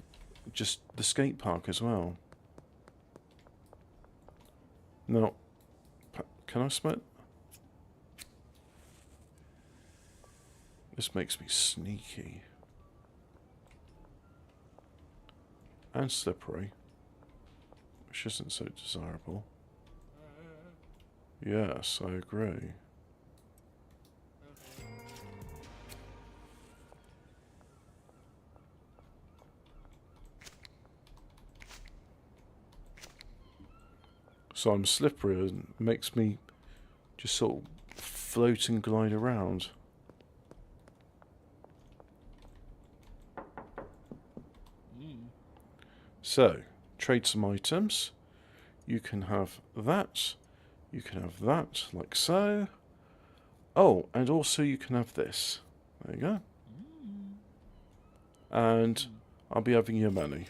just the skate park as well. No. Can I smoke? This makes me sneaky. And slippery. Which isn't so desirable. Yes, I agree. So I'm slippery and makes me just sort of float and glide around. So, trade some items. You can have that. You can have that, like so. Oh, and also you can have this. There you go. And I'll be having your money.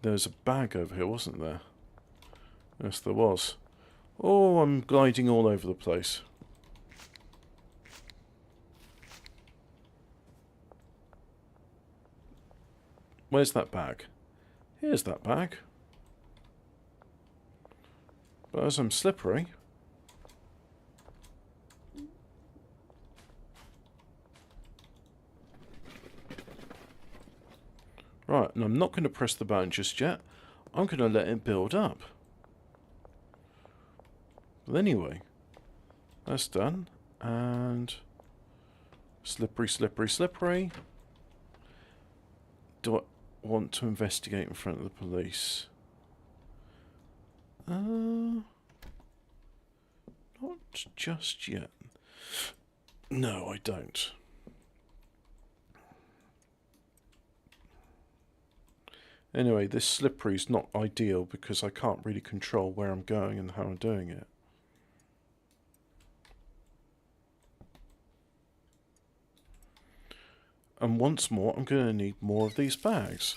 There's a bag over here, wasn't there? Yes, there was. Oh, I'm gliding all over the place. Where's that bag? Here's that bag. But as I'm slippery... Right, and I'm not going to press the button just yet. I'm going to let it build up. But anyway, that's done. And... Slippery, slippery, slippery. Do I want to investigate in front of the police? Not just yet. No, I don't. Anyway, this slippery's not ideal because I can't really control where I'm going and how I'm doing it. And once more, I'm going to need more of these bags.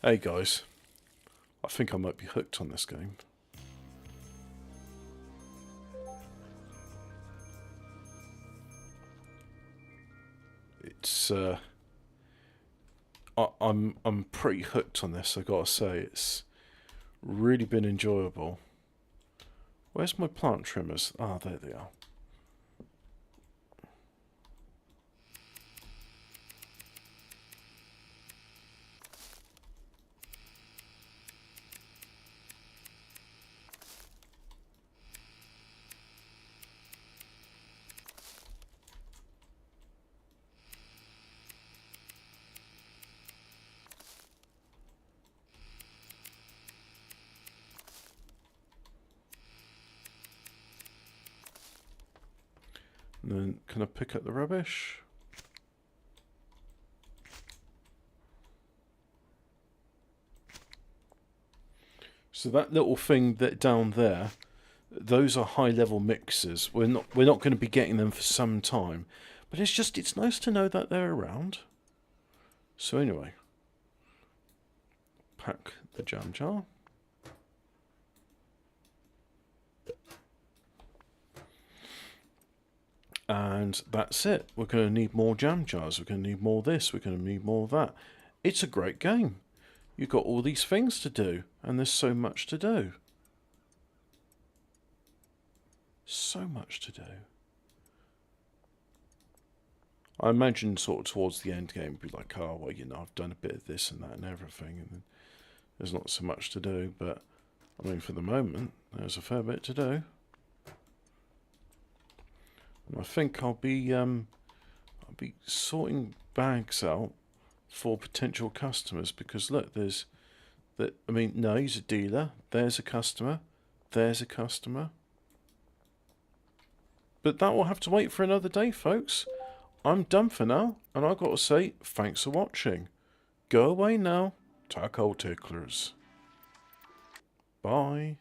Hey guys, I think I might be hooked on this game. It's I'm pretty hooked on this, I gotta say. It's really been enjoyable. Where's my plant trimmers? Ah, there they are. And then, can I pick up the rubbish? So that little thing that down there, those are high-level mixers. We're not going to be getting them for some time, but it's nice to know that they're around. So anyway, pack the jam jar. And that's it. We're going to need more jam jars. We're going to need more of this. We're going to need more of that. It's a great game. You've got all these things to do. And there's so much to do. So much to do. I imagine sort of towards the end game, it'd be like, oh, well, you know, I've done a bit of this and that and everything. And then there's not so much to do. But, I mean, for the moment, there's a fair bit to do. I think I'll be sorting bags out for potential customers because look, there's that. I mean, no, he's a dealer. There's a customer. There's a customer. But that will have to wait for another day, folks. I'm done for now, and I've got to say thanks for watching. Go away now, tackle ticklers. Bye.